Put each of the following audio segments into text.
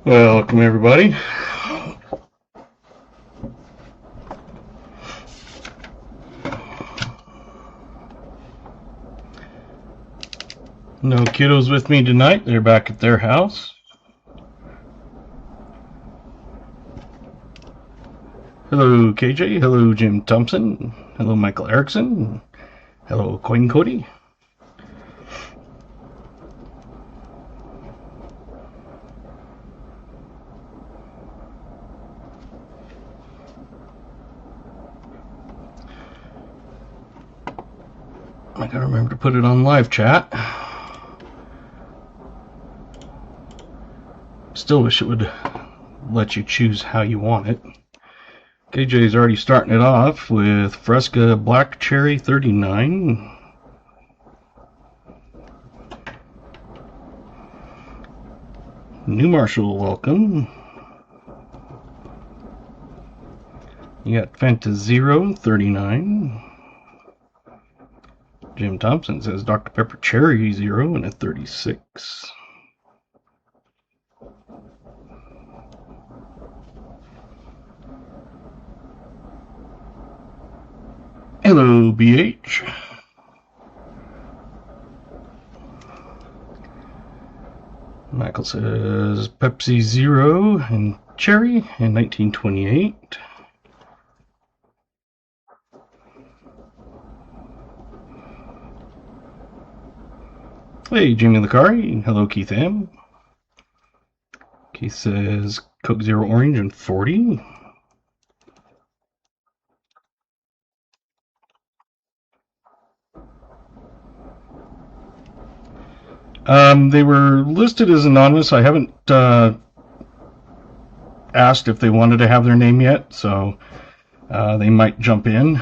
Welcome everybody. No kiddos with me tonight. They're back at their house. Hello KJ. Hello Jim Thompson. Hello Michael Erickson. Hello Coin Cody. I gotta remember to put it on live chat. Still wish it would let you choose how you want it. KJ's already starting it off with Fresca Black Cherry 39. New Marshall, welcome. You got Fanta Zero 39. Jim Thompson says Dr. Pepper Cherry Zero and a 36. Hello, BH. Michael says Pepsi Zero and Cherry in 1928. Hey, Jimmy Licari. Hello, Keith M. Keith says Coke Zero Orange and 40. They were listed as anonymous. I haven't asked if they wanted to have their name yet, so they might jump in.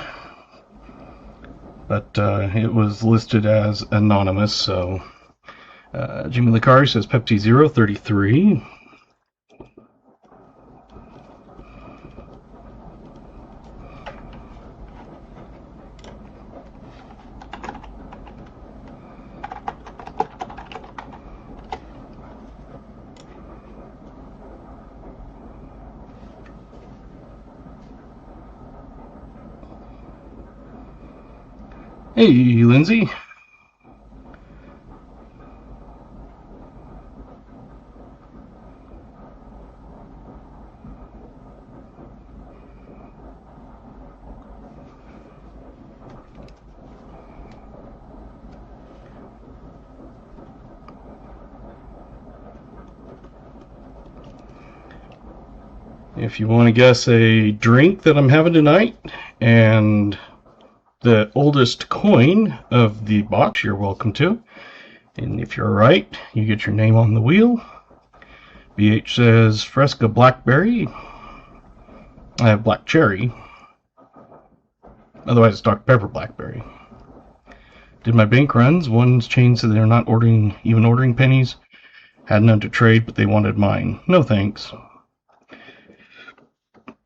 But it was listed as anonymous, so Jimmy Licari says Pepsi Zero 33. Hey, Lindsay. If you want to guess a drink that I'm having tonight and the oldest coin of the box, you're welcome to. And if you're right, you get your name on the wheel. BH says Fresca Blackberry. I have Black Cherry. Otherwise, it's Dr. Pepper Blackberry. Did my bank runs. One's changed so they're not ordering pennies. Had none to trade, but they wanted mine. No thanks.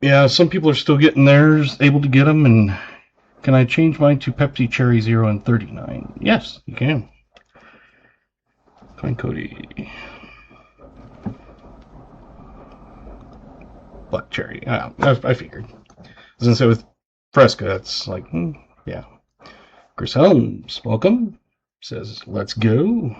Yeah, some people are still getting theirs, able to get them, and can I change mine to Pepsi Cherry 0 and 39? Yes, you can. Coin Cody. Black Cherry. I figured. I was gonna say with Fresca, it's like, yeah. Chris Helms, welcome. Says, let's go.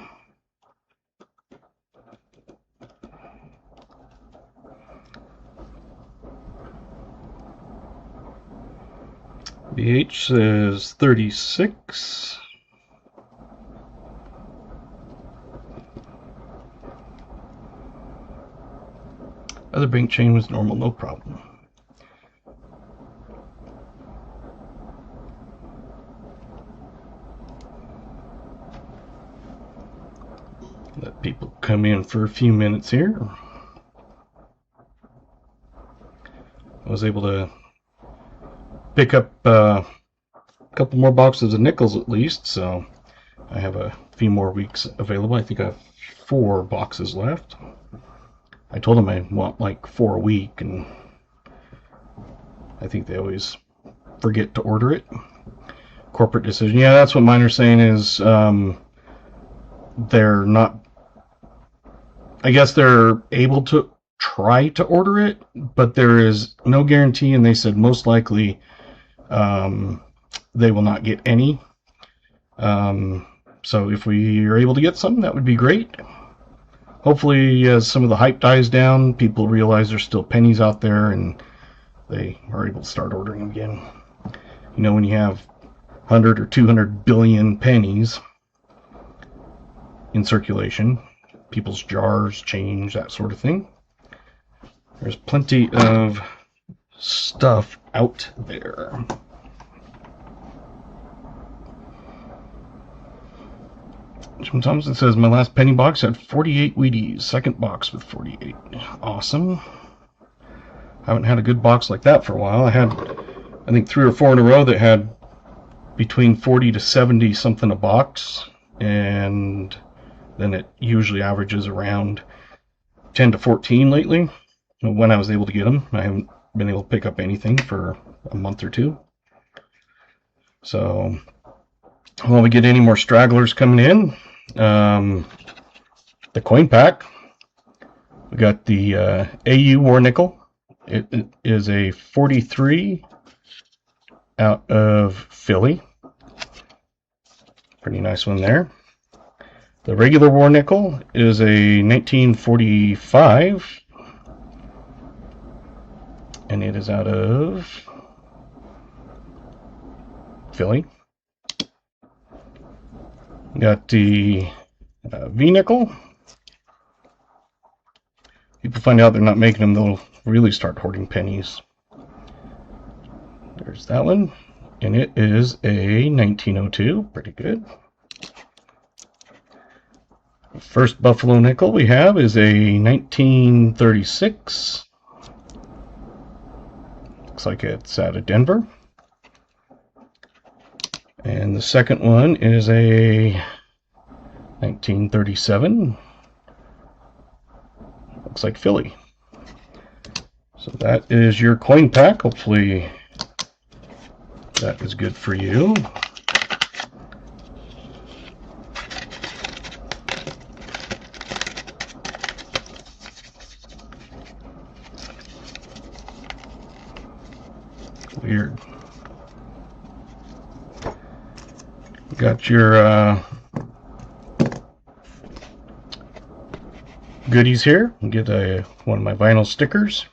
BH says 36. Other bank chain was normal, no problem. Let people come in for a few minutes here. I was able to pick up a couple more boxes of nickels at least, so I have a few more weeks available. I think I have 4 boxes left. I told them I want like 4 a week, and I think they always forget to order it. Corporate decision. Yeah, that's what mine are saying is they're not, I guess they're able to try to order it, but there is no guarantee, and they said most likely they will not get any. So if we are able to get some, that would be great. Hopefully, as some of the hype dies down, people realize there's still pennies out there and they are able to start ordering them again. You know, when you have 100 or 200 billion pennies in circulation, people's jars change, that sort of thing. There's plenty of stuff out there. Jim Thompson says, my last penny box had 48 Wheaties. Second box with 48. Awesome. Haven't had a good box like that for a while. I had, I think, 3 or 4 in a row that had between 40 to 70 something a box. And then it usually averages around 10 to 14 lately. When I was able to get them. I haven't been able to pick up anything for a month or two. So, while we get any more stragglers coming in, the coin pack, we got the AU War Nickel. It is a 43 out of Philly. Pretty nice one there. The regular War Nickel is a 1945, and it is out of Philly. Got the V-Nickel. People find out they're not making them, they'll really start hoarding pennies. There's that one. And it is a 1902. Pretty good. First Buffalo Nickel we have is a 1936. Looks like it's out of Denver. And the second one is a 1937. Looks like Philly. So that is your coin pack. Hopefully that is good for you. Weird. Got your goodies here. You get one of my vinyl stickers.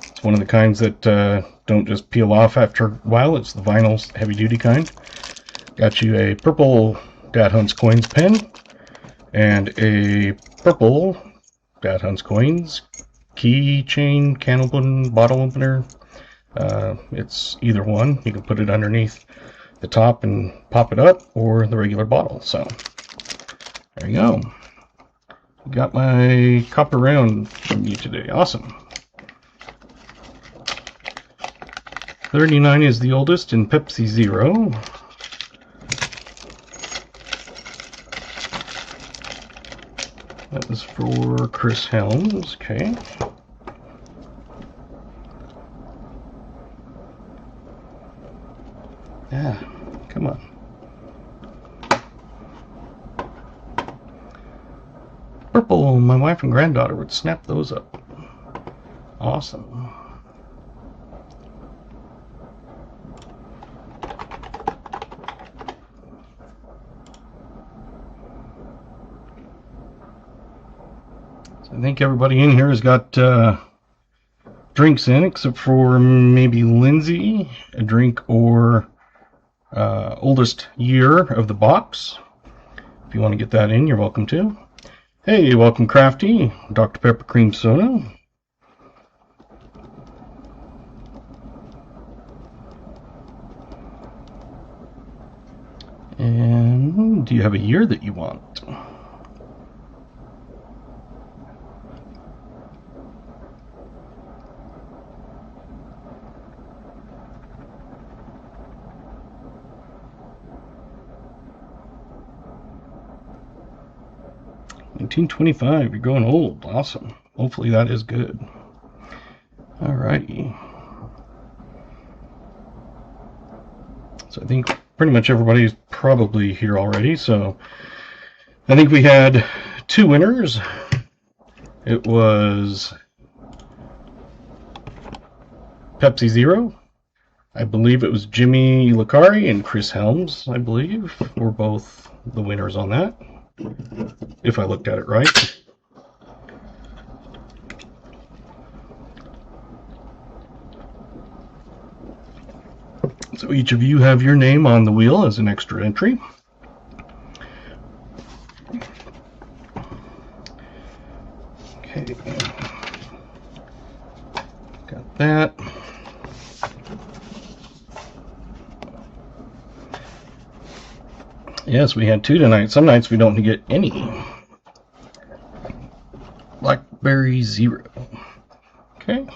It's one of the kinds that don't just peel off after a while. It's the vinyl heavy duty kind. Got you a purple Dad Hunts Coins pen and a purple Dad Hunts Coins keychain, can open, bottle opener. It's either one. You can put it underneath the top and pop it up, or the regular bottle. So there you go. Got my copper round from you today. Awesome. 39 is the oldest in Pepsi Zero. That was for Chris Helms. Okay. Yeah, come on. Purple, my wife and granddaughter would snap those up. Awesome. So I think everybody in here has got drinks in, except for maybe Lindsay, a drink or oldest year of the box. If you want to get that in, you're welcome to. Hey, welcome Crafty, Dr. Pepper Cream Soda. And do you have a year that you want? $1925, you're going old. Awesome. Hopefully that is good. Alrighty. So I think pretty much everybody's probably here already. So I think we had 2 winners. It was Pepsi Zero. I believe it was Jimmy Licari and Chris Helms, I believe, were both the winners on that, if I looked at it right. So each of you have your name on the wheel as an extra entry. Okay, got that. Yes, we had 2 tonight. Some nights we don't get any. Blackberry Zero. Okay.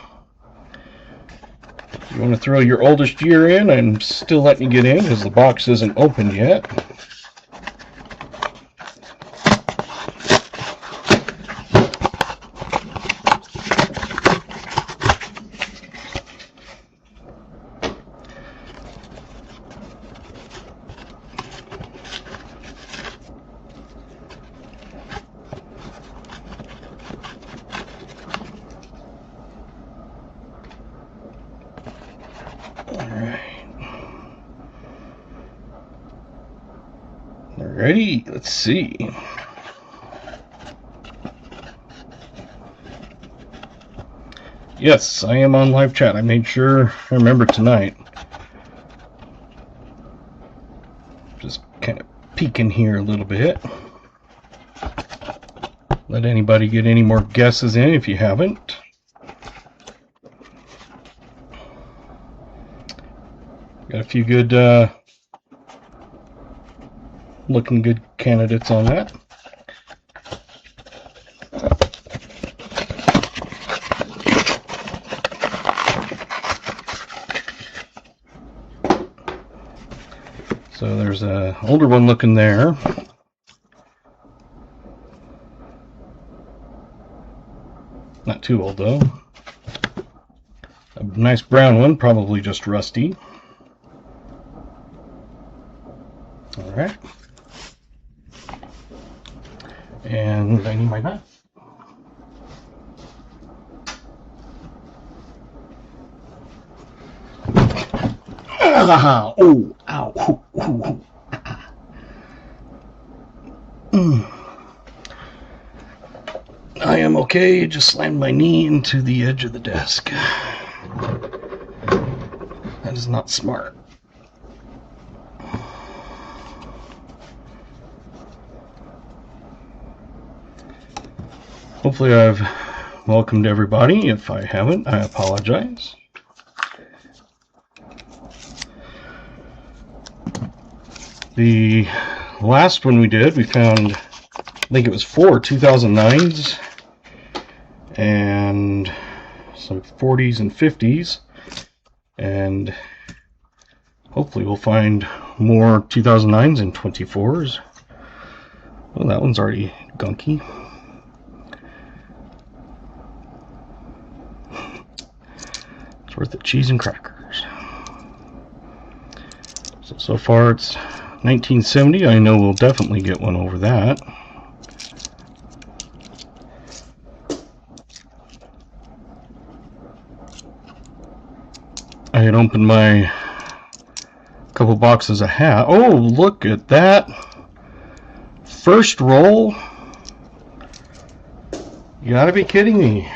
You want to throw your oldest year in? I'm still letting you get in because the box isn't opened yet. Ready? Let's see. Yes, I am on live chat. I made sure I remember tonight. Just kind of peeking here a little bit. Let anybody get any more guesses in if you haven't. Got a few good looking good candidates on that. So there's a older one looking there. Not too old though. A nice brown one, probably just rusty. All right. And I need my knife. Ah, oh, ow. I am okay, just slammed my knee into the edge of the desk. That is not smart. Hopefully I've welcomed everybody. If I haven't, I apologize. The last one we did, we found, I think it was 4 2009s and some 40s and 50s, and hopefully we'll find more 2009s and 24s. Well, that one's already gunky. It's worth it. Cheese and crackers. So far it's 1970. I know we'll definitely get one over that. I had opened my couple boxes of hat. Oh, look at that. First roll. You gotta be kidding me.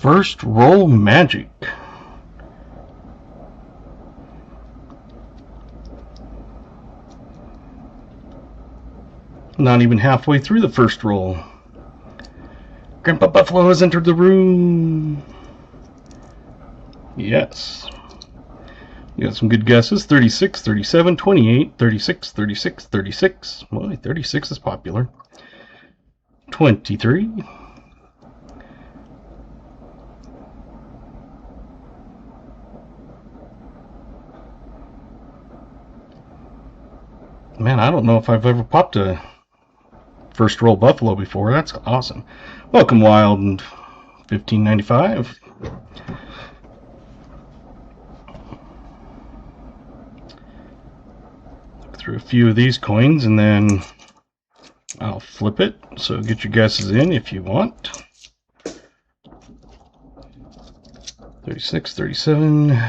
First roll magic. Not even halfway through the first roll. Grandpa Buffalo has entered the room. Yes. You got some good guesses. 36, 37, 28, 36, 36, 36. Well, 36 is popular. 23. Man, I don't know if I've ever popped a first roll Buffalo before. That's awesome. Welcome, Wild and 1595. through a few of these coins and then I'll flip it. So get your guesses in if you want. 36, 37.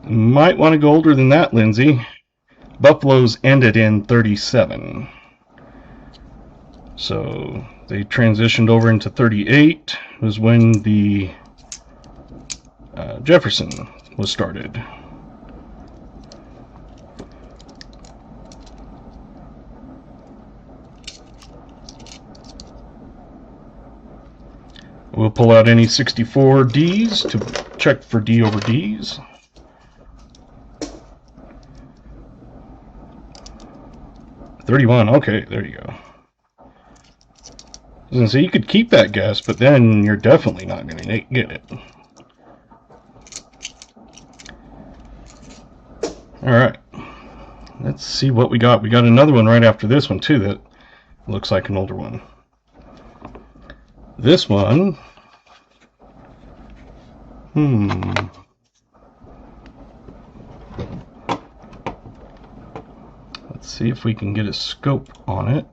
Might want to go older than that, Lindsay. Buffaloes ended in 37. So they transitioned over into 38 was when the Jefferson was started. We'll pull out any 64 Ds to check for D over Ds. $31, okay, there you go. So you could keep that guess, but then you're definitely not going to get it. Alright, let's see what we got. We got another one right after this one too that looks like an older one. This one, let's see if we can get a scope on it.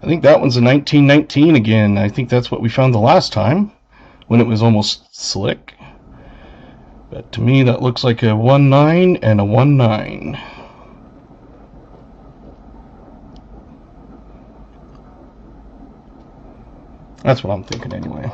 I think that one's a 1919 again. I think that's what we found the last time when it was almost slick. But to me that looks like a 19 and a 19. That's what I'm thinking anyway.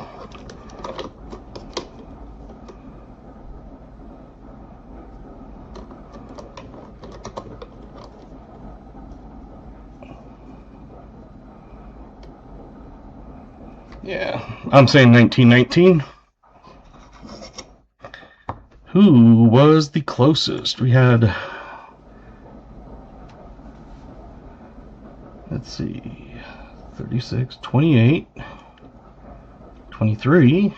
Yeah, I'm saying 1919. Who was the closest? We had, let's see, 36, 28, 23.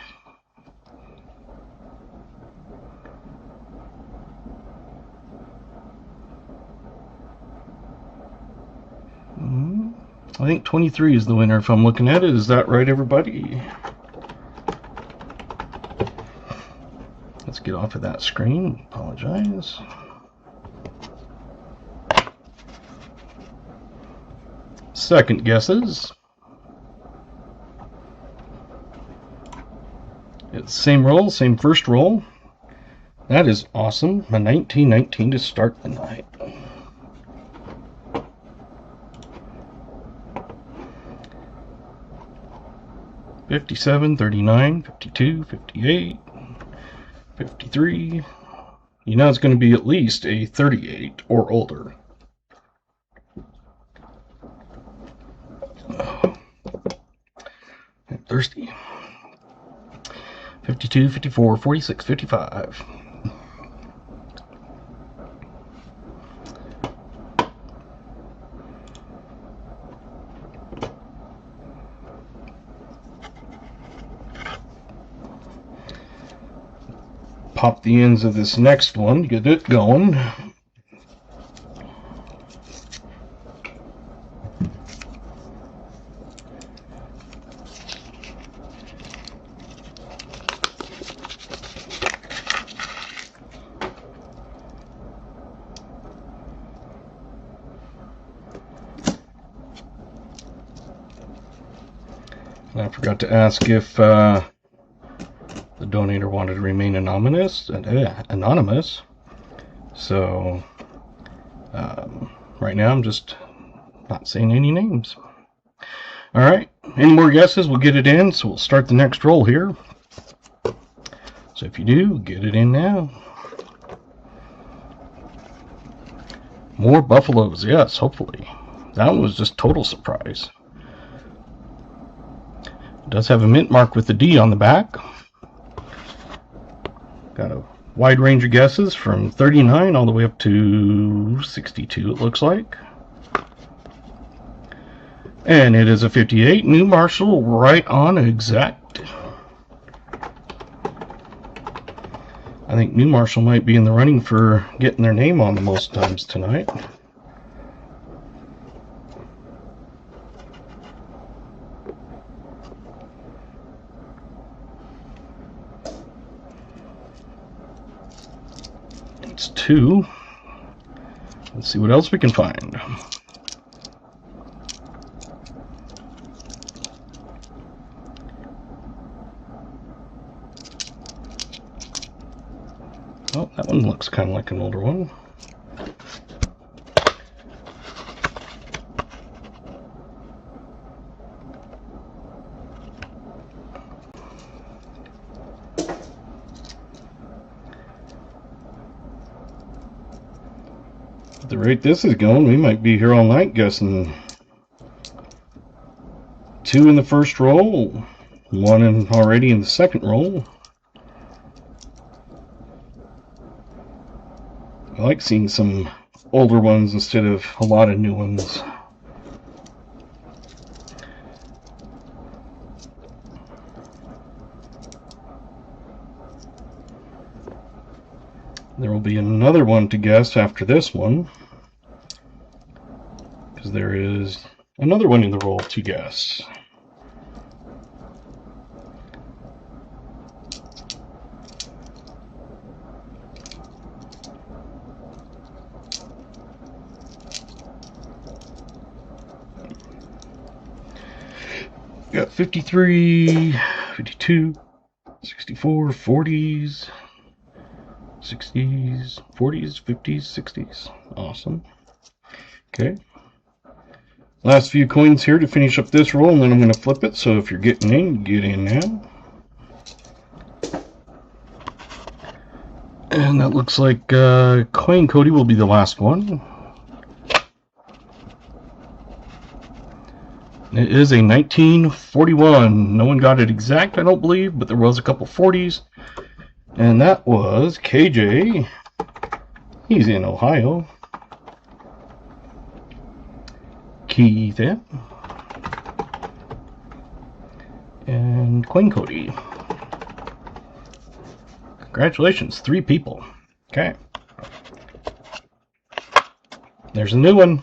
I think 23 is the winner if I'm looking at it. Is that right, everybody? Let's get off of that screen. Apologize. Second guesses. It's same roll, same first roll. That is awesome. A 1919 to start the night. $57, $39, $52, $58, $53. You know it's going to be at least a 38 or older. I'm thirsty. 52, 54, 46, 55. Pop the ends of this next one to get it going. And I forgot to ask if the donator wanted to remain anonymous. So right now I'm just not saying any names. All right, any more guesses? We'll get it in. So we'll start the next roll here. So if you do, get it in now. More buffaloes, yes, hopefully. That one was just total surprise. It does have a mint mark with the D on the back. Got a wide range of guesses from 39 all the way up to 62, it looks like. And it is a 58. New Marshall, right on exact. I think New Marshall might be in the running for getting their name on the most times tonight. 2. Let's see what else we can find. Oh, that one looks kind of like an older one. At the rate this is going, we might be here all night guessing. 2 in the first roll, 1 already in the second roll. I like seeing some older ones instead of a lot of new ones. There will be another one to guess after this one, because there is another one in the roll to guess. Got 53, 52, 64, 40s, 60s, 40s, 50s, 60s. Awesome. Okay. Last few coins here to finish up this roll, and then I'm going to flip it. So if you're getting in, get in now. And that looks like coin Cody will be the last one. It is a 1941. No one got it exact, I don't believe, but there was a couple 40s. And that was KJ. He's in Ohio. Keith M. And Coin Cody. Congratulations, 3 people. Okay. There's a new one.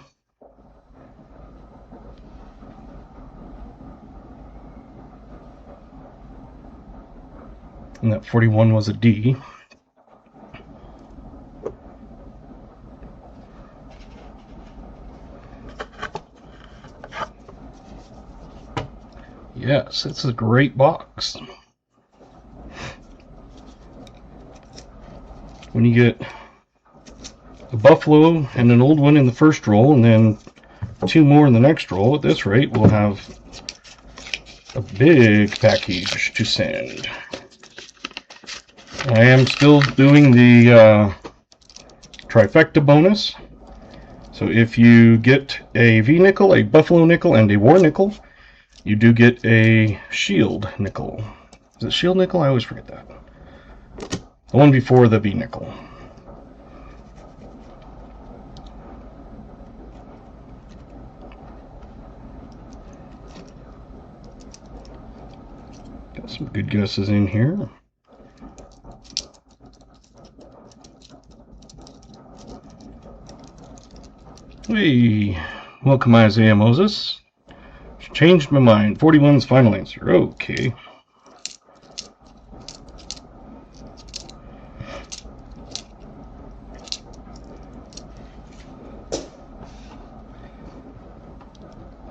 And that 41 was a D. Yes, it's a great box. When you get a buffalo and an old one in the first roll, and then 2 more in the next roll, at this rate, we'll have a big package to send. I am still doing the trifecta bonus. So if you get a V nickel, a buffalo nickel, and a war nickel, you do get a shield nickel. Is it shield nickel? I always forget that. The one before the V nickel. Got some good guesses in here. Hey, welcome Isaiah Moses. Changed my mind. 41's final answer. Okay.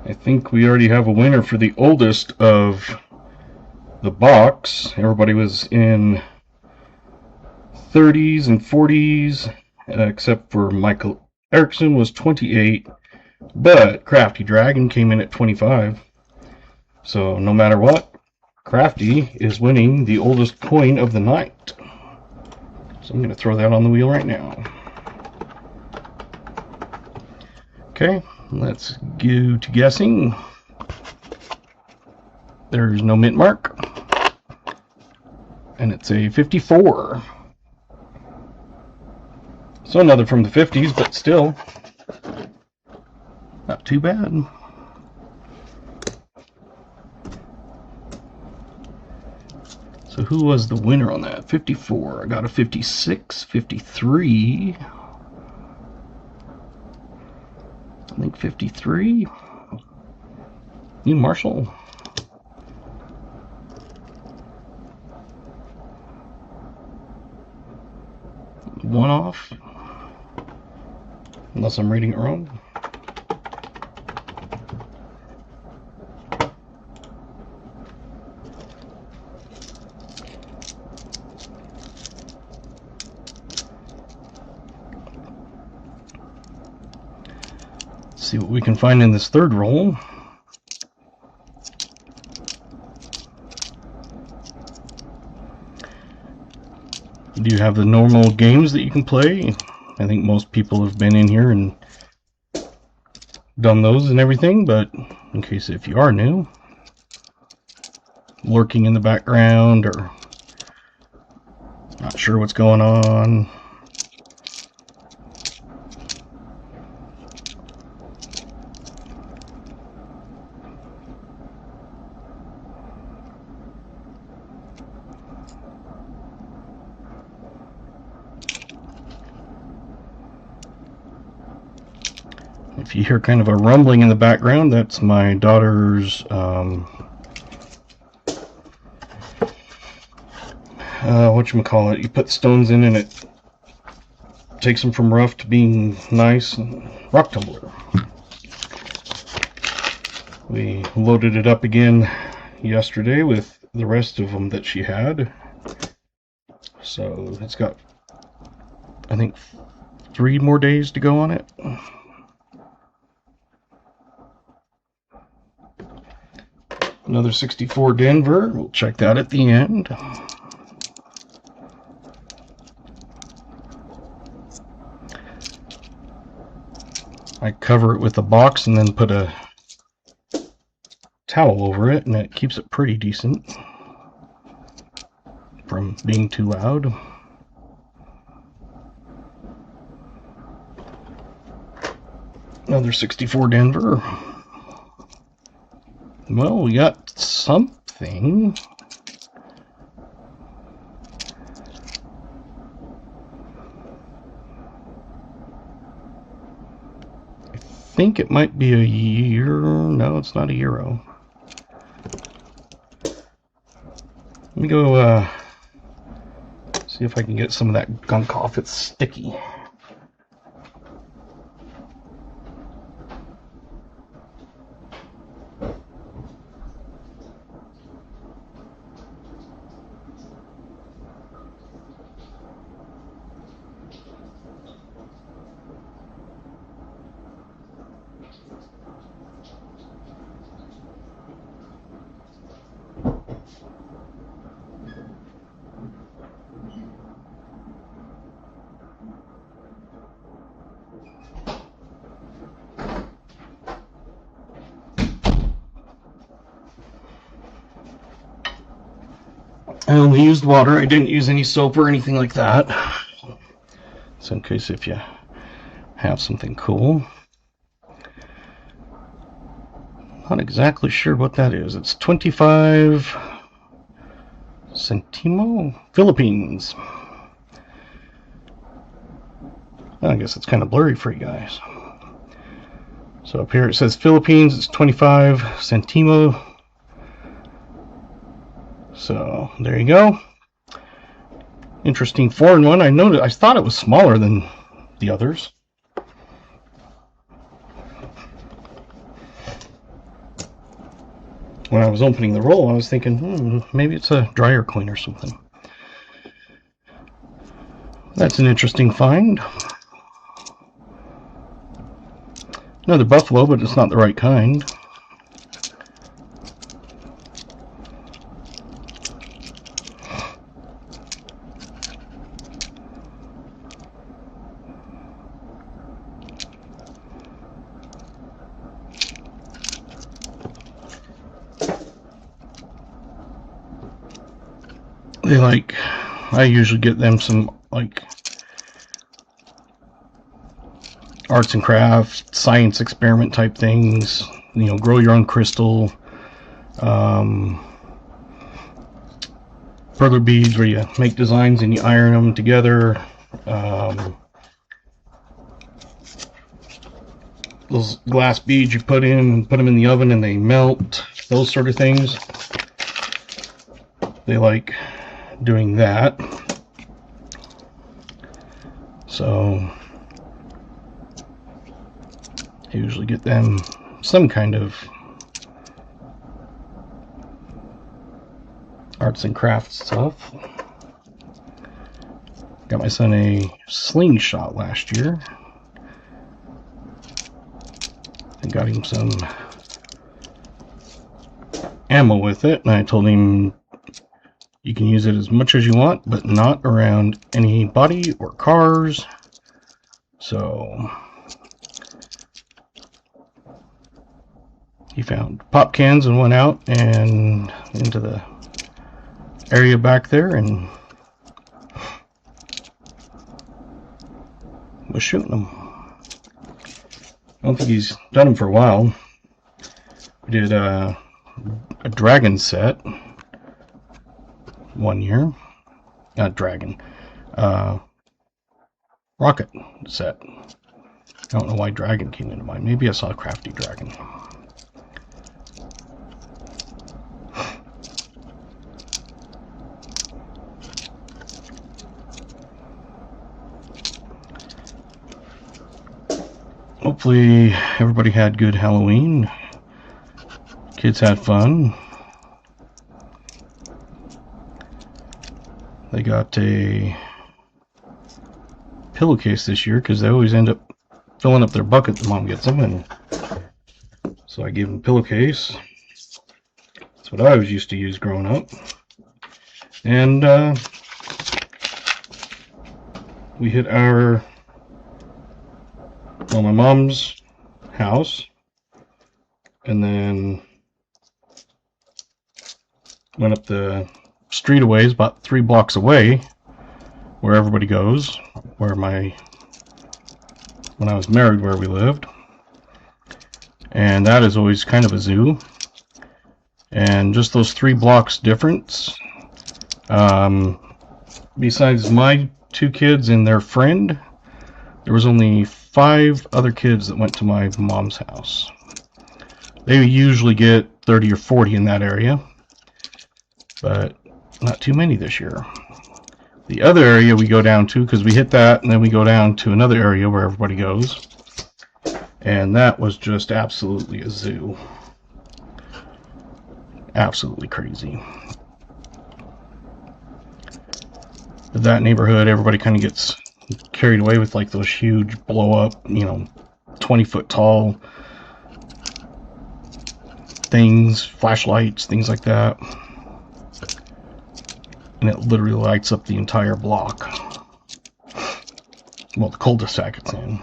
I think we already have a winner for the oldest of the box. Everybody was in 30s and 40s, except for Michael Erickson was 28, but Crafty Dragon came in at 25. So no matter what, Crafty is winning the oldest coin of the night. So I'm going to throw that on the wheel right now. Okay, let's go to guessing. There's no mint mark, and it's a 54. So another from the 50s, but still not too bad. So who was the winner on that? 54. I got a 56, 53. I think 53. New Marshall. One off. unless I'm reading it wrong. Let's see what we can find in this third roll. You do have the normal games that you can play. I think most people have been in here and done those and everything, but in case if you are new, lurking in the background or not sure what's going on, if you hear kind of a rumbling in the background, that's my daughter's whatchamacallit, you put stones in and it takes them from rough to being nice. Rock tumbler. We loaded it up again yesterday with the rest of them that she had. So it's got, I think, 3 more days to go on it. Another 64 Denver. We'll check that at the end. I cover it with a box and then put a towel over it, and it keeps it pretty decent from being too loud. Another 64 Denver. Well, we got something. I think it might be a year. No, it's not a euro. Let me go see if I can get some of that gunk off. It's sticky. I only used water. I didn't use any soap or anything like that. So in case if you have something cool. Not exactly sure what that is. It's 25 centimo? Philippines. I guess it's kind of blurry for you guys. So up here it says Philippines. It's 25 centimo. So there you go. Interesting foreign one. I thought it was smaller than the others. When I was opening the roll, I was thinking, maybe it's a dryer clean or something. That's an interesting find. Another buffalo, but it's not the right kind. They I usually get them some arts and crafts, science experiment type things, grow your own crystal, burglar beads where you make designs and you iron them together, those glass beads you put them in the oven and they melt, those sort of things. They like doing that. So I usually get them some kind of arts and crafts stuff. Got my son a slingshot last year. I got him some ammo with it, and I told him you can use it as much as you want, but not around anybody or cars. So he found pop cans and went out and into the area back there and was shooting them. I don't think he's done them for a while. We did a dragon set one year. Not dragon. Rocket set. I don't know why dragon came into mind. Maybe I saw a crafty dragon. Hopefully everybody had good Halloween. Kids had fun. They got a pillowcase this year because they always end up filling up their bucket. The mom gets them, and so I gave them a pillowcase. That's what I always used to use growing up. And we hit my mom's house, and then went up the street a ways, about 3 blocks away, where everybody goes, when I was married, where we lived. And that is always kind of a zoo. And just those 3 blocks difference, besides my 2 kids and their friend, there was only 5 other kids that went to my mom's house. They usually get 30 or 40 in that area, but not too many this year. The other area we go down to, because we hit that, and then we go down to another area where everybody goes, and that was just absolutely a zoo. Absolutely crazy. But that neighborhood, everybody kind of gets carried away with like those huge blow up, 20-foot tall things, flashlights, things like that. And it literally lights up the entire block. Well, the cul-de-sac it's in.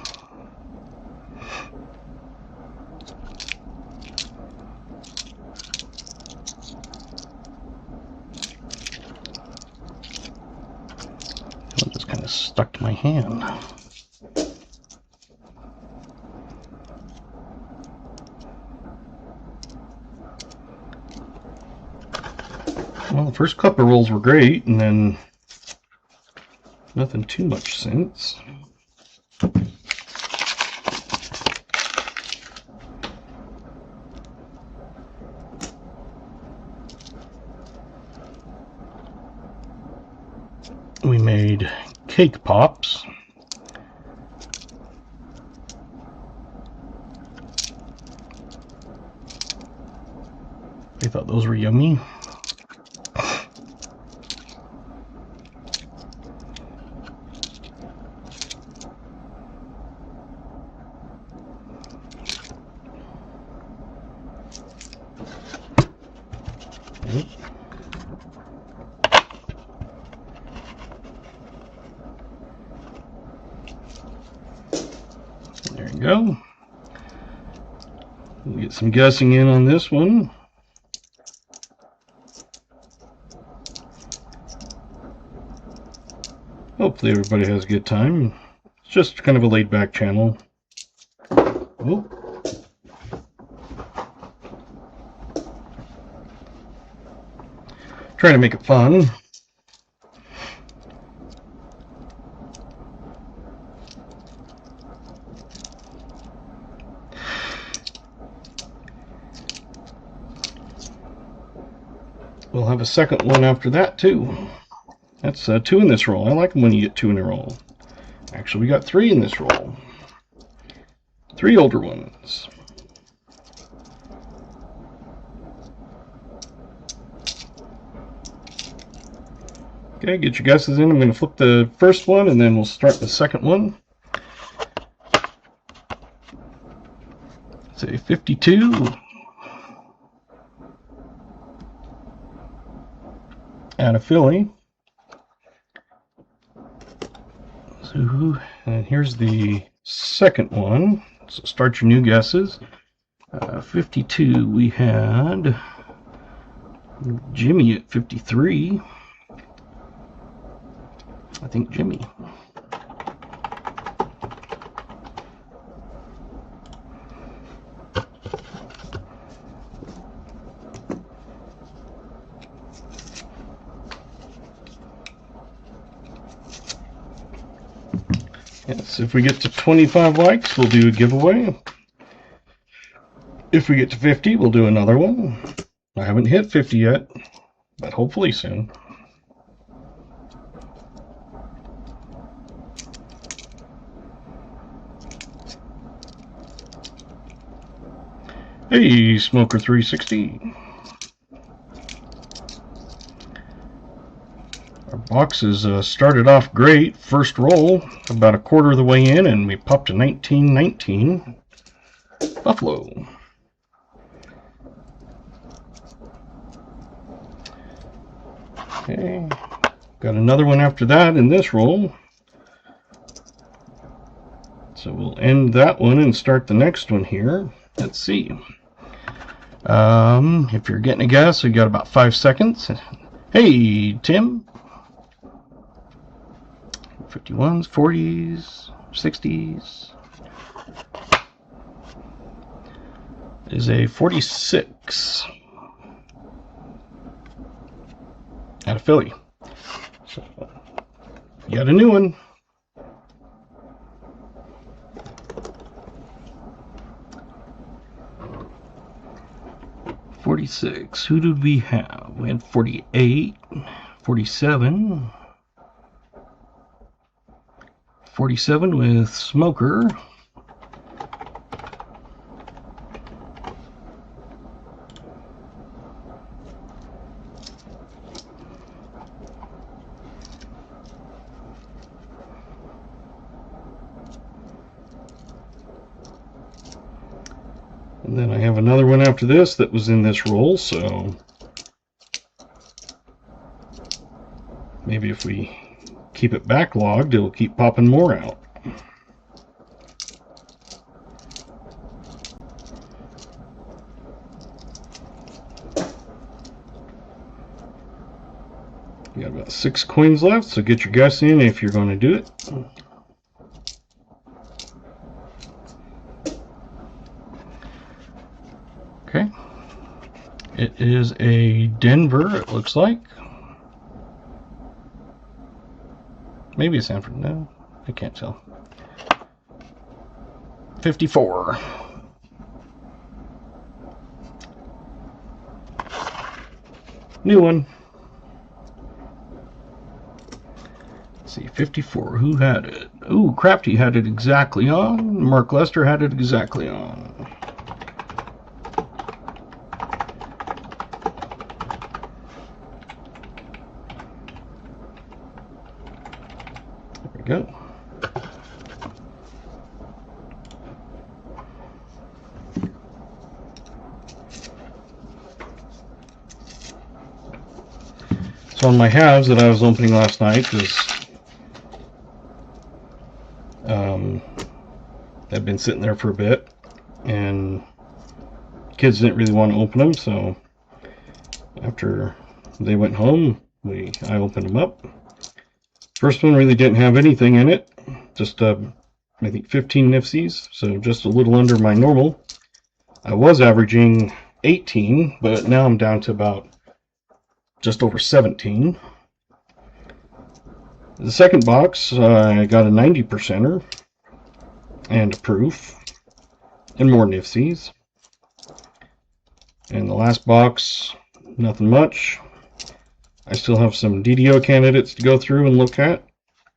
It just kind of stuck to my hand. Well, the first couple of rolls were great, and then nothing too much since. We made cake pops. I thought those were yummy. There you go. We'll get some guessing in on this one. Hopefully everybody has a good time. It's just kind of a laid-back channel. Oh. Trying to make it fun. We'll have a second one after that too. That's 2 in this roll. I like them when you get 2 in a roll. Actually, we got 3 in this roll. 3 older ones. Okay, get your guesses in. I'm going to flip the first one and then we'll start the second one. Say 52. Out of Philly. So, and here's the second one. So start your new guesses. 52, we had Jimmy at 53. I think Jimmy. Yes, if we get to 25 likes, we'll do a giveaway. If we get to 50, we'll do another one. I haven't hit 50 yet, but hopefully soon. Hey, Smoker 360. Our boxes started off great. First roll, about a quarter of the way in, and we popped a 1919 Buffalo. Okay, got another one after that in this roll. So we'll end that one and start the next one here. Let's see. If you're getting a guess, we got about 5 seconds. Hey, Tim. 51s, 40s, 60s. Is a 46. Out of Philly. So, you got a new one. $46. Who did we have? We had 48, 47, 47 with Smoker. And then I have another one after this that was in this roll, so maybe if we keep it backlogged, it'll keep popping more out. You got about 6 coins left, so get your guess in if you're going to do it. Okay, it is a Denver, it looks like. Maybe a Sanford, no, I can't tell. 54. New one. Let's see, 54, who had it? Ooh, Crafty had it exactly on. Mark Lester had it exactly on. Go. So on my halves that I was opening last night, because they've been sitting there for a bit, and kids didn't really want to open them, so after they went home, I opened them up. First one really didn't have anything in it, just I think 15 nifsies, so just a little under my normal. I was averaging 18, but now I'm down to about just over 17. The second box, I got a 90%er and a proof and more nifsies. And the last box, nothing much. I still have some DDO candidates to go through and look at,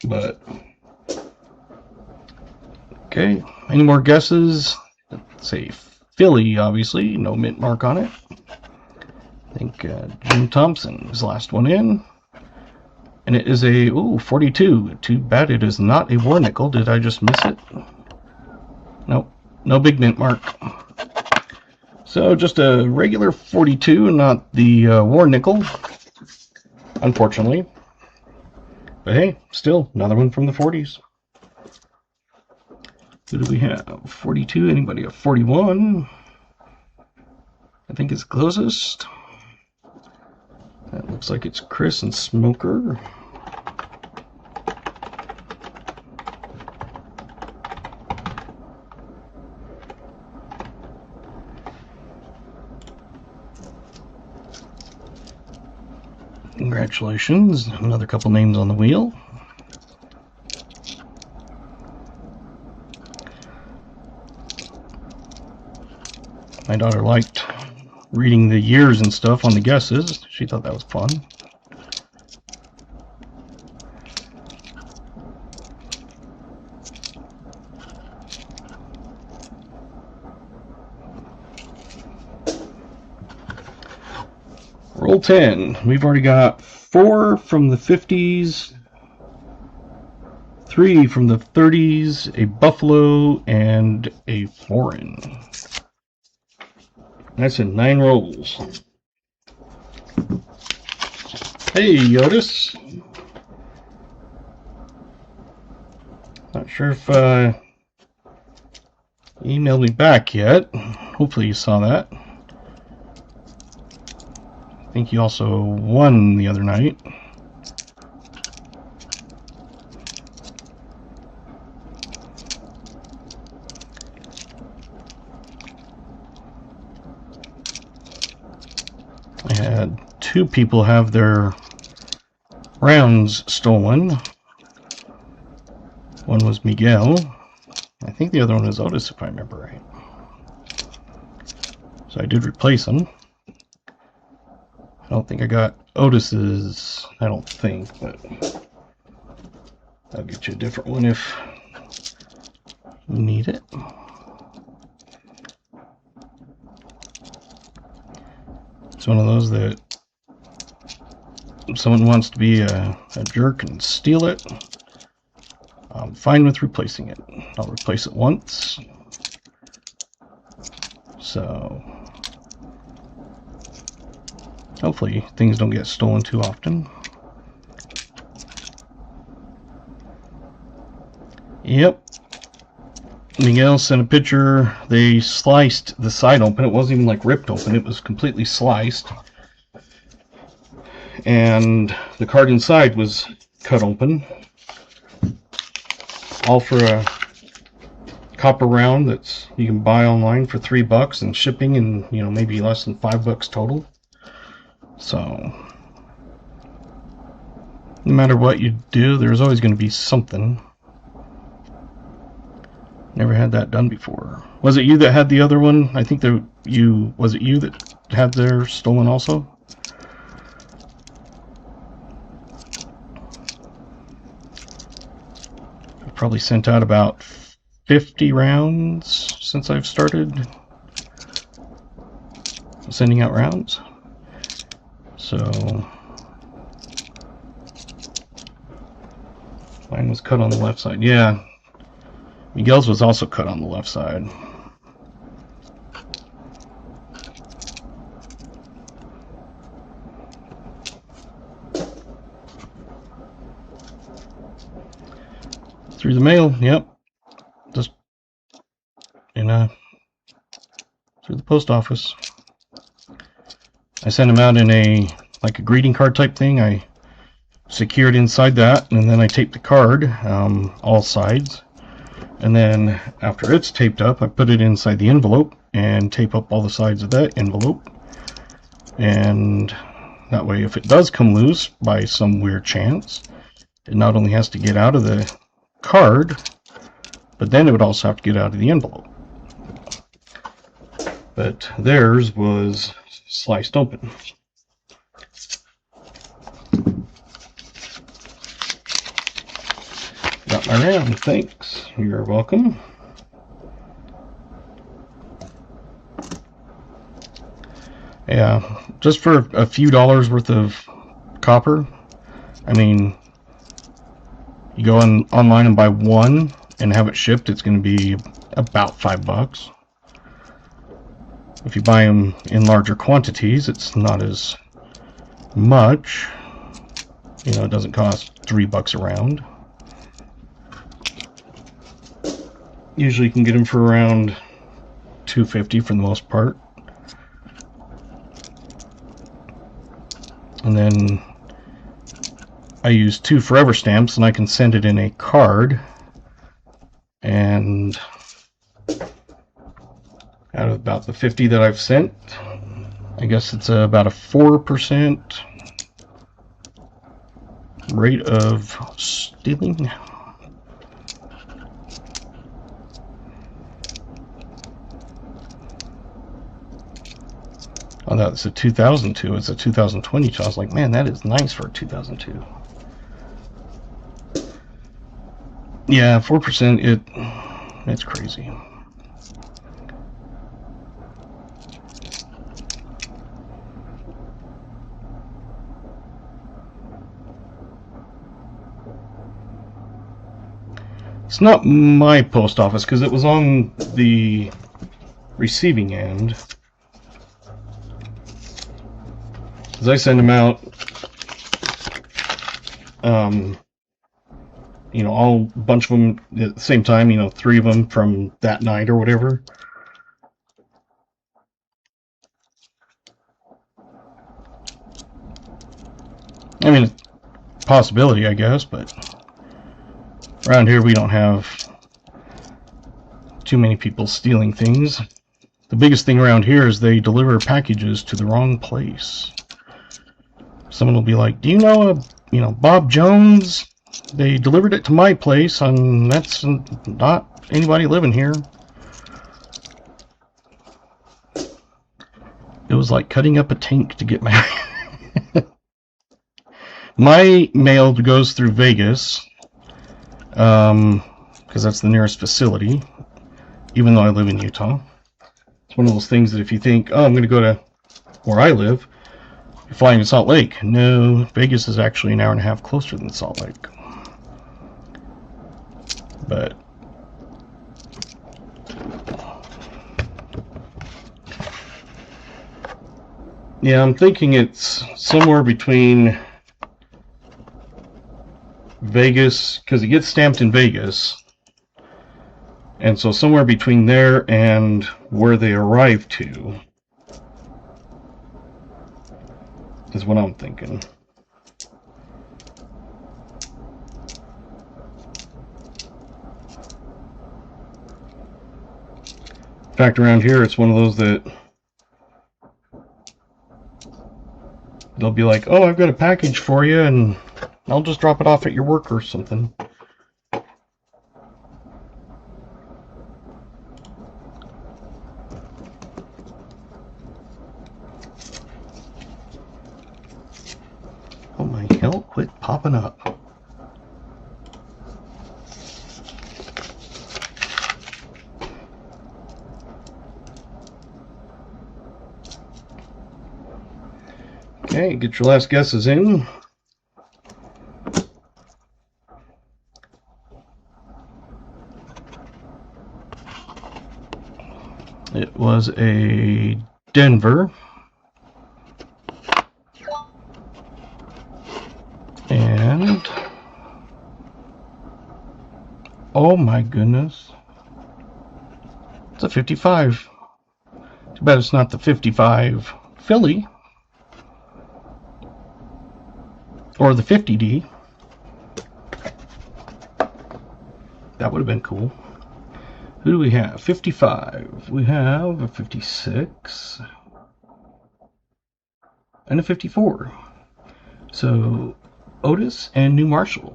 but Okay, any more guesses? Let's say Philly, obviously, no mint mark on it. I think Jim Thompson is the last one in. And it is a, 42. Too bad it is not a war nickel. Did I just miss it? Nope, no big mint mark. So just a regular 42, not the war nickel, unfortunately. But hey, still another one from the 40s. Who do we have? 42, anybody? A 41? I think it's closest. That looks like it's Chris and Smoker. Congratulations, another couple names on the wheel. My daughter liked reading the years and stuff on the guesses. She thought that was fun. Roll 10. We've already got 4 from the 50s, 3 from the 30s, a Buffalo, and a foreign. That's in 9 rolls. Hey, Yotis. Not sure if you emailed me back yet. Hopefully you saw that. I think you also won the other night. I had 2 people have their rounds stolen. One was Miguel. I think the other one was Otis, if I remember right. So I did replace them. I don't think I got Otis's, I don't think, but I'll get you a different one if you need it. It's one of those that if someone wants to be a jerk and steal it, I'm fine with replacing it. I'll replace it once. So hopefully things don't get stolen too often. Yep. Miguel sent a picture. They sliced the side open. It wasn't even like ripped open. It was completely sliced. And the card inside was cut open. All for a copper round that's you can buy online for $3 and shipping, and maybe less than $5 total. So no matter what you do, there's always going to be something. Never had that done before. Was it you that had the other one? I think was it you that had theirs stolen also? I've probably sent out about 50 rounds since I've started sending out rounds. So mine was cut on the left side. Yeah, Miguel's was also cut on the left side. Through the mail, yep. Just through the post office. I sent them out in a greeting card type thing. I secured inside that, and then I taped the card, all sides. And then after it's taped up, I put it inside the envelope and tape up all the sides of that envelope. And that way, if it does come loose by some weird chance, it not only has to get out of the card, but then it would also have to get out of the envelope. But theirs was sliced open. Got my round, thanks. You're welcome. Yeah, just for a few dollars worth of copper. I mean, you go online and buy one and have it shipped, it's going to be about $5. If you buy them in larger quantities, it's not as much. You know, it doesn't cost $3 a round. Usually you can get them for around $2.50 for the most part. And then I use 2 forever stamps, and I can send it in a card. And out of about the 50 that I've sent, I guess it's about a 4% rate of stealing. Oh, that's a 2002. It's a 2022. I was like, man, that is nice for a 2002. Yeah, 4%. It's crazy. It's not my post office because it was on the receiving end. As I send them out, you know, all a bunch of them at the same time, you know, 3 of them from that night or whatever. I mean, possibility, I guess, but around here we don't have too many people stealing things. The biggest thing around here is they deliver packages to the wrong place. Someone will be like, do you know Bob Jones? They delivered it to my place, and that's not anybody living here. It was like cutting up a tank to get my my mail goes through Vegas, because that's the nearest facility, even though I live in Utah. It's one of those things that if you think, oh, I'm going to go to where I live, you're flying to Salt Lake. No, Vegas is actually an hour and a half closer than Salt Lake. But yeah, I'm thinking it's somewhere between Vegas, because it gets stamped in Vegas, and so somewhere between there and where they arrive to is what I'm thinking. In fact, around here, it's one of those that they'll be like, oh, I've got a package for you, and I'll just drop it off at your work or something. Oh my hell, quit popping up. Okay, get your last guesses in. It was a Denver. And oh my goodness, it's a 55. Too bad it's not the 55 Philly or the 50D. That would have been cool. Who do we have? 55. We have a 56 and a 54. So Otis and New Marshall.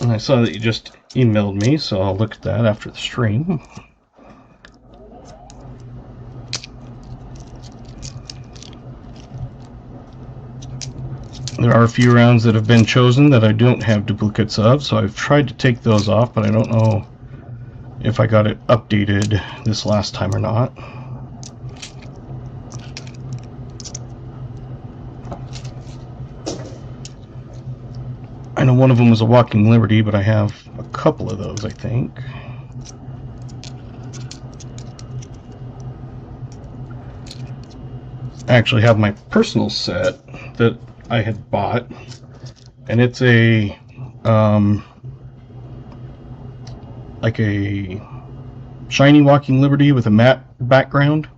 And I saw that you just emailed me, so I'll look at that after the stream. There are a few rounds that have been chosen that I don't have duplicates of, so I've tried to take those off, but I don't know if I got it updated this last time or not. I know one of them was a Walking Liberty, but I have a couple of those, I think. I actually have my personal set that I had bought, and it's a like a shiny Walking Liberty with a matte background,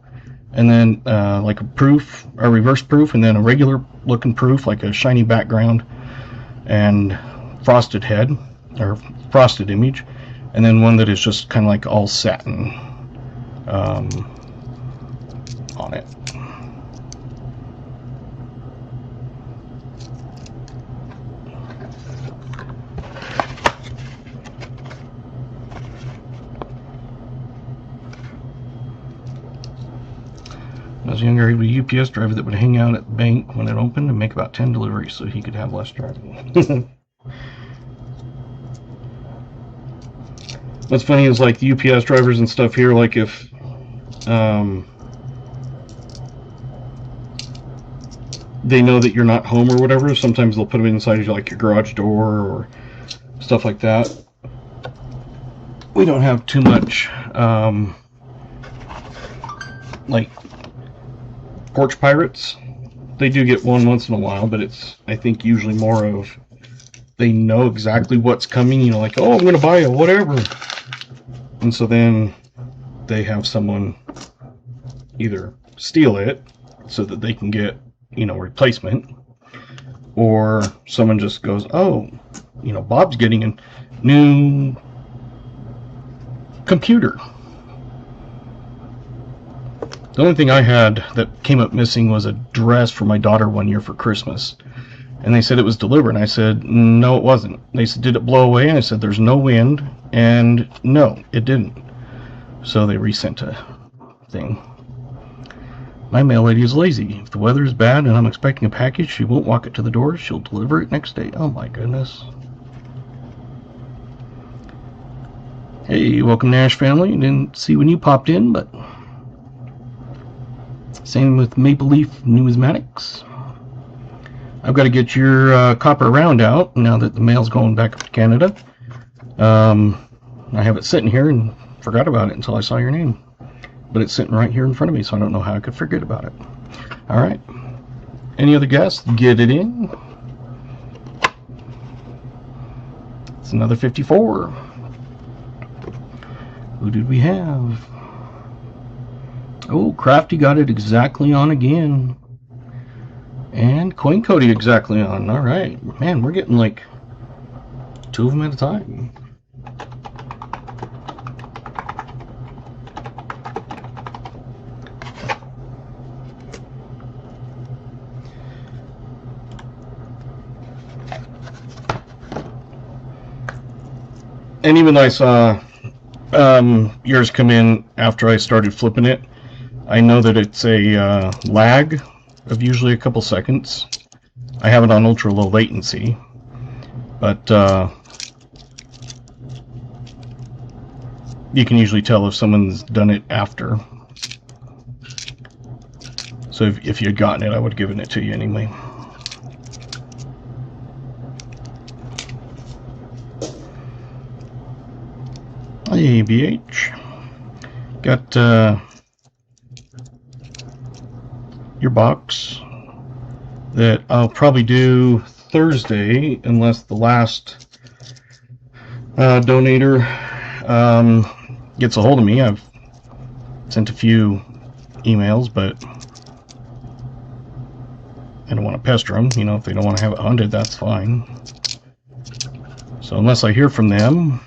and then like a proof, a reverse proof, and then a regular looking proof, like a shiny background and frosted head or frosted image, and then one that is just kind of like all satin on it. When I was younger, he was a UPS driver that would hang out at the bank when it opened and make about 10 deliveries so he could have less driving. What's funny is like the UPS drivers and stuff here, like if they know that you're not home or whatever, sometimes they'll put them inside like your garage door or stuff like that. We don't have too much like porch pirates. They do get one once in a while, but it's, I think, usually more of they know exactly what's coming, you know, like, oh, I'm going to buy it, whatever. And so then they have someone either steal it so that they can get, you know, replacement, or someone just goes, oh, you know, Bob's getting a new computer. The only thing I had that came up missing was a dress for my daughter one year for Christmas. And they said it was delivered. And I said, no, it wasn't. They said, did it blow away? And I said, there's no wind. And no, it didn't. So they resent a thing. My mail lady is lazy. If the weather is bad and I'm expecting a package, she won't walk it to the door. She'll deliver it next day. Oh my goodness. Hey, welcome Nash family. Didn't see when you popped in, but same with Maple Leaf Numismatics. I've got to get your copper round out now that the mail's going back up to Canada. I have it sitting here and forgot about it until I saw your name. But it's sitting right here in front of me, so I don't know how I could forget about it. All right. Any other guests? Get it in. It's another 54. Who did we have? Oh, Crafty got it exactly on again. And Coin Cody exactly on. All right. Man, we're getting like 2 of them at a time. And even though I saw yours come in after I started flipping it, I know that it's a lag of usually a couple seconds. I have it on ultra low latency, but you can usually tell if someone's done it after. So if you had gotten it, I would have given it to you anyway. Hey, BH. Got your box that I'll probably do Thursday unless the last donator gets a hold of me. I've sent a few emails, but I don't want to pester them. You know, if they don't want to have it hunted, that's fine. So unless I hear from them,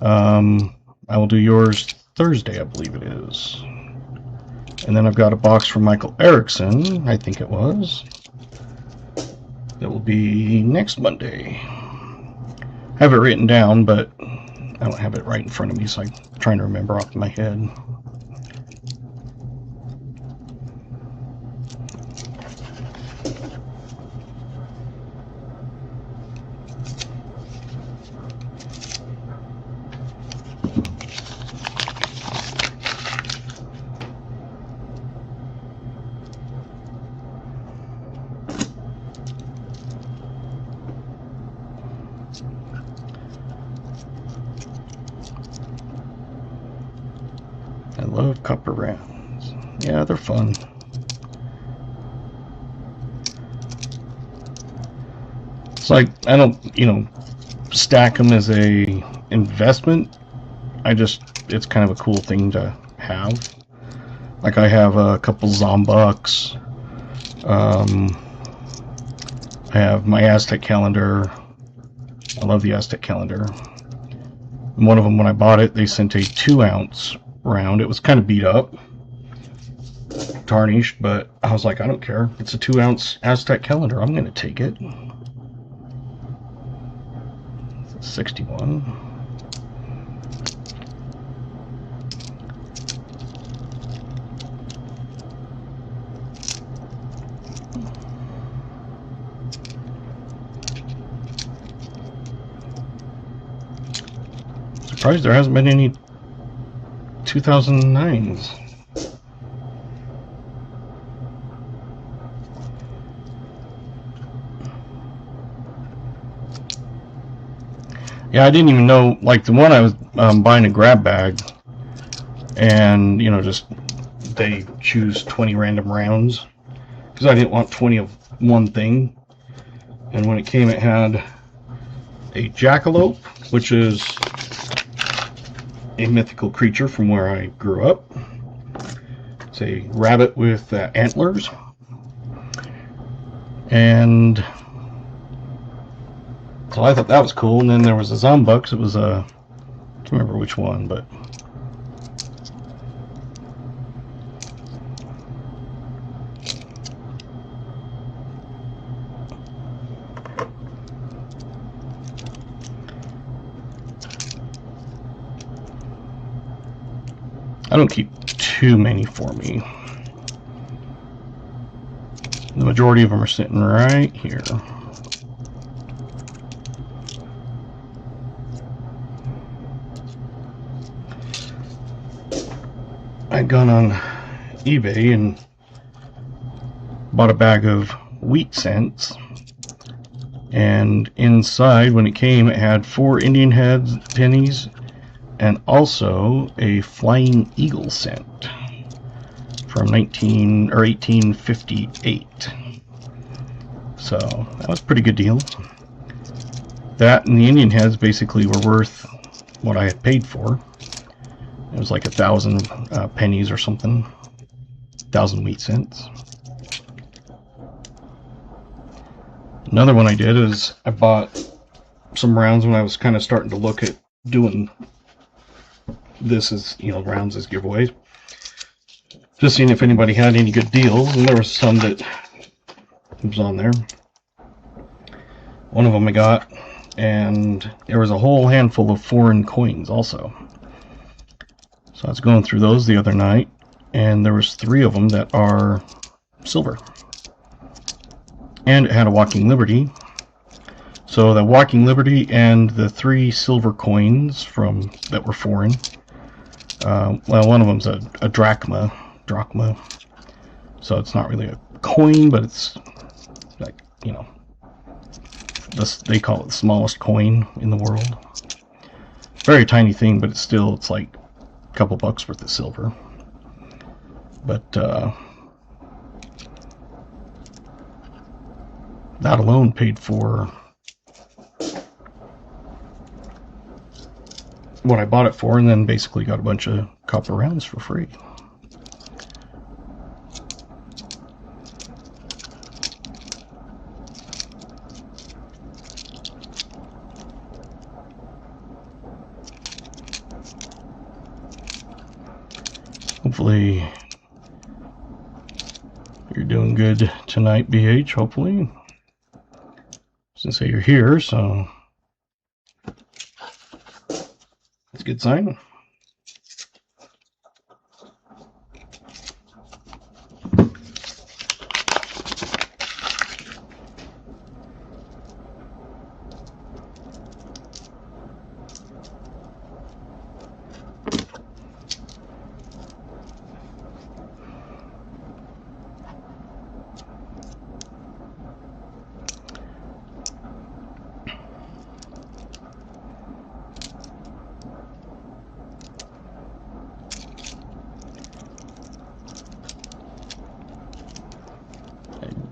I will do yours Thursday, I believe it is. And then I've got a box from Michael Erickson, I think it was, that will be next Monday. I have it written down, but I don't have it right in front of me, so I'm trying to remember off my head. I love copper rounds. Yeah, they're fun. It's like, I don't, stack them as a investment. It's kind of a cool thing to have. Like I have a couple Zombucks. I have my Aztec calendar. I love the Aztec calendar. And one of them, when I bought it, they sent a 2-ounce round. It was kind of beat up, tarnished, but I was like, I don't care. It's a 2-ounce Aztec calendar. I'm going to take it. 61. Surprised there hasn't been any 2009s. Yeah, I didn't even know, like the one I was buying a grab bag, and just they choose 20 random rounds because I didn't want 20 of one thing. And when it came, it had a jackalope, which is a mythical creature from where I grew up. It's a rabbit with antlers, and so I thought that was cool. And then there was a Zombux. It was I can't remember which one, but I don't keep too many for me. The majority of them are sitting right here. I'd gone on eBay and bought a bag of wheat cents, and inside, when it came, it had 4 Indian heads pennies and also a flying eagle cent from 1858. So that was a pretty good deal. That and the Indian heads basically were worth what I had paid for. It was like 1,000 pennies or something, 1,000 wheat cents. Another one I did is I bought some rounds when I was kind of starting to look at doing this as rounds as giveaways, just seeing if anybody had any good deals, and there was some that was on there. One of them I got, and there was a whole handful of foreign coins also. So I was going through those the other night, and there was 3 of them that are silver, and it had a Walking Liberty. So the Walking Liberty and the 3 silver coins that were foreign. Well, one of them's a drachma, so it's not really a coin, but it's like, they call it the smallest coin in the world. Very tiny thing, but it's like a couple bucks worth of silver. But that alone paid for what I bought it for, and then basically got a bunch of copper rounds for free. Hopefully you're doing good tonight, BH, hopefully. Since you're here, so that's a good sign.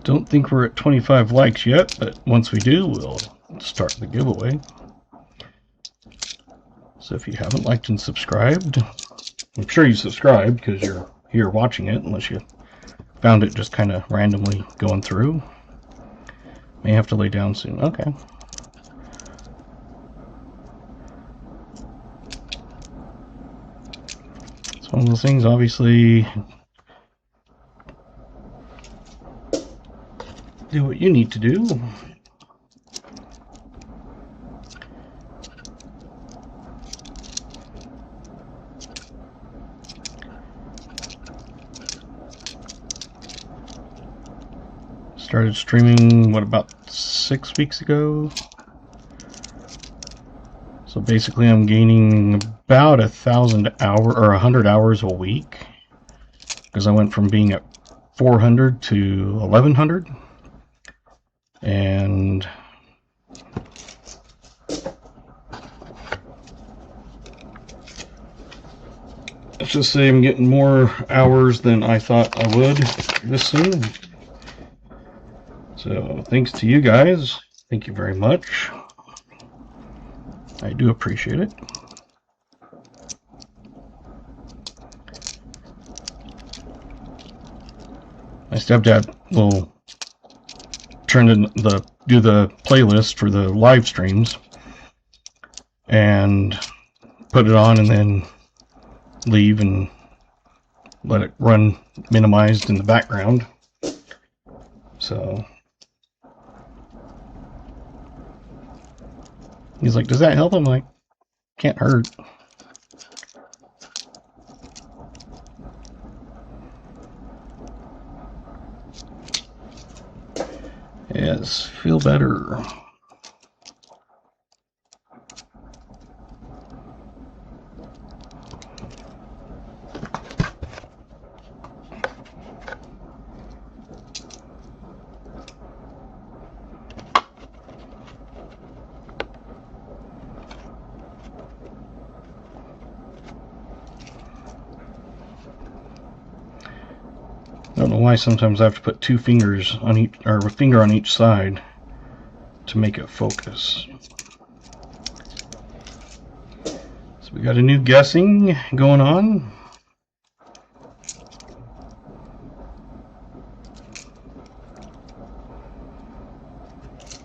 Don't think we're at 25 likes yet, but once we do, we'll start the giveaway. So if you haven't liked and subscribed, I'm sure you subscribed because you're here watching it, unless you found it just kind of randomly going through. May have to lay down soon. Okay. It's one of those things, obviously. Do what you need to do. Started streaming, what, about 6 weeks ago? So basically I'm gaining about 1,000 hours or 100 hours a week, because I went from being at 400 to 1,100. And let's just say I'm getting more hours than I thought I would this soon. So thanks to you guys. Thank you very much. I do appreciate it. My stepdad will do the playlist for the live streams and put it on and then leave and let it run minimized in the background. So he's like, does that help? I'm like, can't hurt. Yes, feel better. I don't know why sometimes I have to put 2 fingers on each, or a finger on each side to make it focus. So we got a new guessing going on.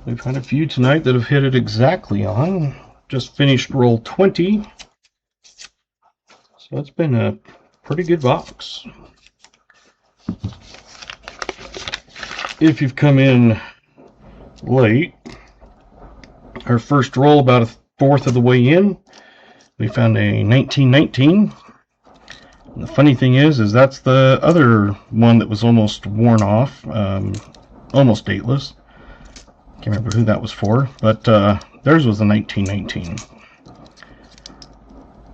We've had a few tonight that have hit it exactly on. Just finished roll 20. So it's been a pretty good box. If you've come in late, our first roll about 1/4 of the way in, we found a 1919. And the funny thing is that's the other one that was almost worn off, almost dateless. Can't remember who that was for, but theirs was a 1919.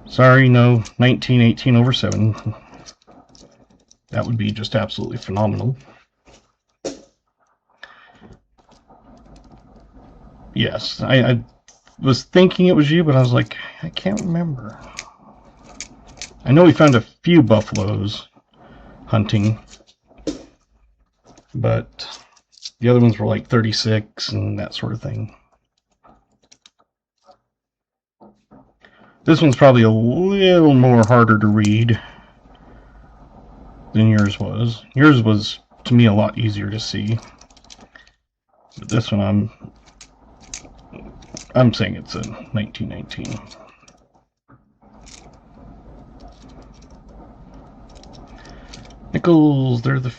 Sorry, no 1918/7. That would be just absolutely phenomenal. Yes, I was thinking it was you, but I was like, I can't remember. I know we found a few buffaloes hunting, but the other ones were like 36 and that sort of thing. This one's probably a little more harder to read than yours was. Yours was, to me, a lot easier to see. But this one, I'm saying it's a 1919. Nickels, they're the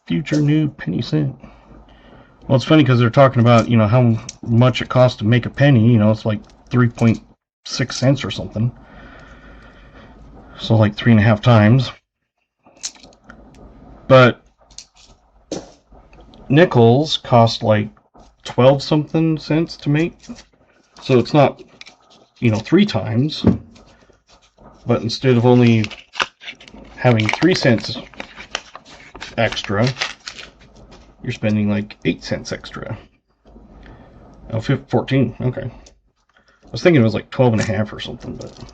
future new penny cent. Well, it's funny because they're talking about, how much it costs to make a penny. It's like 3.6 cents or something. So like 3.5 times. But nickels cost like 12 something cents to make. So it's not, 3 times, but instead of only having 3 cents extra, you're spending like 8 cents extra. Oh, 14, okay. I was thinking it was like 12.5 or something, but.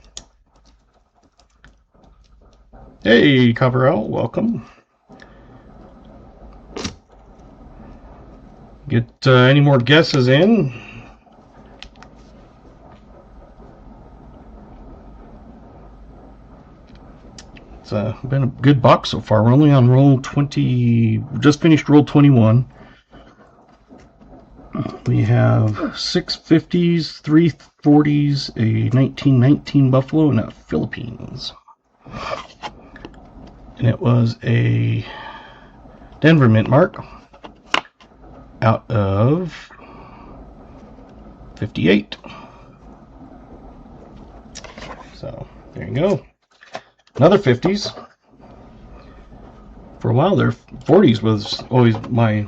Hey, Copperell, welcome. Get any more guesses in? It's been a good box so far. We're only on roll 20. We just finished roll 21. We have 6 50s, 3 40s, a 1919 Buffalo, and a Philippines. And it was a Denver mint mark out of 58. So there you go. Another 50s. For a while there, 40s was always my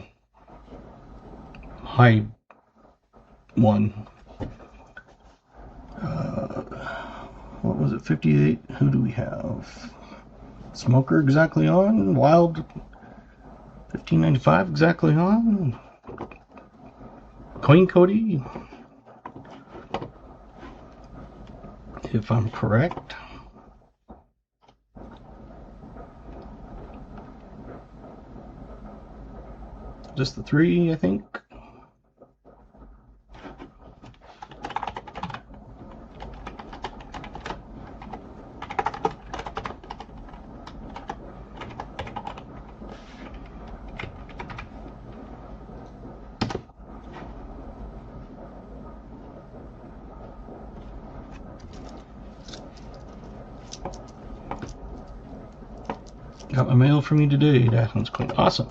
high one. What was it? 58. Who do we have? Smoker exactly on. Wild 1595 exactly on. Coin Cody, if I'm correct. Just the 3, I think. Got my mail from you today. That one's quite awesome.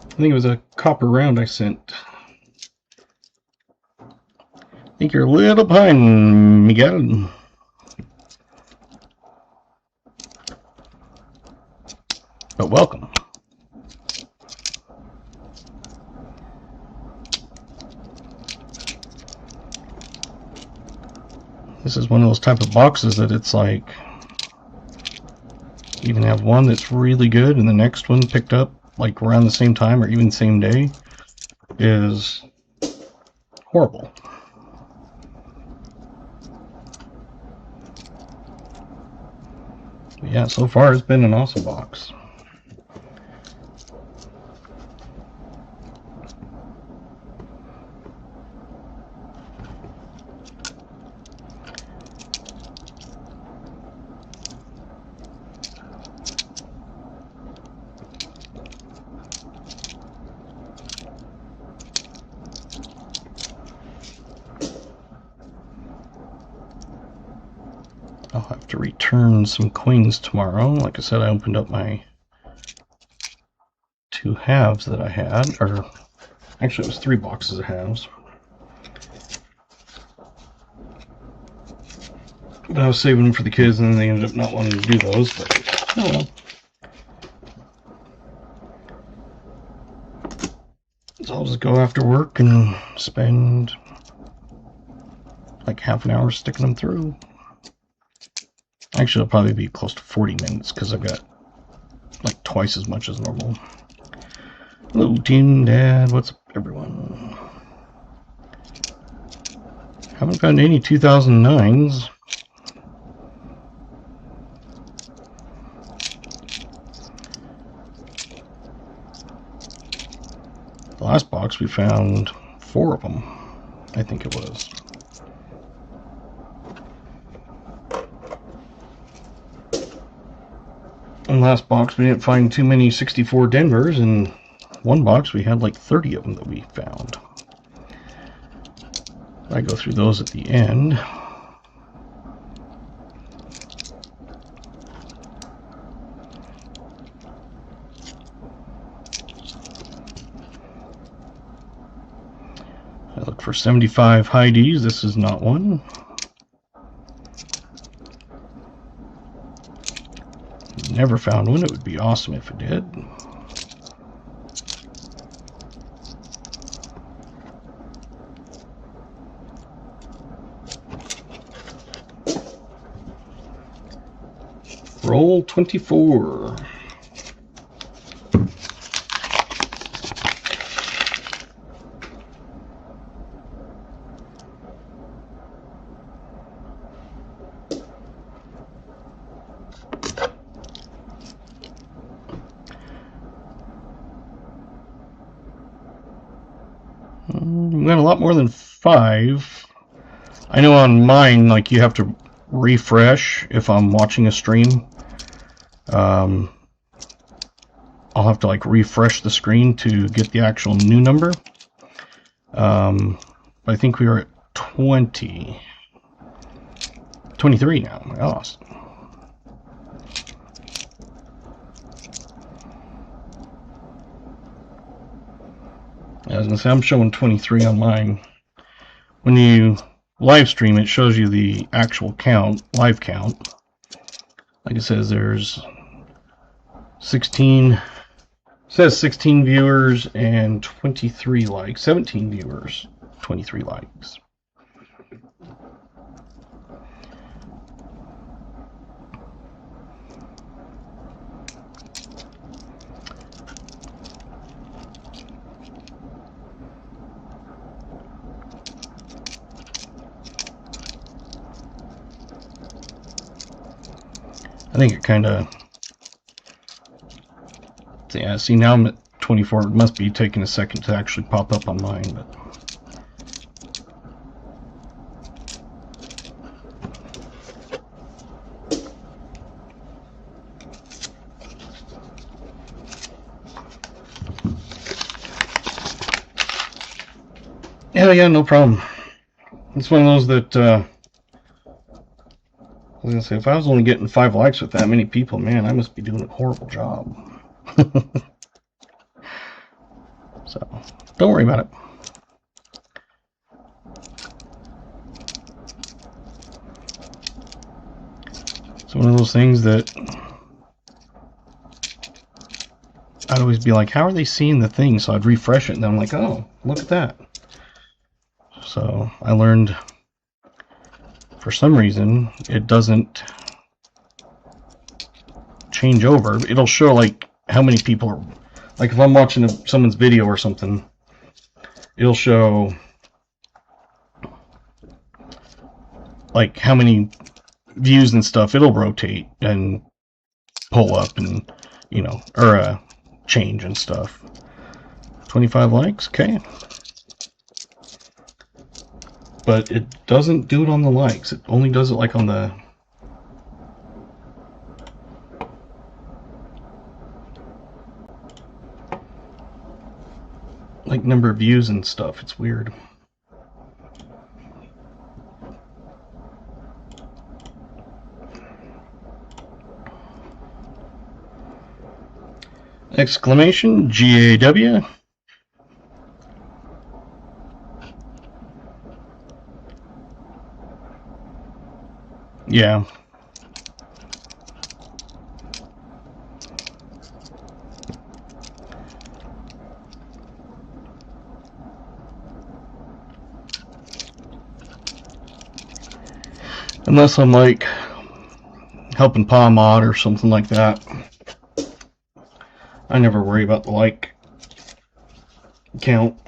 I think it was a copper round I sent. I think you're a little behind, Miguel. But welcome. This is one of those type of boxes that it's like you can have one that's really good and the next one picked up like around the same time or even same day is horrible. But yeah, so far it's been an awesome box. I'll have to return some coins tomorrow. Like I said, I opened up my 2 halves that I had, or actually it was 3 boxes of halves. But I was saving them for the kids and then they ended up not wanting to do those, but oh well. So I'll just go after work and spend like half an hour sticking them through. Actually, it'll probably be close to 40 minutes because I've got like twice as much as normal. Hello, Team Dad. What's up, everyone? Haven't found any 2009s. The last box we found 4 of them, I think it was. In the last box we didn't find too many 64 Denvers, and one box we had like 30 of them that we found. I go through those at the end. I look for 75 high Ds. This is not one. Never found one. It would be awesome if it did. Roll 24. We got a lot more than 5. I know on mine, like, you have to refresh if I'm watching a stream. I'll have to like refresh the screen to get the actual new number. I think we are at 23 now. Awesome. I was gonna say I'm showing 23 on mine. When you live stream, it shows you the actual count, live count. Like it says, there's 16. Says 16 viewers and 23 likes. 17 viewers, 23 likes. I think it kind of, yeah, see now I'm at 24. It must be taking a second to actually pop up on mine, but yeah, no problem. It's one of those that I was gonna say, if I was only getting 5 likes with that many people, man, I must be doing a horrible job. So, don't worry about it. It's one of those things that I'd always be like, how are they seeing the thing? So I'd refresh it, and then I'm like, oh, look at that. So I learned, for some reason, it doesn't change over. It'll show like how many people are, like if I'm watching someone's video or something, it'll show like how many views and stuff. It'll rotate and pull up and, you know, or change and stuff. 25 likes, okay. But it doesn't do it on the likes. It only does it like on the like number of views and stuff. It's weird. Exclamation GAW. Yeah. Unless I'm like helping Pa mod or something like that, I never worry about the like count.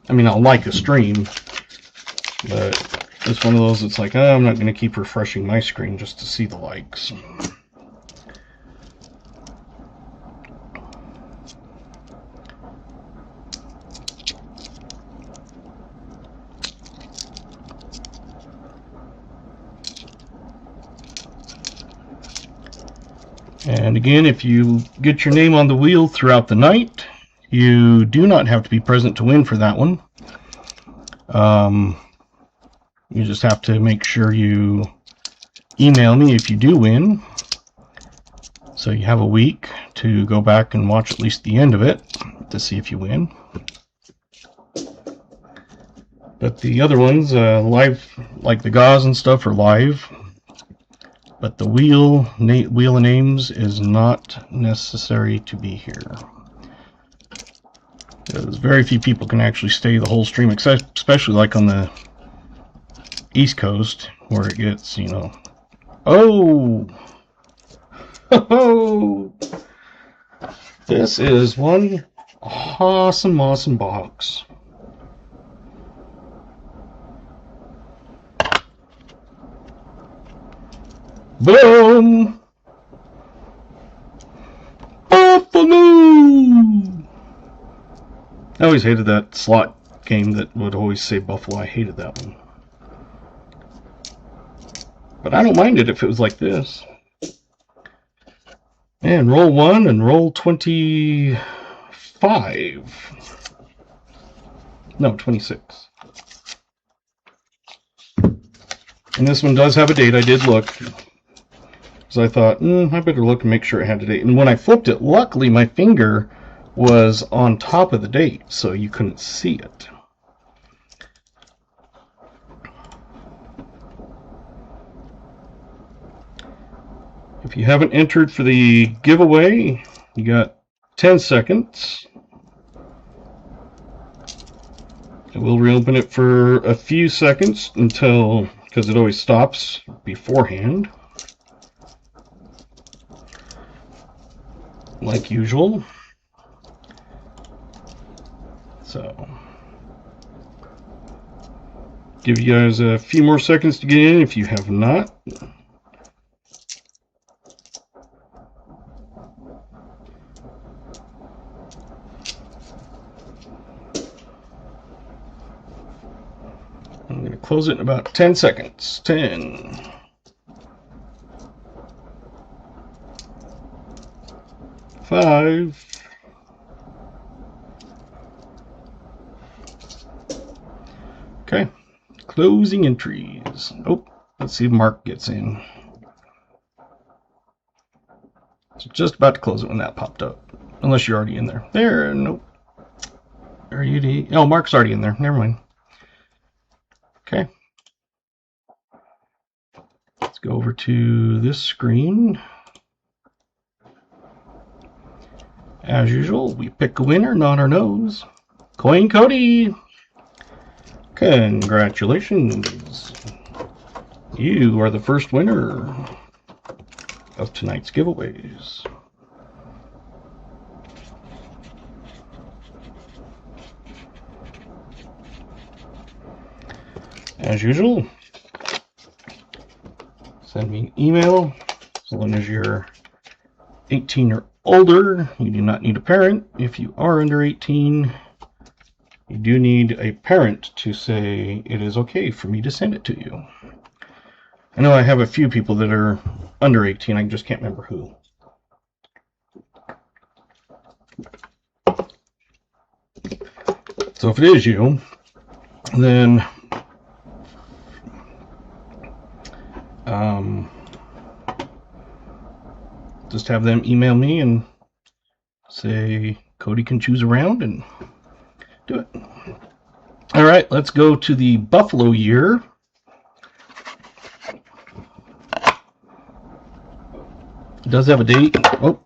I mean, I'll like a stream, but it's one of those, it's like, oh, I'm not going to keep refreshing my screen just to see the likes. And again, if you get your name on the wheel throughout the night, you do not have to be present to win for that one. You just have to make sure you email me if you do win. So you have a week to go back and watch at least the end of it to see if you win. But the other ones, live, like the gauze and stuff, are live. But the wheel of names is not necessary to be here. Because very few people can actually stay the whole stream, especially like on the East Coast, where it gets, you know, oh, this is one awesome box. Boom! Buffalo! I always hated that slot game that would always say Buffalo. I hated that one. But I don't mind it if it was like this. And roll 1 and roll 25. No, 26. And this one does have a date. I did look. So I thought, I better look and make sure it had a date. And when I flipped it, luckily my finger was on top of the date, so you couldn't see it. If you haven't entered for the giveaway, you got 10 seconds. I will reopen it for a few seconds until, because it always stops beforehand, like usual. So, give you guys a few more seconds to get in if you have not. I'm going to close it in about 10 seconds. 10. 5. Okay. Closing entries. Oh, let's see if Mark gets in. So just about to close it when that popped up. Unless you're already in there. There, nope. Are you? Oh, Mark's already in there. Never mind. Okay. Let's go over to this screen. As usual, we pick a winner, not our nose. Coin Cody! Congratulations! You are the first winner of tonight's giveaways. As usual, send me an email. As long as you're 18 or older, you do not need a parent. If you are under 18, you do need a parent to say it is okay for me to send it to you. I know I have a few people that are under 18, I just can't remember who. So if it is you, then just have them email me and say Cody can choose a round and do it. All right, let's go to the Buffalo year. It does have a date. Oh,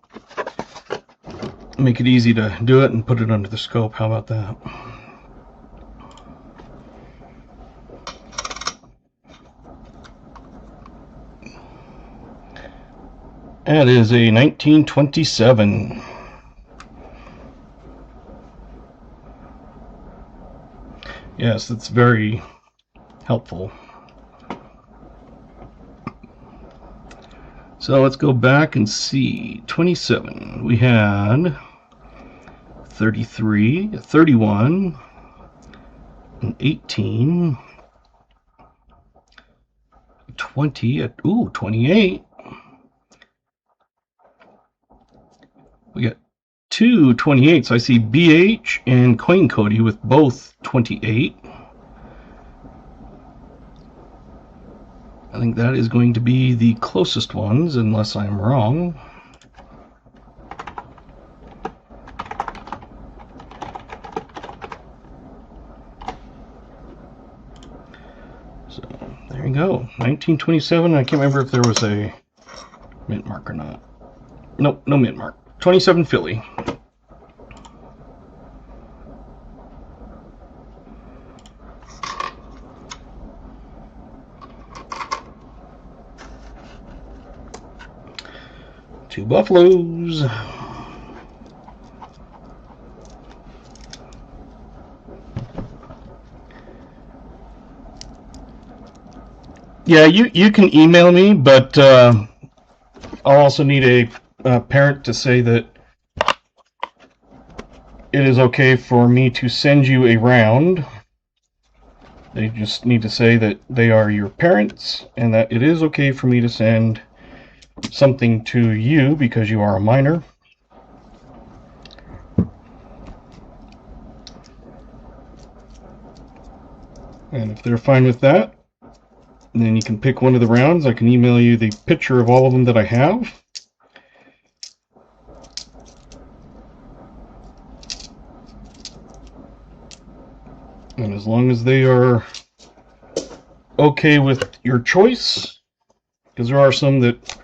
make it easy to do it and put it under the scope. How about that? That is a 1927. Yes, that's very helpful. So let's go back and see. 27. We had 33, 31, and 18, 20, 28. We got two 28s. I see BH and Coin Cody with both 28. I think that is going to be the closest ones, unless I'm wrong. So, there you go. 1927. I can't remember if there was a mint mark or not. Nope, no mint mark. 27 Philly. Two Buffaloes. Yeah, you can email me, but I'll also need a parent to say that it is okay for me to send you a round. They just need to say that they are your parents and that it is okay for me to send something to you because you are a minor. And if they're fine with that, then you can pick one of the rounds. I can email you the picture of all of them that I have. And as long as they are okay with your choice, because there are some that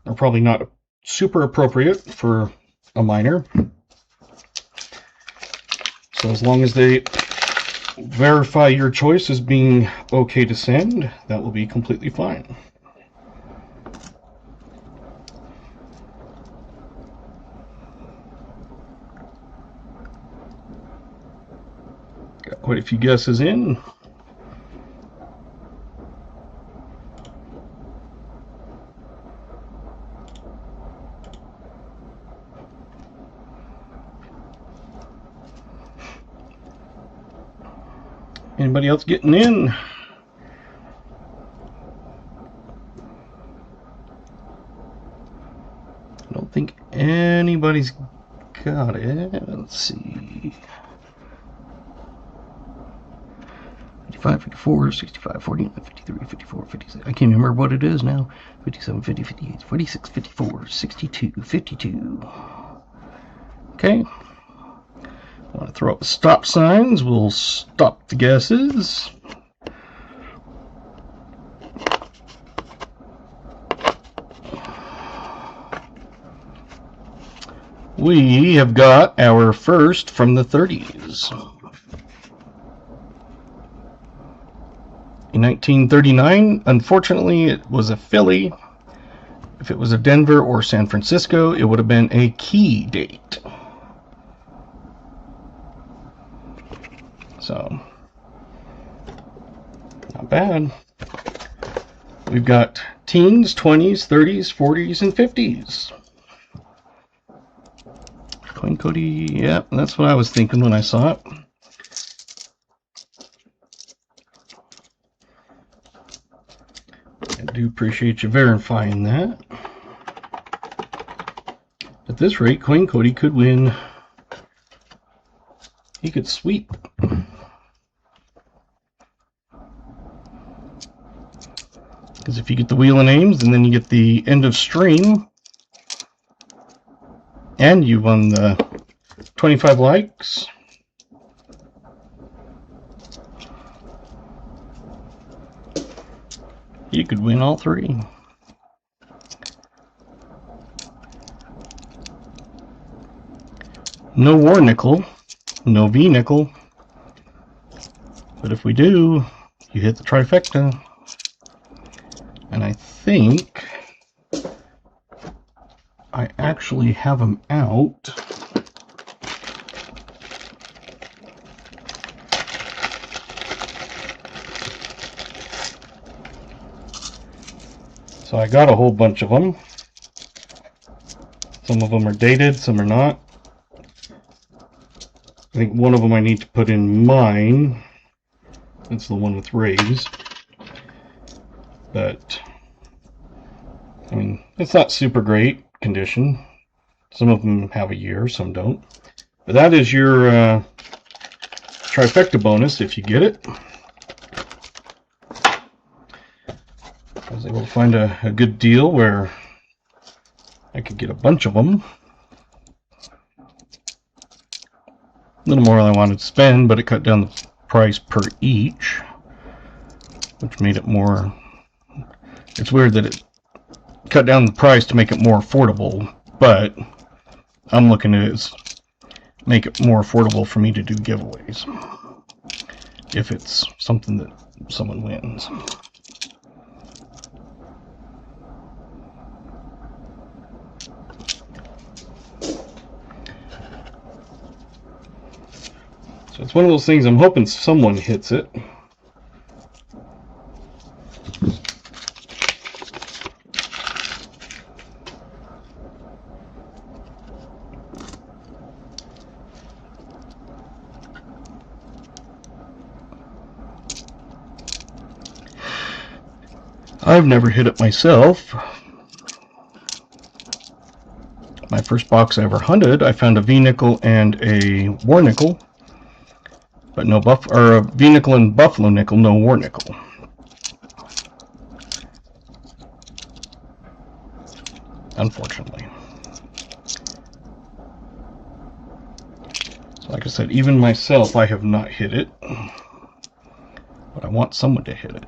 are probably not super appropriate for a minor. So as long as they verify your choice as being okay to send, that will be completely fine. Got quite a few guesses in. Anybody else getting in? I don't think anybody's got it. Let's see. 55, 54, 65, 49, 53, 54, 56. I can't remember what it is now. 57, 50, 58, 46, 54, 62, 52. Okay. I want to throw up the stop signs. We'll stop the guesses. We have got our first from the 30s. In 1939, unfortunately, it was a Philly. If it was a Denver or San Francisco, it would have been a key date. So, not bad. We've got teens, 20s, 30s, 40s, and 50s. Coin Cody, yeah, that's what I was thinking when I saw it. I do appreciate you verifying that. At this rate, Coin Cody could win. He could sweep. Because if you get the wheel of names and then you get the end of stream, and you won the 25 likes, you could win all three. No war nickel, no V nickel, but if we do, you hit the trifecta. And I think I actually have them out. So I got a whole bunch of them. Some of them are dated, some are not. I think one of them I need to put in mine. That's the one with rays. But, I mean, it's not super great condition. Some of them have a year, some don't. But that is your trifecta bonus if you get it. I was able to find a good deal where I could get a bunch of them. A little more than I wanted to spend, but it cut down the price per each, which made it more... It's weird that it cut down the price to make it more affordable, but I'm looking at it as make it more affordable for me to do giveaways if it's something that someone wins. So it's one of those things I'm hoping someone hits it. I've never hit it myself. My first box I ever hunted, I found a V-nickel and a war nickel, but no or a V-nickel and buffalo nickel, no war nickel. Unfortunately. So like I said, even myself, I have not hit it, but I want someone to hit it.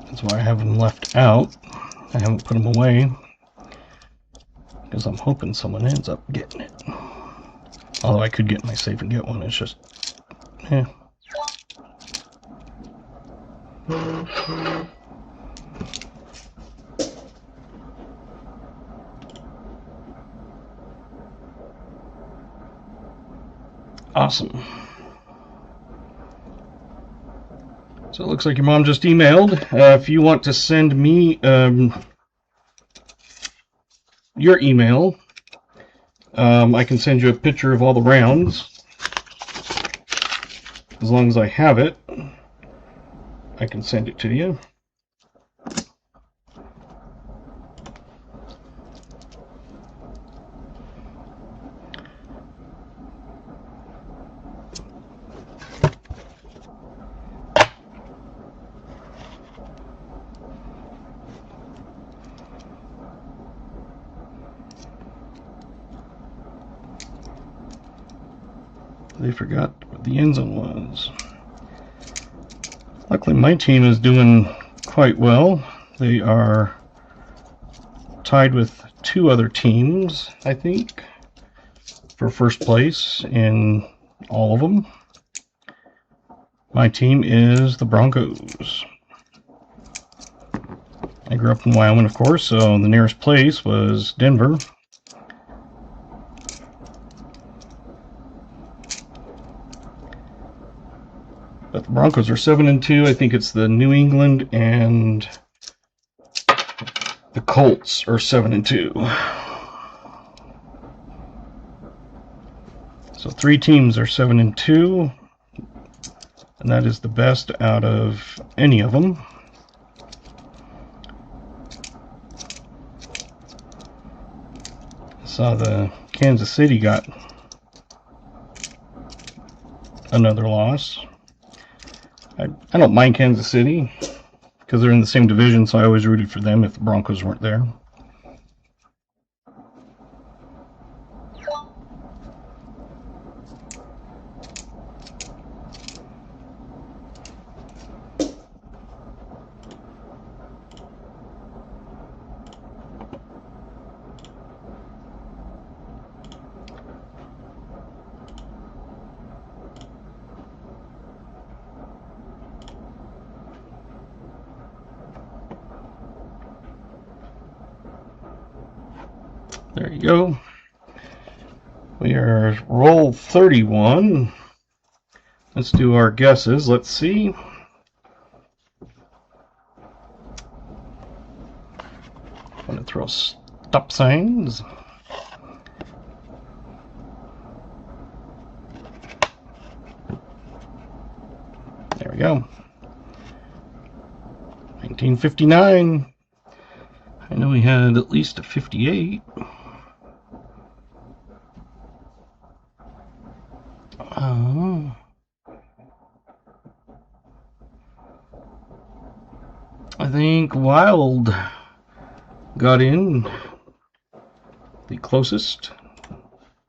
That's why I have them left out. I haven't put them away because I'm hoping someone ends up getting it. Although I could get in my safe and get one. It's just, yeah. Awesome. So it looks like your mom just emailed. If you want to send me your email, I can send you a picture of all the rounds. As long as I have it, I can send it to you. They forgot what the end zone was. Luckily, my team is doing quite well. They are tied with two other teams, I think, for first place in all of them. My team is the Broncos. I grew up in Wyoming, of course, so the nearest place was Denver. But the Broncos are 7-2. I think it's the New England and the Colts are 7-2. So 3 teams are 7-2, and that is the best out of any of them. I saw the Kansas City got another loss. I don't mind Kansas City because they're in the same division, so I always rooted for them if the Broncos weren't there. There you go. We are roll 31. Let's do our guesses. Let's see. I'm going to throw stop signs. There we go. 1959. I know we had at least a 58. I think Wild got in the closest,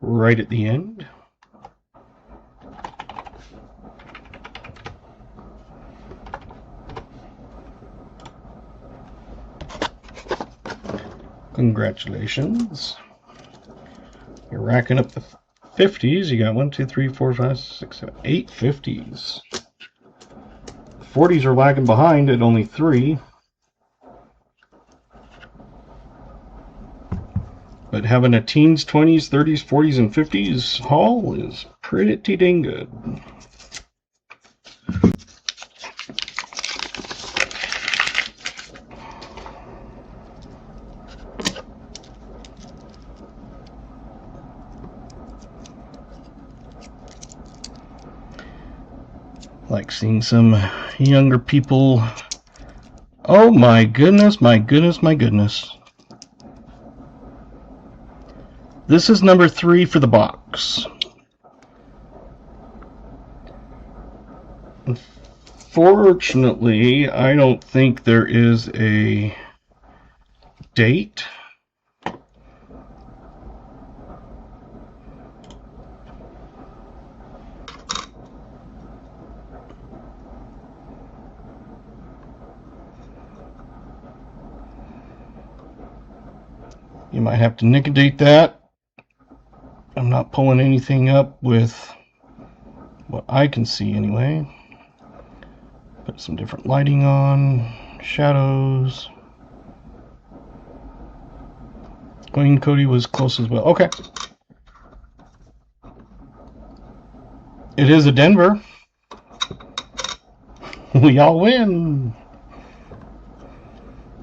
right at the end. Congratulations. You're racking up the 50s. You got 1, 2, 3, 4, 5, 6, 7, 8 50s. The 40s are lagging behind at only 3. But having a teens, 20s, 30s, 40s, and 50s haul is pretty dang good. Like seeing some younger people. Oh my goodness, my goodness, my goodness. This is number 3 for the box. Unfortunately, I don't think there is a date. You might have to nicodate that. I'm not pulling anything up with what I can see anyway. Put some different lighting on, shadows. Queen Cody was close as well. Okay. It is a Denver. We all win.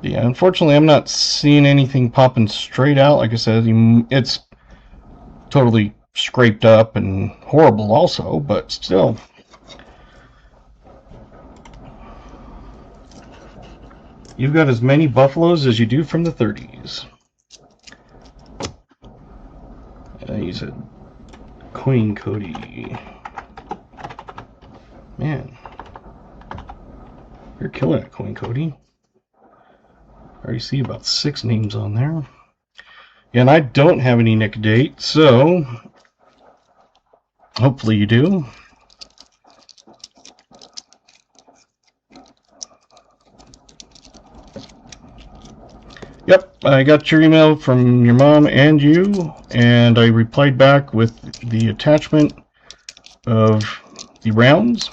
Yeah, unfortunately, I'm not seeing anything popping straight out. Like I said, it's totally scraped up and horrible also, but still. You've got as many buffaloes as you do from the 30s. You said Queen Cody. Man, you're killing it, Queen Cody. I already see about 6 names on there. Yeah, and I don't have any nicodate, so hopefully you do. Yep, I got your email from your mom and you, and I replied back with the attachment of the rounds.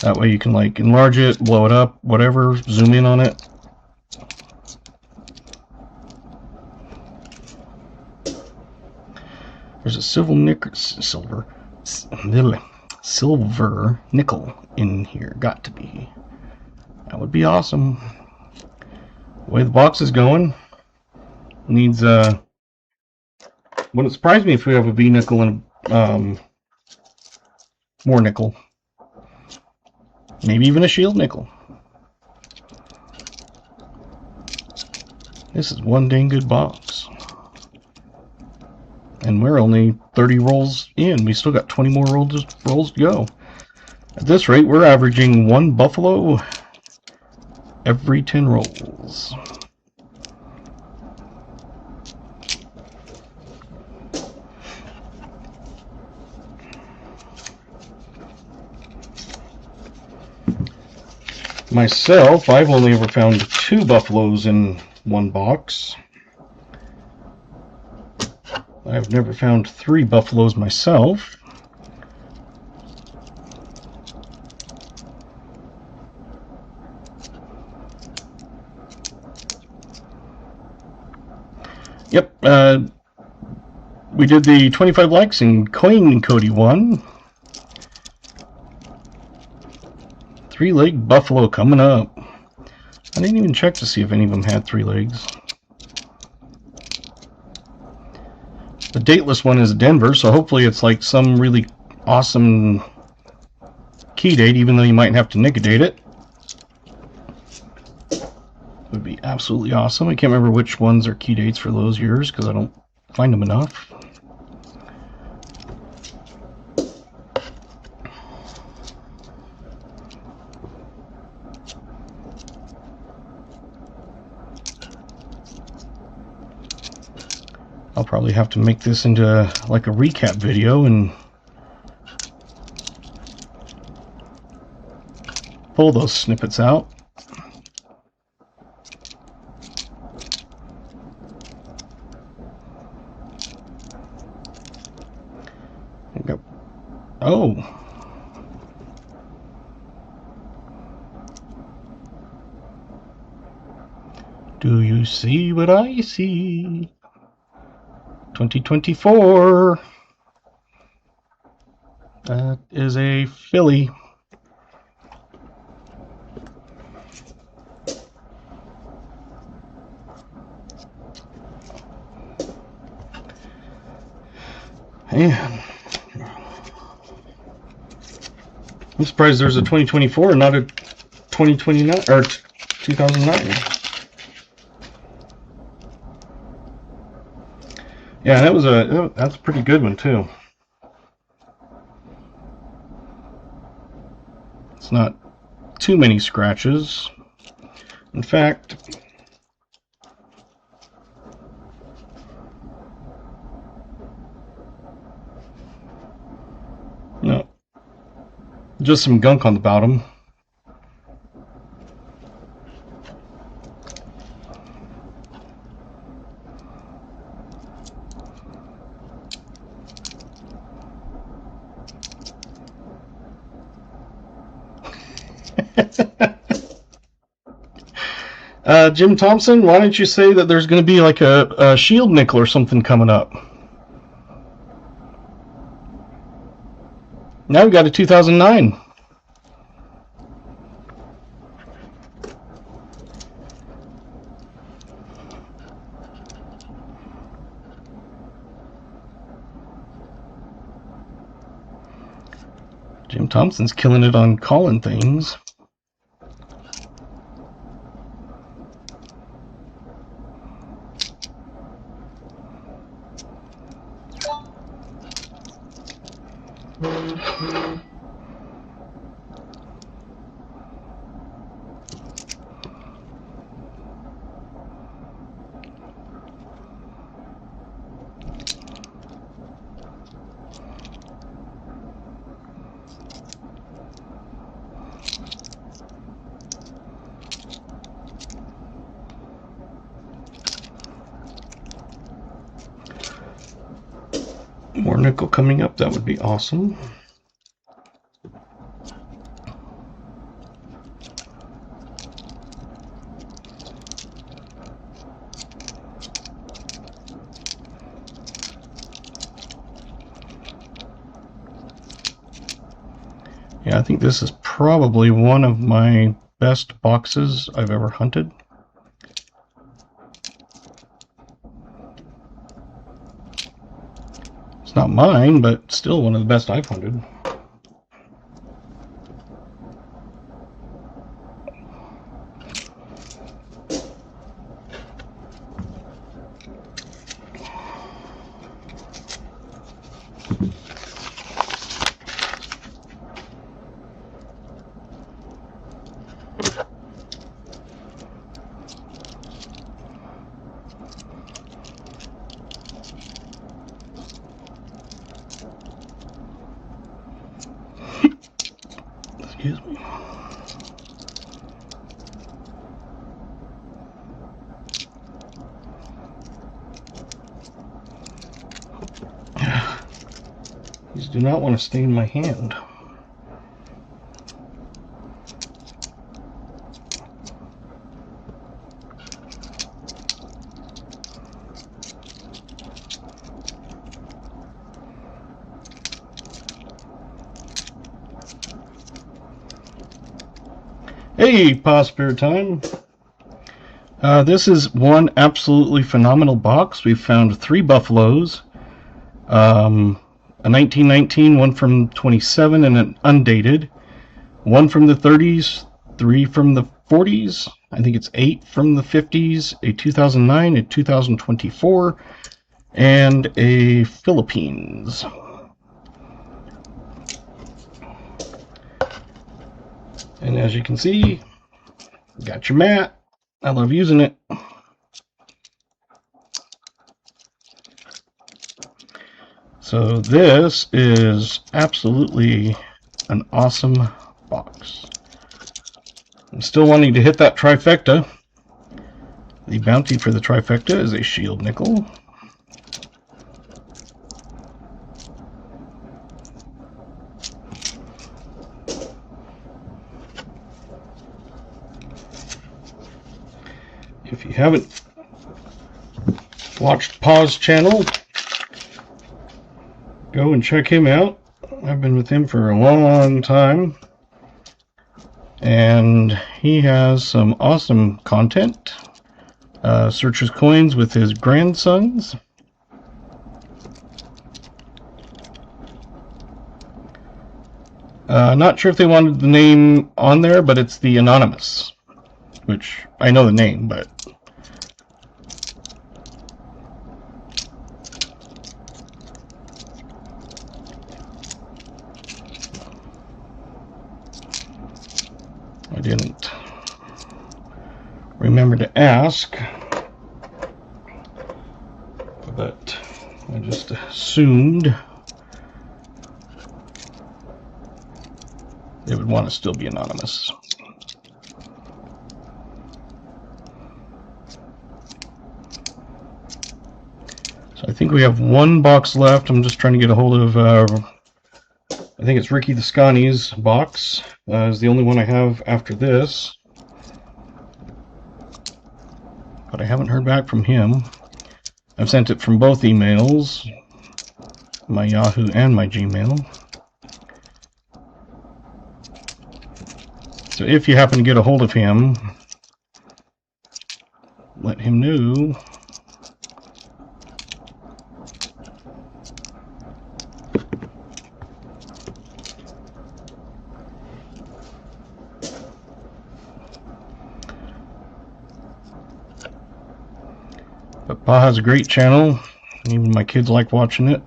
That way you can like enlarge it, blow it up, whatever, zoom in on it. There's a silver nickel in here. Got to be. That would be awesome. The way the box is going, needs wouldn't surprise me if we have a V nickel and more nickel. Maybe even a shield nickel. This is one dang good box. And we're only 30 rolls in. We still got 20 more rolls to go. At this rate, we're averaging 1 buffalo every 10 rolls. Myself, I've only ever found 2 buffaloes in one box. I've never found 3 buffaloes myself. Yep, we did the 25 likes and Queen Cody won. 3-leg buffalo coming up. I didn't even check to see if any of them had 3 legs. The dateless one is Denver, so hopefully it's like some really awesome key date, even though you might have to nicodate it. Would be absolutely awesome. I can't remember which ones are key dates for those years because I don't find them enough. I'll probably have to make this into like a recap video and pull those snippets out. Oh. Do you see what I see? 2024. That is a filly. Man, I'm surprised there's a 2024 and not a 2029 or 2009. Yeah, that's a pretty good one too. It's not too many scratches. In fact, no, just some gunk on the bottom. Jim Thompson, why don't you say that there's going to be like a shield nickel or something coming up? Now we got a 2009. Jim Thompson's killing it on calling things. More nickel coming up, that would be awesome. Yeah, I think this is probably one of my best boxes I've ever hunted. It's not mine, but still one of the best I've hunted. Excuse me. These do not want to stay in my hand. Hey, Paw Spirit time. This is one absolutely phenomenal box. We've found 3 buffaloes, a 1919, one from 27, and an undated, one from the 30s, 3 from the 40s, I think it's 8 from the 50s, a 2009, a 2024, and a Philippines. And as you can see, got your mat. I love using it. So this is absolutely an awesome box. I'm still wanting to hit that trifecta. The bounty for the trifecta is a shield nickel. If you haven't watched Paw's channel, go and check him out. I've been with him for a long time, and he has some awesome content. Searches coins with his grandsons. Not sure if they wanted the name on there, but it's the Anonymous, which I know the name, but I didn't remember to ask, but I just assumed they would want to still be anonymous. So I think we have one box left. I'm just trying to get a hold of, I think it's Ricky the Scotty's box. Is the only one I have after this. But I haven't heard back from him. I've sent it from both emails, my Yahoo and my Gmail. So if you happen to get a hold of him, let him know. But Pa has a great channel, and even my kids like watching it.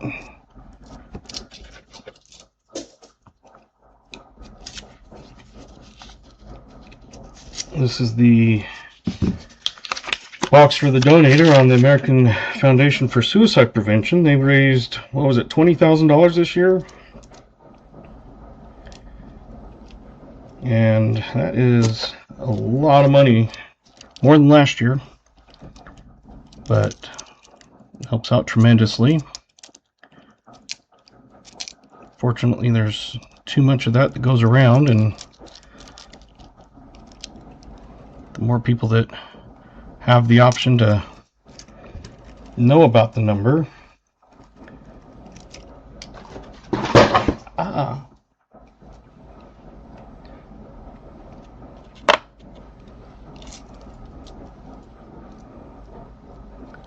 This is the box for the donator on the American Foundation for Suicide Prevention. They've raised, what was it, $20,000 this year? And that is a lot of money, more than last year, but it helps out tremendously. Fortunately, there's too much of that goes around, and the more people that have the option to know about the number.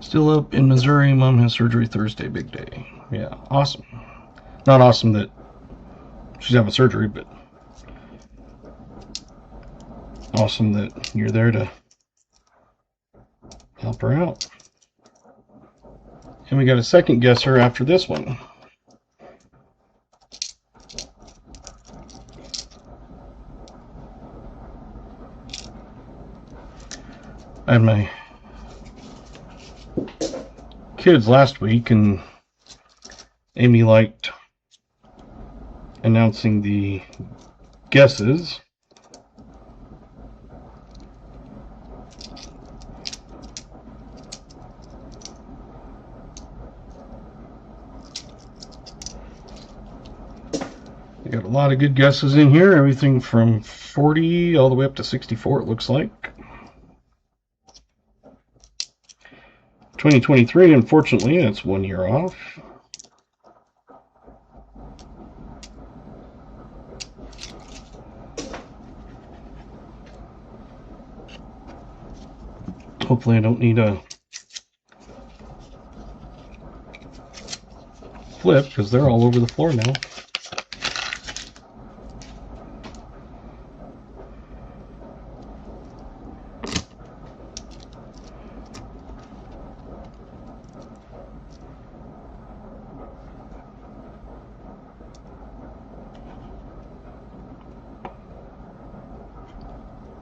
Still up in Missouri. Mom has surgery Thursday. Big day. Yeah, awesome. Not awesome that she's having surgery, but awesome that you're there to help her out. And we got a second guesser after this one. I had my kids last week, and Amy liked announcing the guesses. We got a lot of good guesses in here, everything from 40 all the way up to 64 it looks like. 2023, unfortunately, that's 1 year off. Hopefully I don't need a flip, because they're all over the floor now.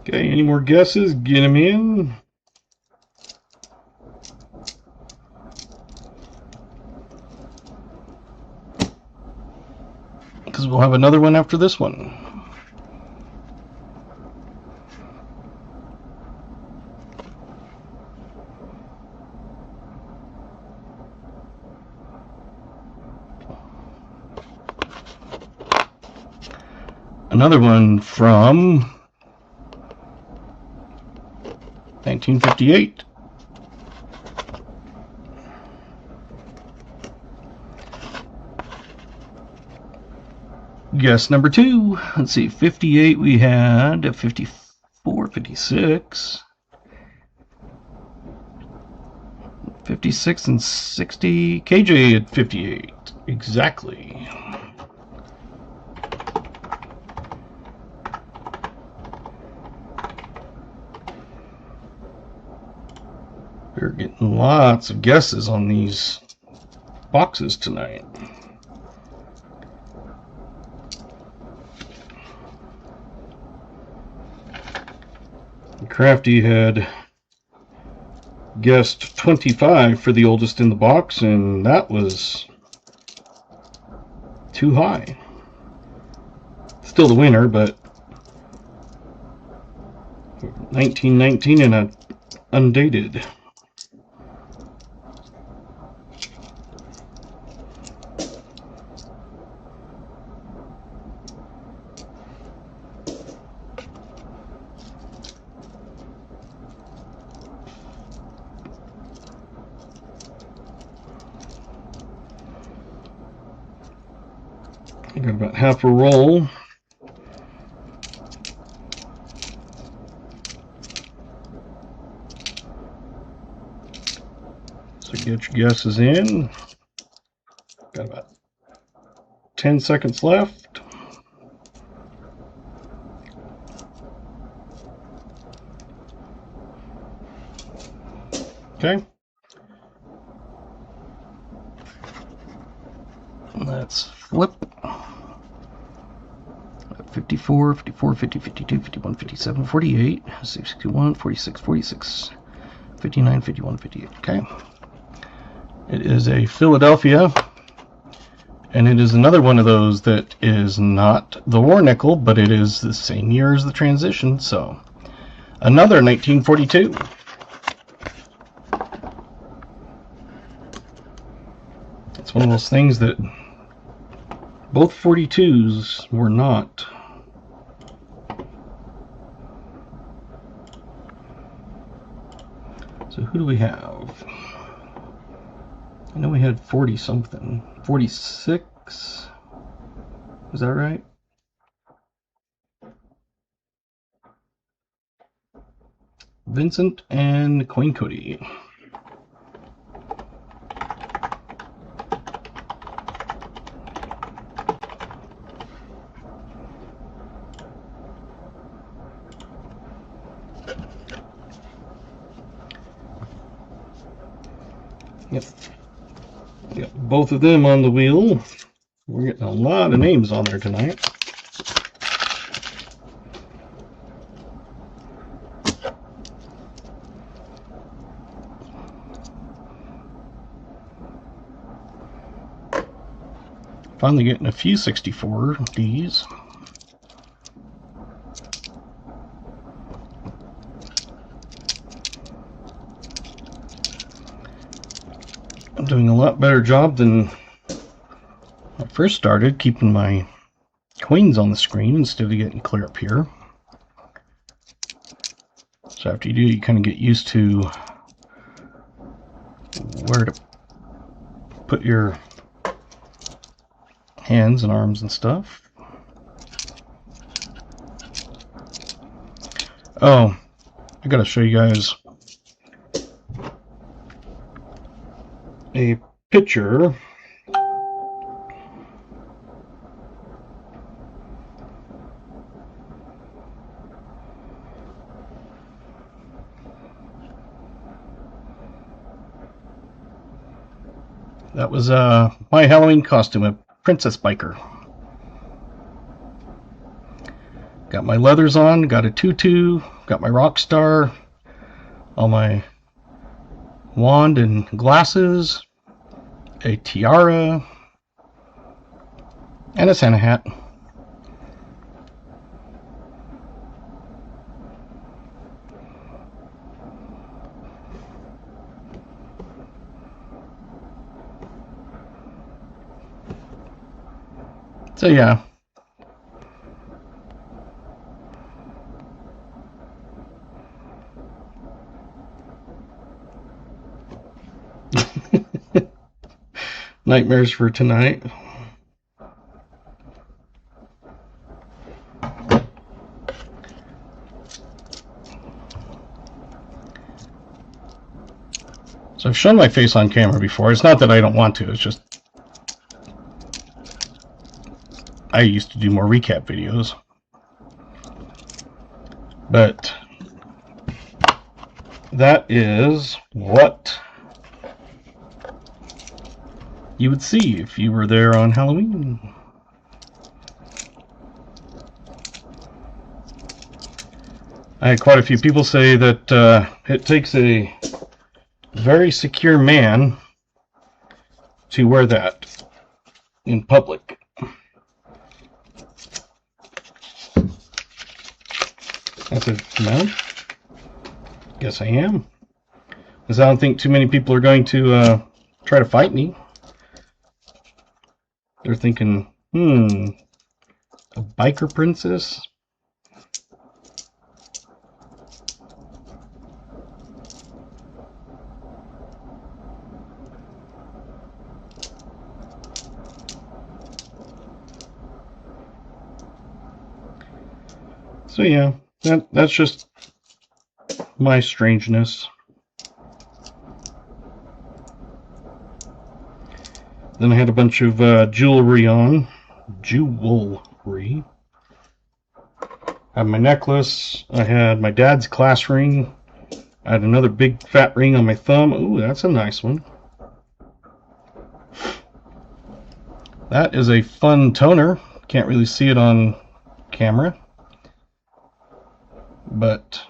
Okay, any more guesses? Get them in. Because we'll have another one after this one. Another one from 1958. Guess number 2. Let's see, 58 we had, 54, 56, 56 and 60. KJ at 58. Exactly. We're getting lots of guesses on these boxes tonight. Crafty had guessed 25 for the oldest in the box, and that was too high. Still the winner, but 1919 and a undated. I got about half a roll. So get your guesses in. Got about 10 seconds left. Okay. Let's flip. 54, 54, 50, 52, 51, 57, 48, 61, 46, 46, 59, 51, 58. Okay. It is a Philadelphia, and it is another one of those that is not the war nickel, but it is the same year as the transition, so another 1942. It's one of those things that both 42s were not. So who do we have? I know we had 40 something. 46? Is that right? Vincent and Queen Cody. Yep. Got both of them on the wheel. We're getting a lot of names on there tonight. Finally getting a few 64 Ds. I'm doing a lot better job than when I first started, keeping my queens on the screen instead of getting clear up here. So after you do, you kind of get used to where to put your hands and arms and stuff. Oh, I gotta show you guys a picture that was my Halloween costume, a princess biker. Got my leathers on, got a tutu, got my rock star, all my wand and glasses, a tiara, and a Santa hat. So yeah. Nightmares for tonight. So I've shown my face on camera before. It's not that I don't want to, it's just I used to do more recap videos. But that is what you would see if you were there on Halloween. I had quite a few people say that it takes a very secure man to wear that in public. I said, no, guess I am. Because I don't think too many people are going to try to fight me. They're thinking, a biker princess? So yeah, that's just my strangeness. Then I had a bunch of jewelry on. Jewelry. I had my necklace. I had my dad's class ring. I had another big fat ring on my thumb. Ooh, that's a nice one. That is a fun toner. Can't really see it on camera, but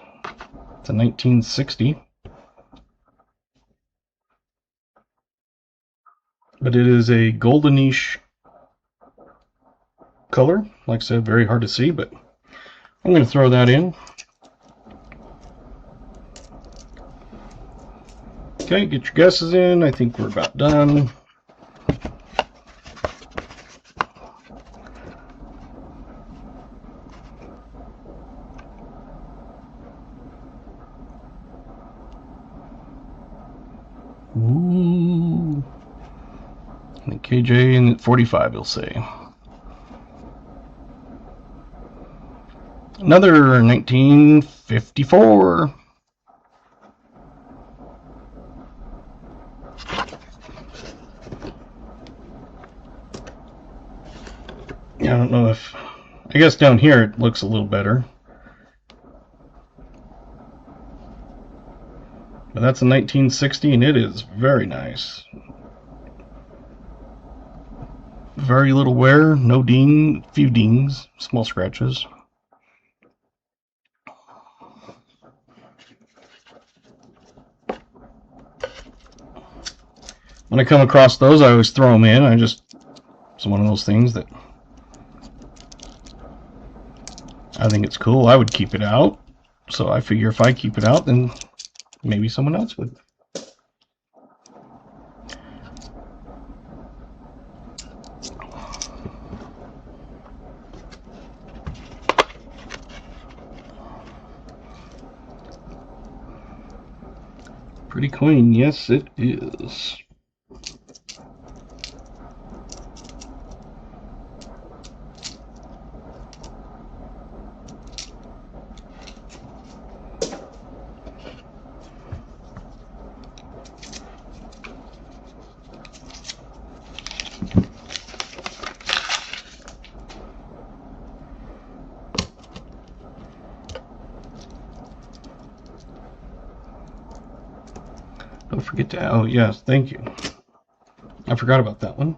it's a 1960. But it is a goldenish color. Like I said, very hard to see, but I'm going to throw that in. Okay, get your guesses in. I think we're about done. Ooh. I think KJ in 45 will say. Another 1954. Yeah, I don't know if... I guess down here it looks a little better. But that's a 1960 and it is very nice. Very little wear, no ding, few dings, small scratches. When I come across those, I always throw them in. It's one of those things that I think it's cool. I would keep it out. So I figure if I keep it out, then maybe someone else would. Pretty coin, yes it is. Don't forget to, oh yes, thank you. I forgot about that one.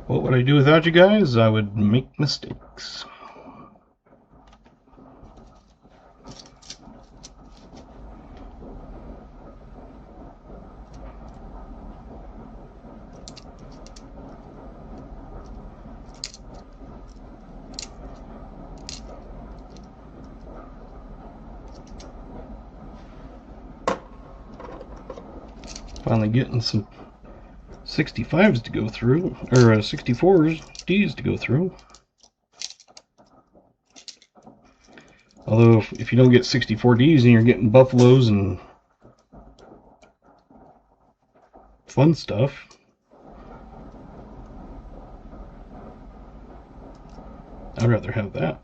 What would I do without you guys? I would make mistakes. Finally getting some 65s to go through, or 64s, Ds to go through. Although, if you don't get 64 Ds, then you're getting Buffaloes and fun stuff. I'd rather have that.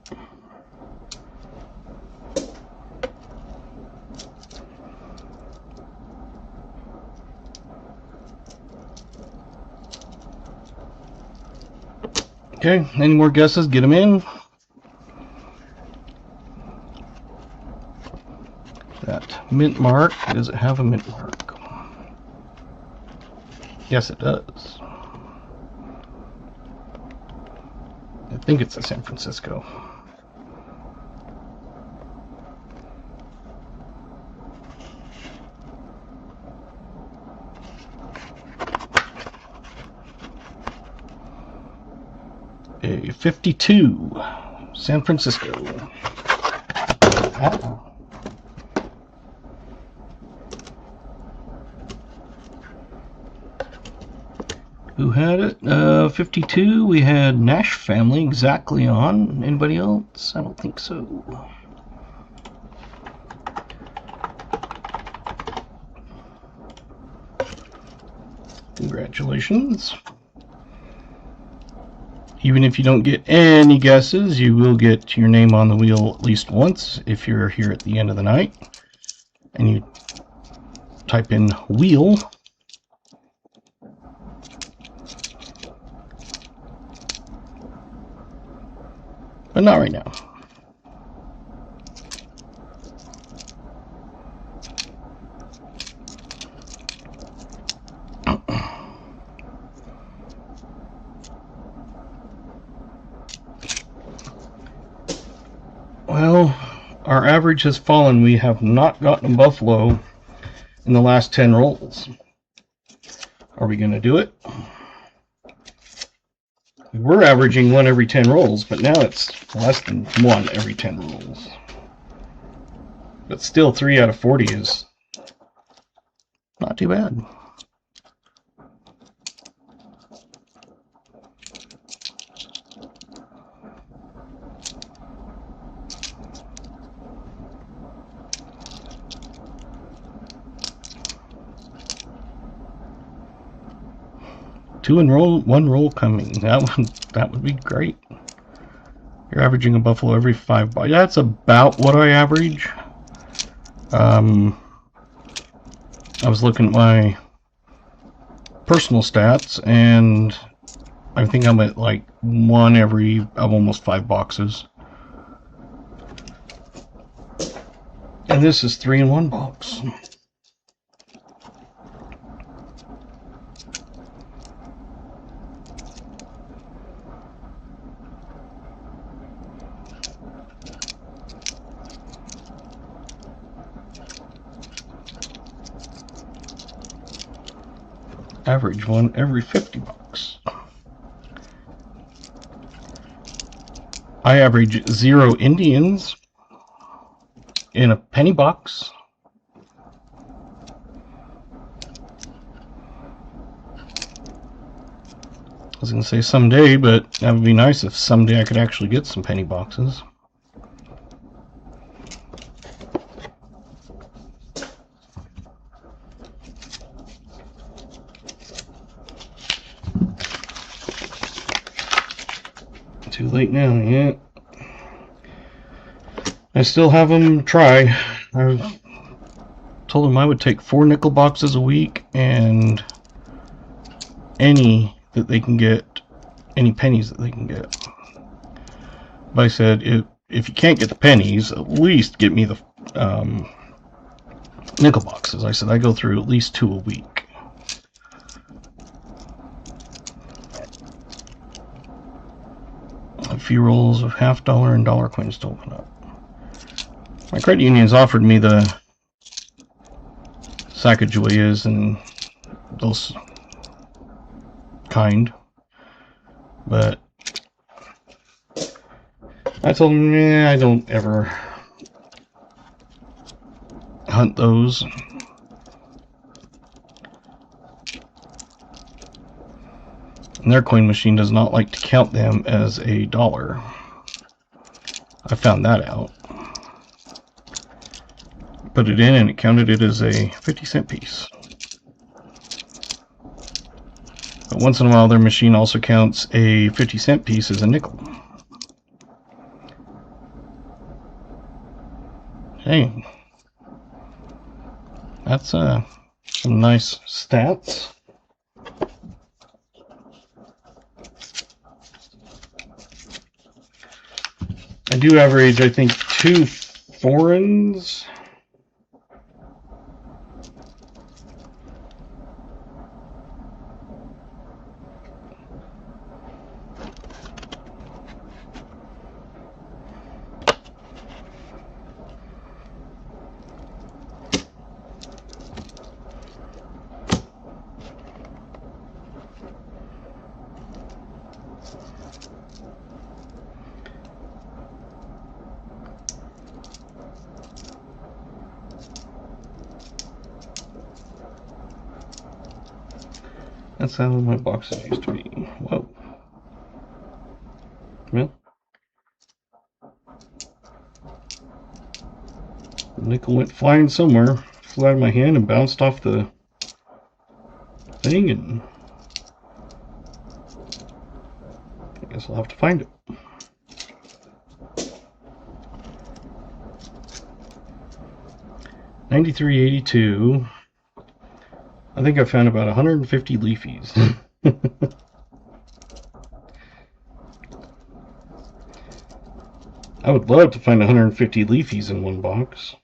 Okay, any more guesses? Get them in. That mint mark, does it have a mint mark? Yes, it does. I think it's a San Francisco. A 52, San Francisco. Ah. Who had it? 52, we had Nash family exactly on. Anybody else? I don't think so. Congratulations. Even if you don't get any guesses, you will get your name on the wheel at least once if you're here at the end of the night. And you type in wheel. But not right now. Well, our average has fallen. We have not gotten a buffalo in the last 10 rolls. Are we going to do it? We were averaging 1 every 10 rolls, but now it's less than 1 every 10 rolls. But still, 3 out of 40 is not too bad. Two in roll, 1 roll coming. That would be great. You're averaging a buffalo every 5 bucks. That's about what I average. I was looking at my personal stats, and I think I'm at like 1 every almost 5 boxes. And this is 3 in 1 box. Average 1 every 50 bucks. I average 0 Indians in a penny box. I was going to say someday, but that would be nice if someday I could actually get some penny boxes. Too late now, yeah. I still have them try. I told them I would take 4 nickel boxes a week and any that they can get, any pennies that they can get. But I said, if you can't get the pennies, at least get me the nickel boxes. I said I go through at least 2 a week. A few rolls of $50 and dollar coins to open up. My credit unions offered me the Sacagaweas and those kind, but I told them, I don't ever hunt those. And their coin machine does not like to count them as a dollar. I found that out. Put it in and it counted it as a 50-cent piece. But once in a while their machine also counts a 50-cent piece as a nickel. Hey, that's some nice stats. I do average, I think, 2 foreigns. That's how my boxes used to be. Whoa. Well, the nickel went flying somewhere, flew out of my hand and bounced off the thing, and I guess I'll have to find it. $93.82. I think I found about 150 leafies. I would love to find 150 leafies in one box.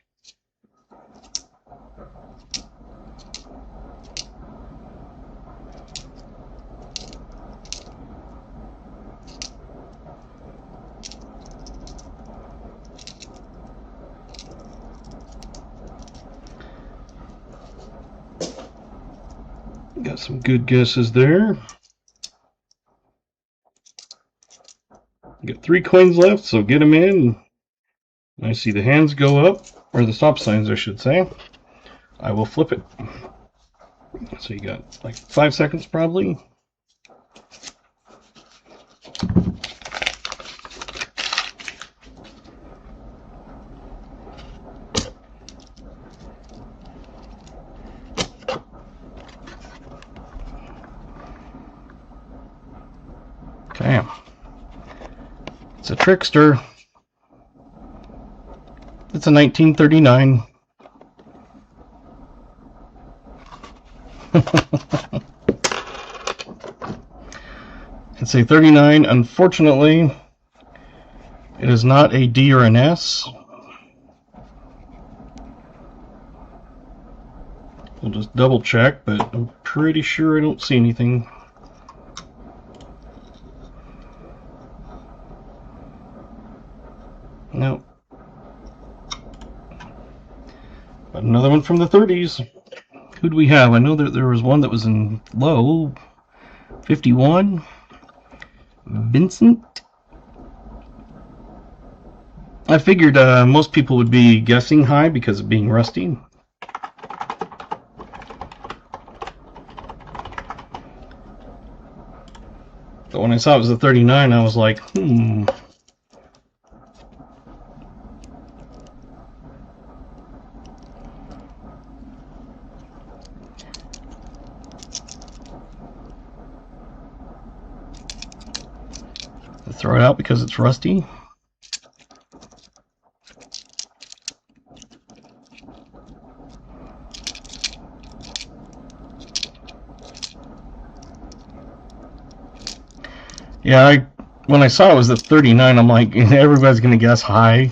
Got some good guesses there. Got 3 coins left, so get them in. I see the hands go up, or the stop signs, I should say. I will flip it. So you got like 5 seconds probably. Okay. It's a trickster. It's a 1939. It's a 39. Unfortunately, it is not a D or an S. We'll just double check, but I'm pretty sure I don't see anything. No. But another one from the 30s. Who do we have? I know that there was one that was in low. 51. Vincent. I figured most people would be guessing high because of being rusty. But when I saw it was a 39, I was like, Throw it out because it's rusty. Yeah, when I saw it was at 39, I'm like, everybody's going to guess high.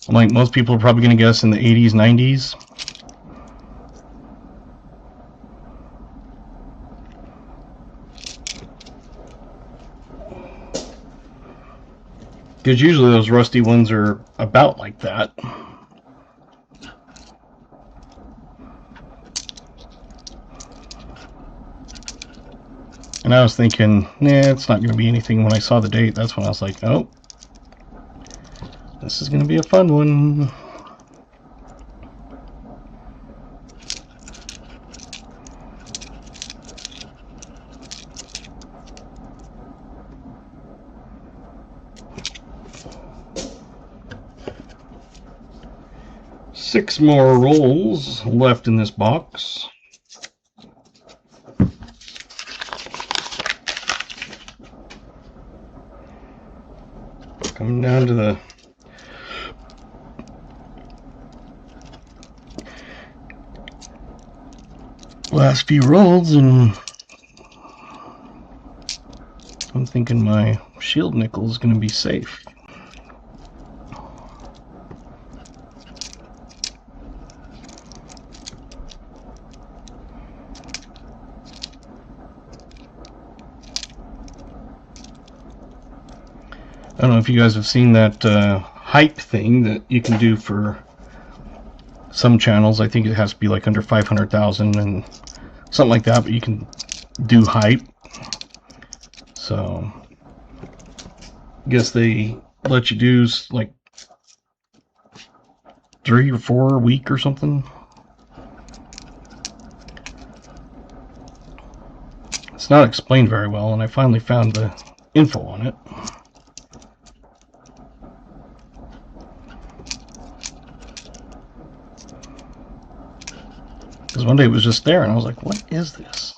I'm like, most people are probably going to guess in the 80s, 90s. Because usually those rusty ones are about like that. And I was thinking, nah, it's not going to be anything. When I saw the date, that's when I was like, oh, this is going to be a fun one. Six more rolls left in this box. Coming down to the last few rolls, and I'm thinking my shield nickel is going to be safe. I don't know if you guys have seen that hype thing that you can do for some channels. I think it has to be like under 500,000 and something like that, but you can do hype. So I guess they let you do like 3 or 4 a week or something. It's not explained very well, and I finally found the info on it. Because one day it was just there, and I was like, what is this?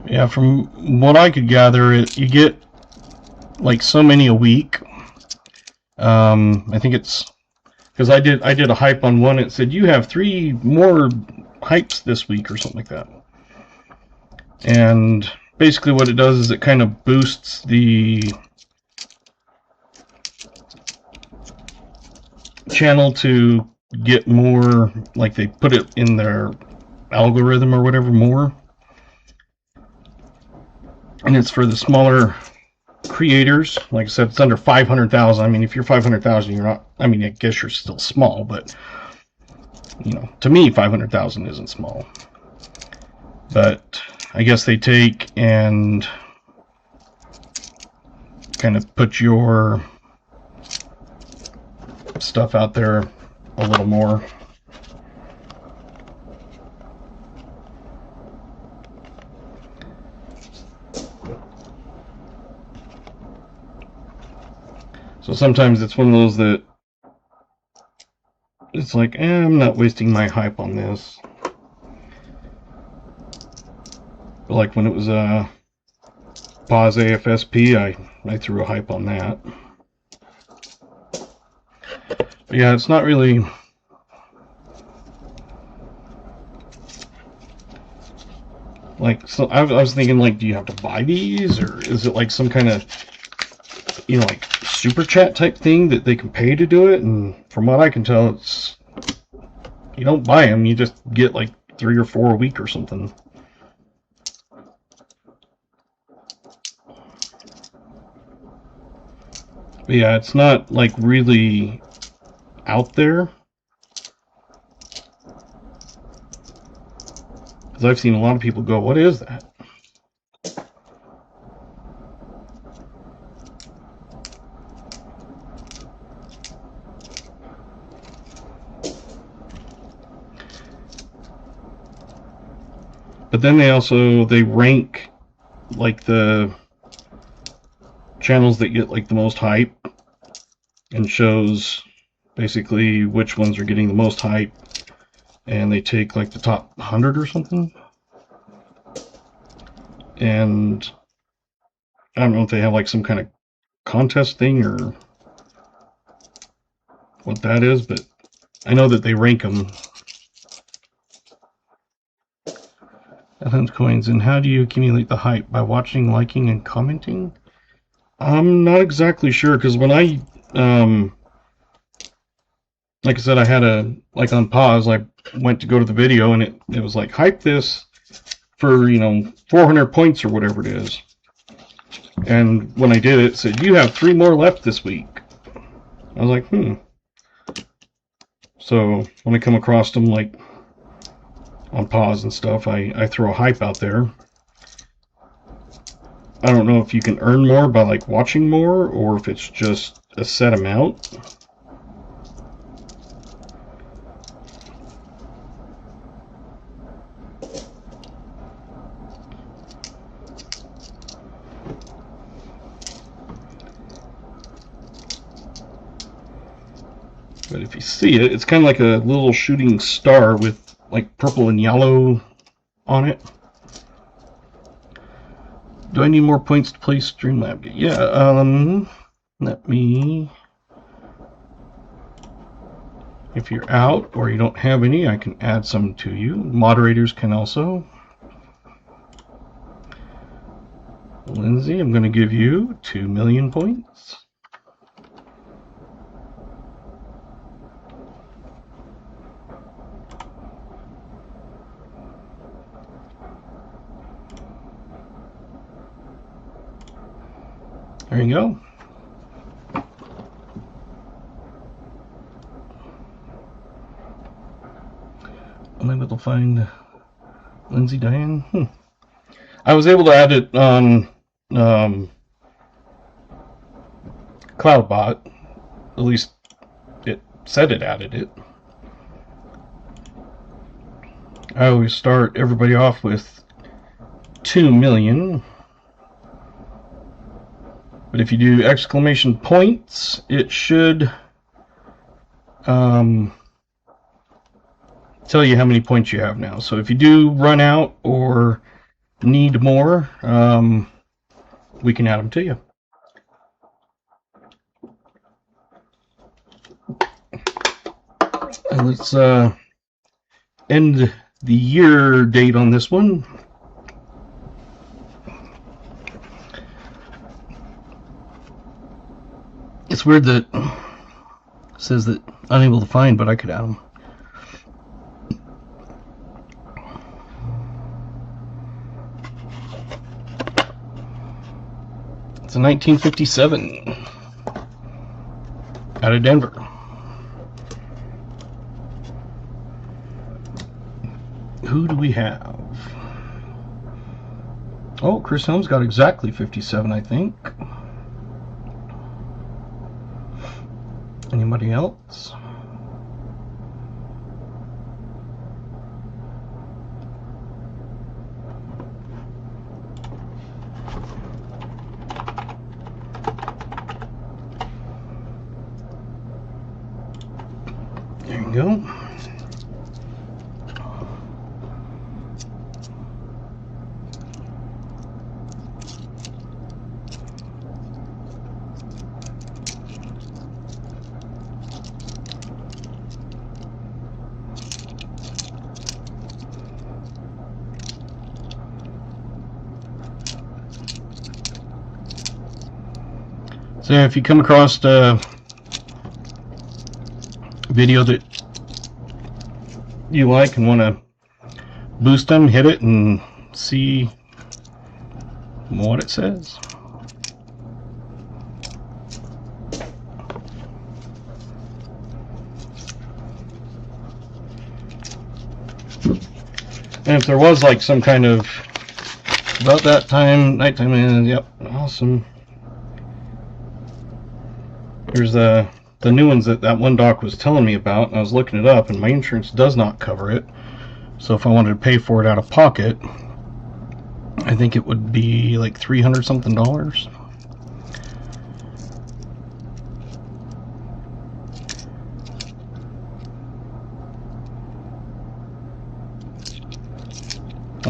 Yeah, from what I could gather, you get like so many a week. I think it's because I did a hype on one. It said you have 3 more hypes this week or something like that. And basically what it does is it kind of boosts the channel to get more, like they put it in their algorithm or whatever, more. And it's for the smaller creators. Like I said, it's under 500,000. I mean, if you're 500,000, you're not, I mean, I guess you're still small, but you know, to me 500,000 isn't small. But I guess they take and kind of put your stuff out there a little more. So sometimes it's one of those that it's like, I'm not wasting my hype on this. But like when it was pause AFSP, I threw a hype on that. But yeah, it's not really like, so I was thinking, like, do you have to buy these, or is it like some kind of, you know, like super chat type thing that they can pay to do it? And from what I can tell, it's, you don't buy them, you just get like 3 or 4 a week or something. But yeah, it's not like really out there, because I've seen a lot of people go, what is that? But then they rank like the channels that get like the most hype, and shows basically which ones are getting the most hype, and they take like the top 100 or something. And I don't know if they have like some kind of contest thing or what that is, but I know that they rank them. Coins. And how do you accumulate the hype? By watching, liking, and commenting? I'm not exactly sure, because when I like I said, I had a, like on pause, I went to go to the video, and it was like, hype this for, you know, 400 points or whatever it is. And when I did it, it said, you have 3 more left this week. I was like, So when I come across them, like on pause and stuff, I throw a hype out there. I don't know if you can earn more by like watching more, or if it's just a set amount. But if you see it, it's kind of like a little shooting star with like purple and yellow on it. Do I need more points to play Streamlab? Yeah, let me... If you're out or you don't have any, I can add some to you. Moderators can also. Lindsay, I'm going to give you 2 million points. There you go. I'm able to find Lindsay Diane. I was able to add it on CloudBot. At least it said it added it. I always start everybody off with 2 million. But if you do exclamation points, it should tell you how many points you have now. So if you do run out or need more, we can add them to you. And let's end the year date on this one. It's weird that it says that unable to find, but I could add them. It's a 1957 out of Denver. Who do we have? Oh, Chris Helms got exactly 57, I think. Anybody else? There you go. So if you come across a video that you like and want to boost them, hit it and see what it says. And if there was like some kind of, about that time, nighttime, and yep, awesome. There's the new ones that one doc was telling me about, and I was looking it up, and my insurance does not cover it. So if I wanted to pay for it out of pocket, I think it would be like $300 something. I'll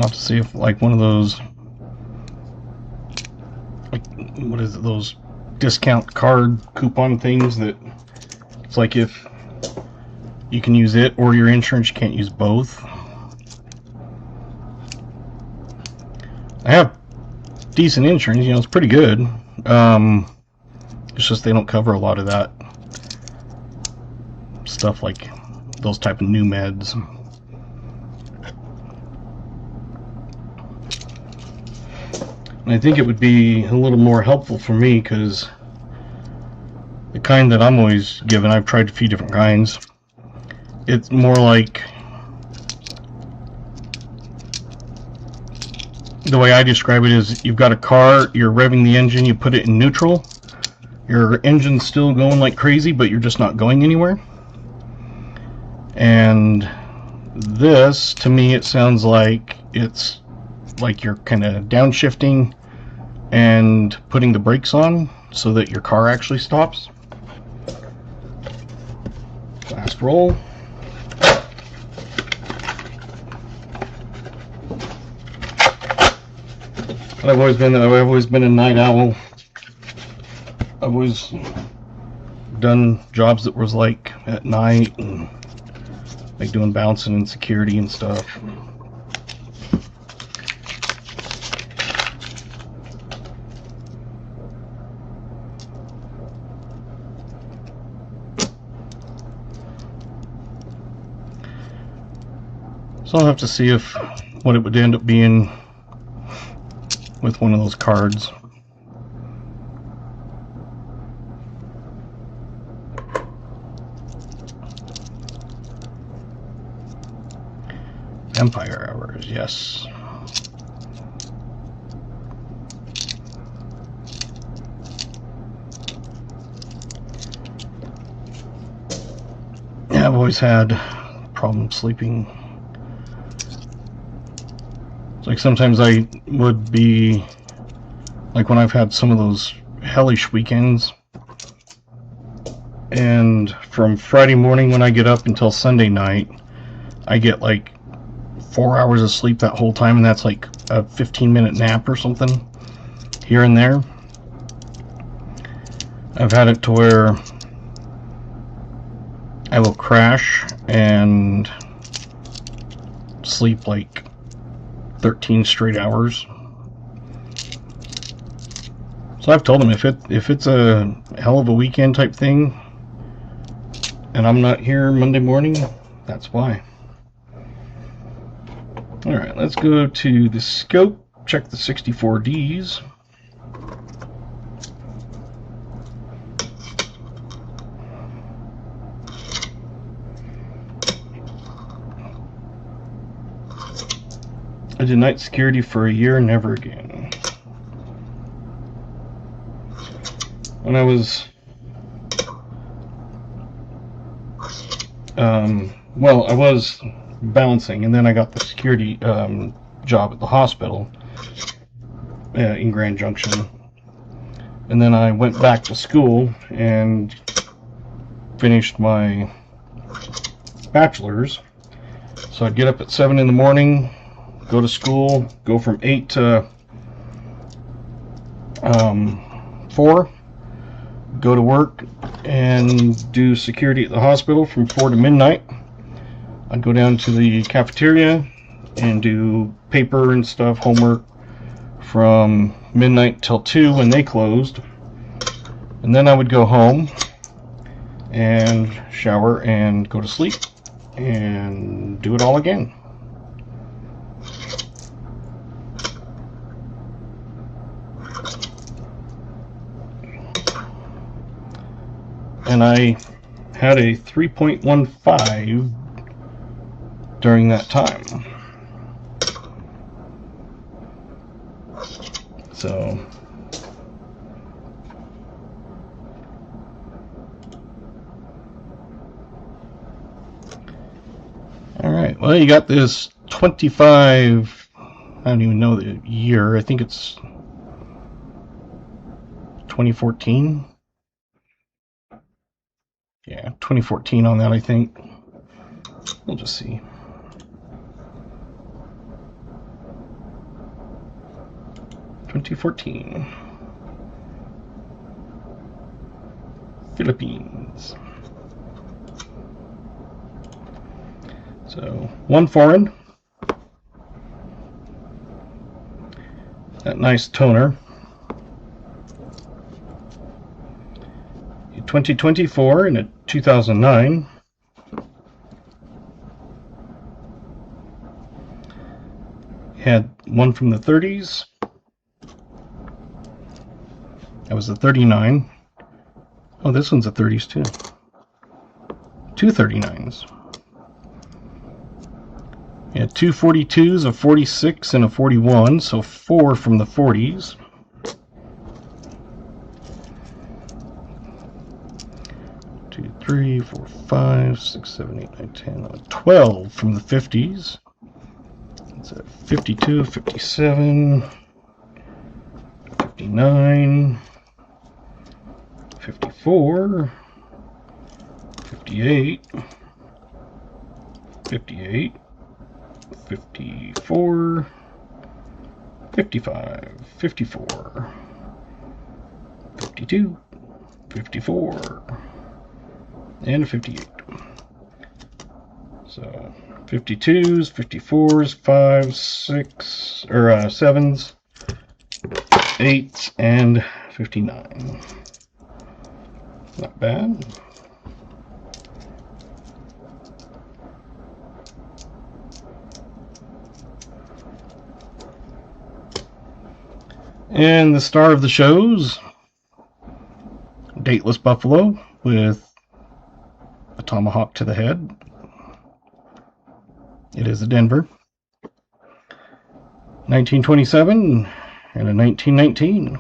have to see if like one of those, like, what is it, those discount card coupon things that it's like if you can use it or your insurance, you can't use both. I have decent insurance, you know, it's pretty good. It's just they don't cover a lot of that stuff, like those type of new meds. And I think it would be a little more helpful for me because the kind that I'm always given, I've tried a few different kinds. It's more like, the way I describe it is, you've got a car, you're revving the engine, you put it in neutral, your engine's still going like crazy, but you're just not going anywhere. And this, to me, it sounds like it's like you're kind of downshifting and putting the brakes on so that your car actually stops. Last roll. I've always been a night owl. I've always done jobs that was like at night, and like doing bouncing and security and stuff. So I'll have to see what it would end up being with one of those cards. Empire hours, yes. Yeah, I've always had problems sleeping. It's like sometimes I would be, like when I've had some of those hellish weekends, and from Friday morning when I get up until Sunday night, I get like 4 hours of sleep that whole time, and that's like a 15-minute nap or something here and there. I've had it to where I will crash and sleep like 13 straight hours. So I've told them if it's a hell of a weekend type thing and I'm not here Monday morning, that's why. Alright, let's go to the scope, check the 64Ds. I did night security for a year, never again. When I was well, I was bouncing, and then I got the security job at the hospital in Grand Junction, and then I went back to school and finished my bachelor's. So I'd get up at 7 in the morning, go to school, go from 8 to 4, go to work and do security at the hospital from 4 to midnight. I'd go down to the cafeteria and do paper and stuff, homework, from midnight till 2 when they closed. And then I would go home and shower and go to sleep and do it all again. And I had a 3.15 during that time. So alright, well, you got this 25, I don't even know the year, I think it's 2014. Yeah, 2014 on that, I think. We'll just see. $2014. Philippines. So, 1 foreign. That nice toner. 2024 and a 2009. Had one from the 30s. That was the 39. Oh, this one's the 30s too. 2 39s. Yeah, 2 42s, a 46, and a 41, so 4 from the 40s. 2, 3, 4, 5, 6, 7, 8, 9, 10, 12 from the 50s. That's a 52, 57, 59, 54, 58, 58, 54, 55, 54, 52, 54, and 58. So 52s, 54s, 5s, 6, or 7s, 8s, and 59. Not bad. And the star of the shows, Dateless Buffalo with a tomahawk to the head. It is a Denver. 1927 and a 1919.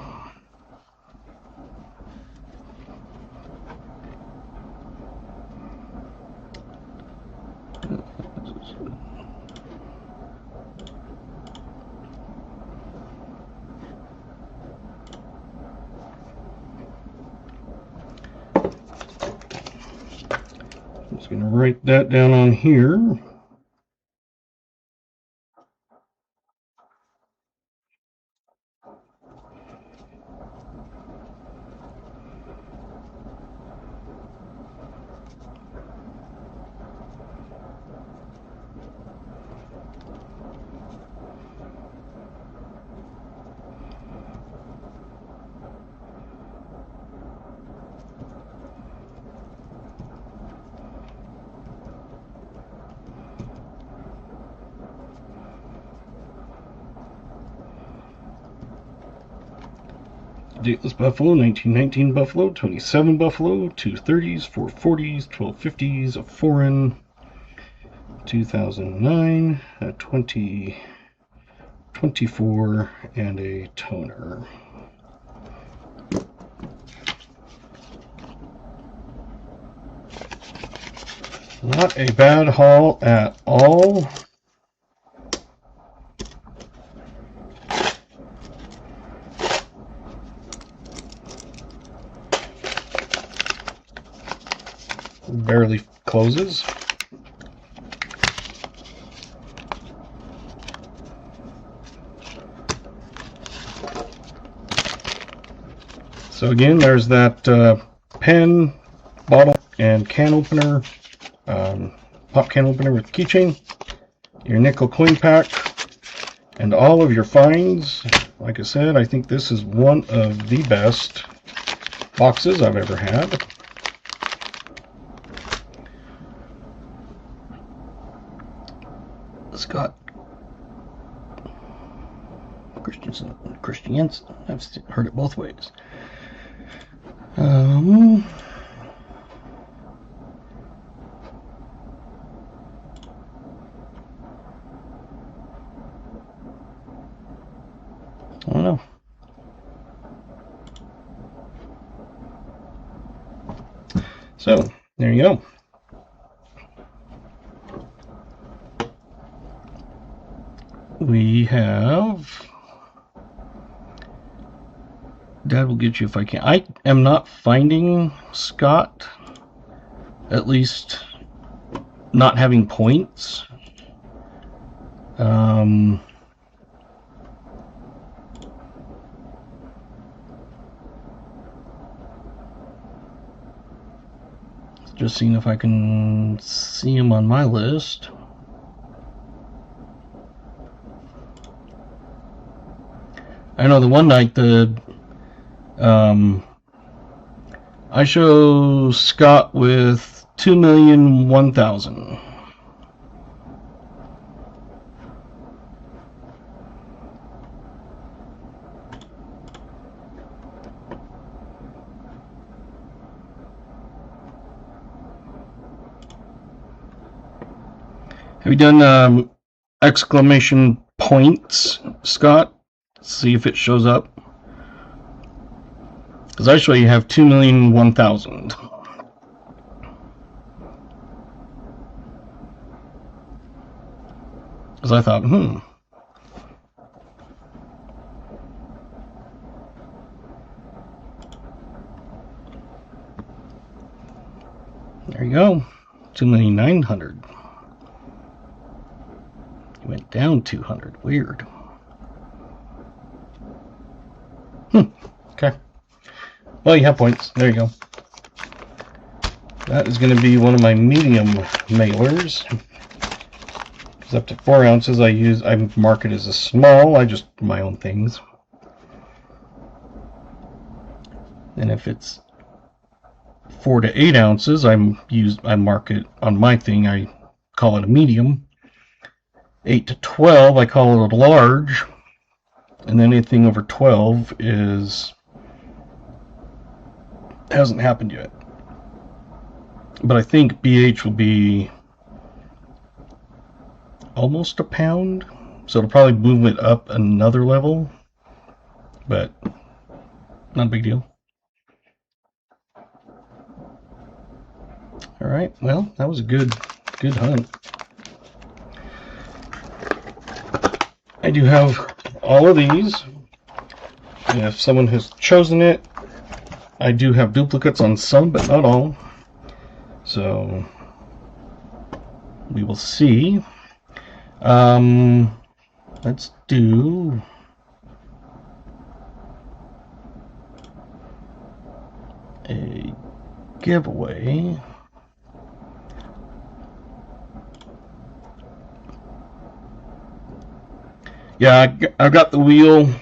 I'm just going to write that down on here. Dateless Buffalo, 1919 Buffalo, 27 Buffalo, 2 30s, 4 40s, 12 50s, a foreign, 2009, a 20, 24, and a toner. Not a bad haul at all. Barely closes. So again, there's that pen, bottle, and can opener, pop can opener with keychain, your nickel coin pack, and all of your finds. Like I said, I think this is one of the best boxes I've ever had. Scott Christiansen. I've heard it both ways. I don't know. So there you go. We have Dad will get you if I can. I am not finding Scott, at least not having points. Just seeing if I can see him on my list. I know the one night I show Scott with 2,001,000. Have you done exclamation points, Scott? See if it shows up. Because I show you have 2,001,000. Because I thought, There There you go. 2,900,000. It went down 200. Weird. Okay. Well, you have points. There you go. That is going to be one of my medium mailers. Because up to 4 ounces I mark it as a small. I just do my own things. And if it's 4 to 8 ounces, I mark it on my thing. I call it a medium. 8 to 12, I call it a large. And then anything over 12 hasn't happened yet. But I think BH will be almost a pound, so it'll probably move it up another level, but not a big deal. All right, well, that was a good hunt. I do have all of these. If someone has chosen it, I do have duplicates on some, but not all. So we will see. Let's do a giveaway. Yeah, I've got the wheel. I'm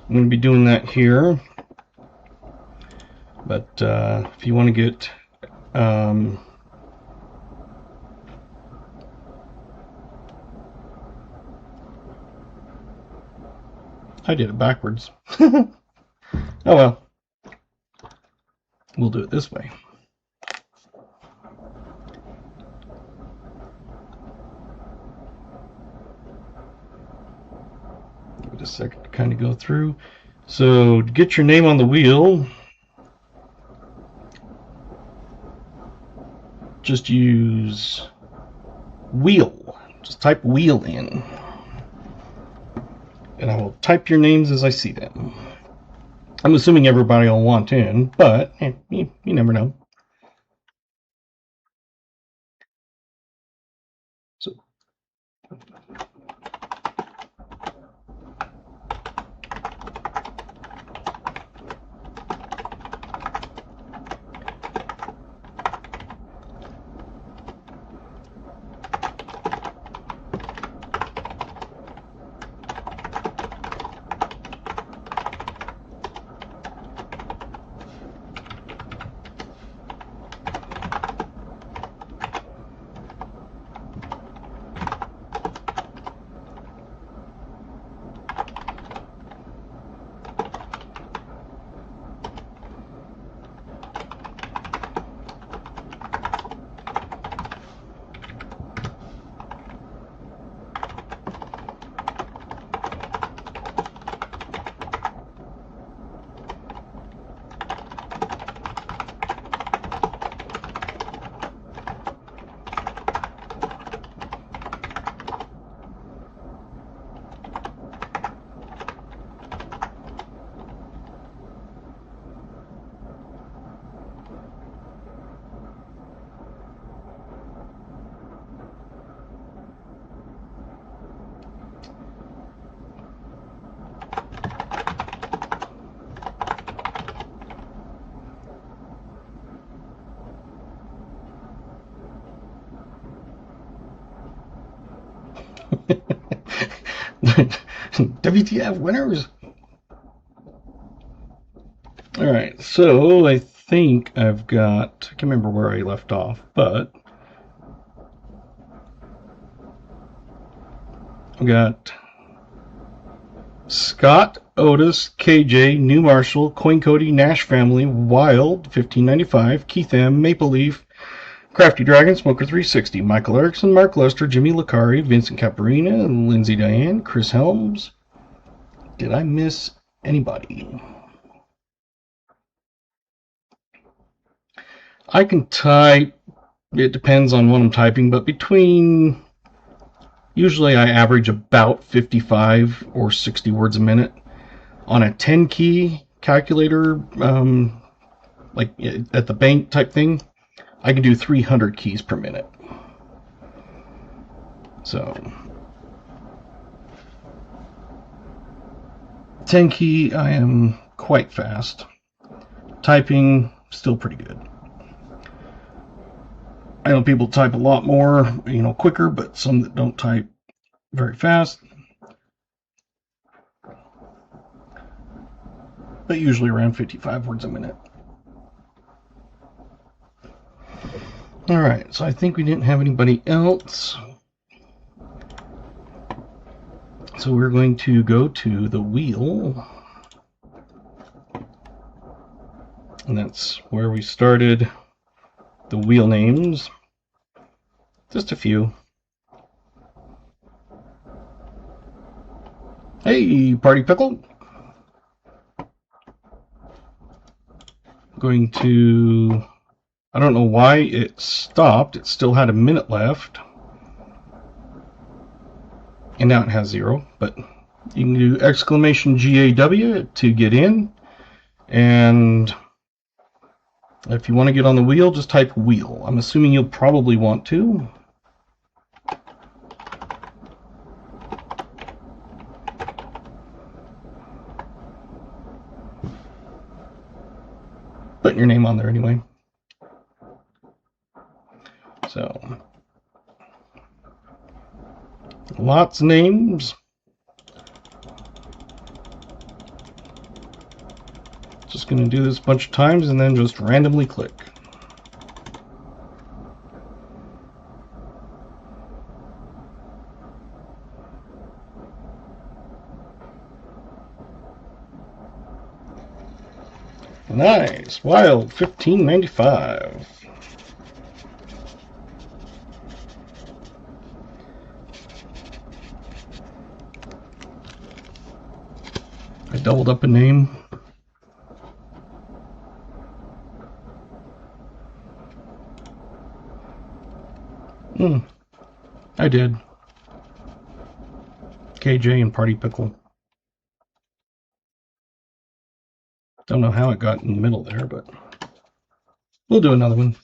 going to be doing that here. But if you want to get I did it backwards. Oh well. We'll do it this way. Give it a second to kind of go through. So to get your name on the wheel, just use wheel. Just type wheel in. And I will type your names as I see them. I'm assuming everybody will want in, but you never know. So, WTF winners! Alright, so I think I've got, I can't remember where I left off, but I've got Scott, Otis, KJ, New Marshall, Coin Cody, Nash Family, Wild, 1595, Keith M, Maple Leaf, Crafty Dragon, Smoker 360, Michael Erickson, Mark Lester, Jimmy Licari, Vincent Caparina, Lindsay Diane, Chris Helms. Did I miss anybody? I can type, it depends on what I'm typing, but between, usually I average about 55 or 60 words a minute. On a 10 key calculator, like at the bank type thing, I can do 300 keys per minute. So 10 key, I am quite fast. Typing, still pretty good. I know people type a lot more, quicker, but some that don't type very fast. But usually around 55 words a minute. Alright, so I think we didn't have anybody else. So we're going to go to the wheel. And that's where we started the wheel names. Just a few. Hey, Party Pickle. Going to... I don't know why it stopped. It still had a minute left. And now it has 0. But you can do exclamation GAW to get in. And if you want to get on the wheel, just type wheel. I'm assuming you'll probably want to. Put your name on there anyway. So, lots of names. Just going to do this a bunch of times and then just randomly click. Nice. Wild 1595. I doubled up a name. I did. KJ and Party Pickle. Don't know how it got in the middle there, but we'll do another one.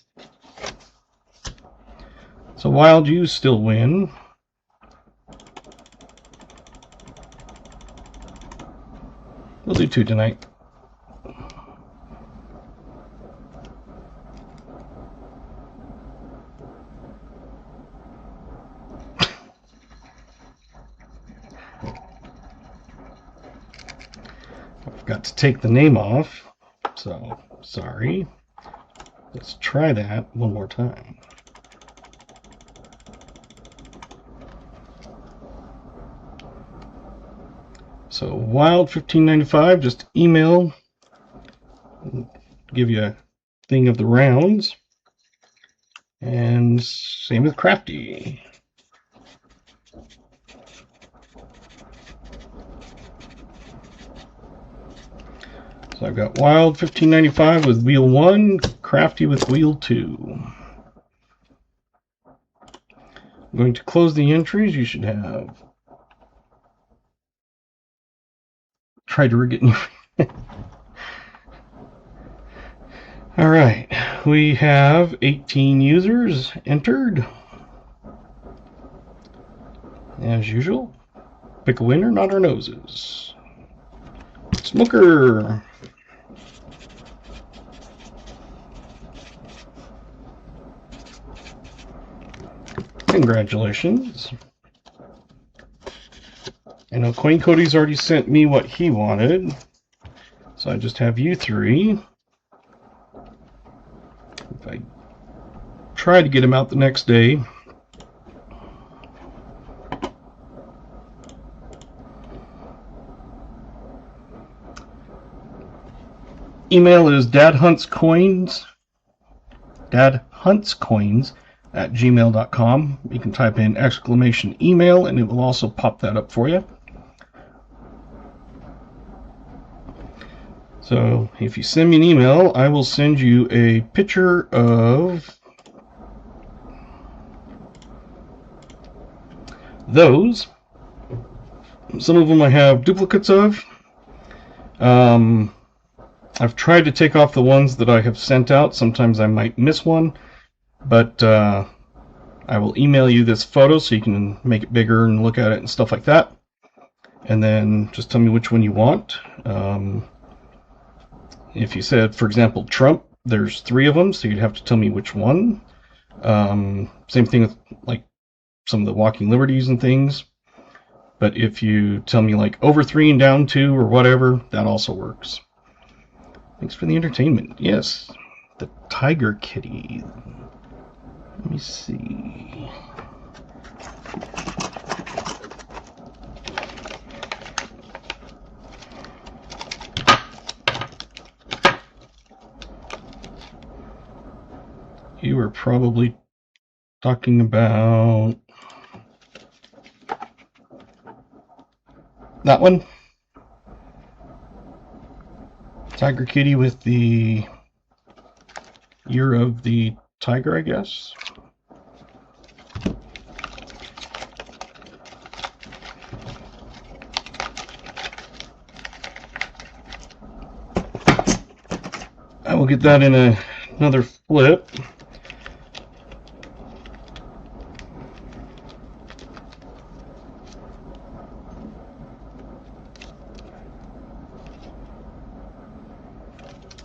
So Wild, you still win. We'll do 2 tonight. Got to take the name off, so sorry. Let's try that one more time. So Wild 1595, just email, give you a thing of the rounds, and same with Crafty. So I've got Wild 1595 with wheel 1, Crafty with wheel 2. I'm going to close the entries. You should have tried to rig it. All right, we have 18 users entered. As usual, pick a winner, not our noses. Smoker. Congratulations. I know Coin Cody's already sent me what he wanted, so I just have you 3. If I try to get him out the next day. Email is dadhuntscoins@gmail.com. You can type in exclamation email and it will also pop that up for you. So if you send me an email, I will send you a picture of those. Some of them I have duplicates of. I've tried to take off the ones that I have sent out. Sometimes I might miss one. but I will email you this photo so you can make it bigger and look at it and stuff like that. And then just tell me which one you want. If you said, for example, Trump, there's 3 of them, so you'd have to tell me which one. Same thing with like some of the walking liberties and things. But if you tell me like over 3 and down 2 or whatever, that also works. Thanks for the entertainment. Yes, the tiger kitty. Let me see. You were probably talking about that one. Tiger kitty with the year of the tiger, I guess. I will get that in another flip.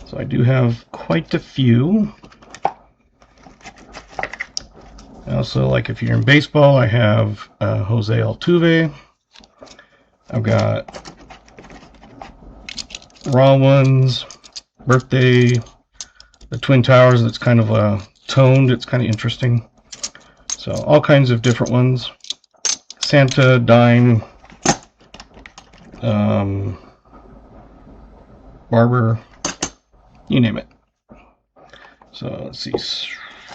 So I do have quite a few. Also, like if you're in baseball, I have Jose Altuve. I've got raw ones, birthday, the Twin Towers. That's kind of toned. It's kind of interesting. So all kinds of different ones. Santa, dime, barber, you name it. So let's see.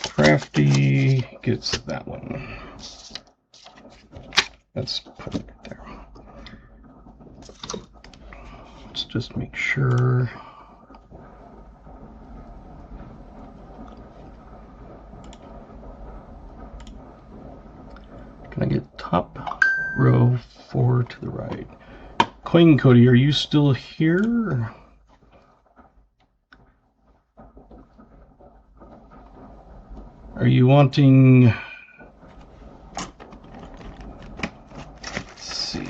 Crafty gets that one. Let's put it there. Let's just make sure. Can I get top row 4 to the right? Coin Cody, are you still here? Are you wanting? Let's see.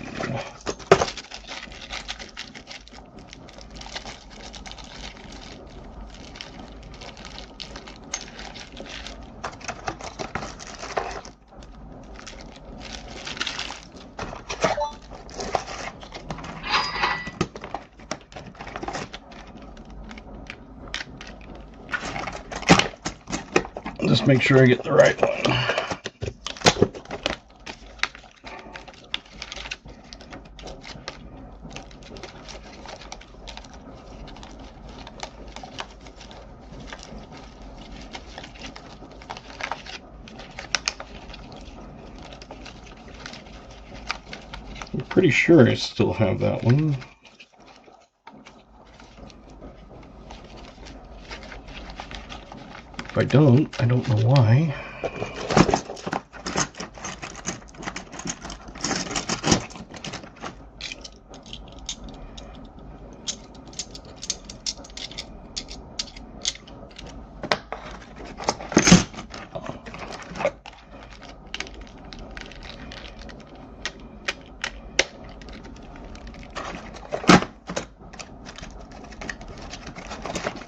Just make sure I get the right one. I'm pretty sure I still have that one. If I don't know why.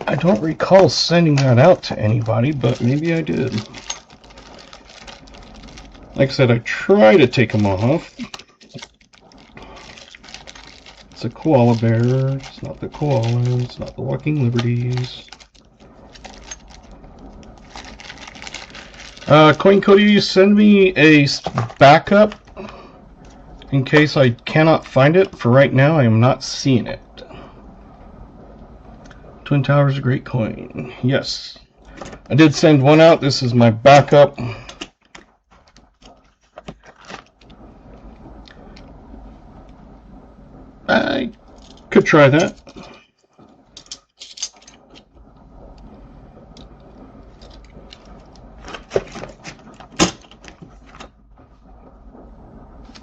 I don't recall sending that out to anybody, but maybe I did. Like I said, I try to take them off. It's a koala bear. It's not the koala. It's not the walking liberties. Coin Cody, send me a backup in case I cannot find it. For right now, I am not seeing it. Twin Towers, a great coin. Yes. I did send one out. This is my backup. I could try that.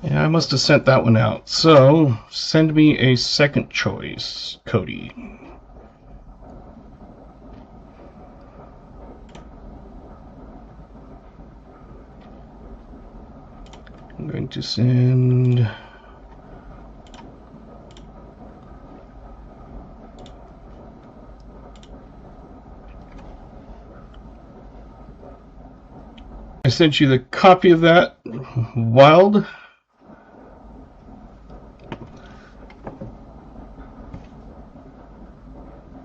Yeah, I must have sent that one out. So, send me a second choice, Cody. I'm going to send I sent you the copy of that wild.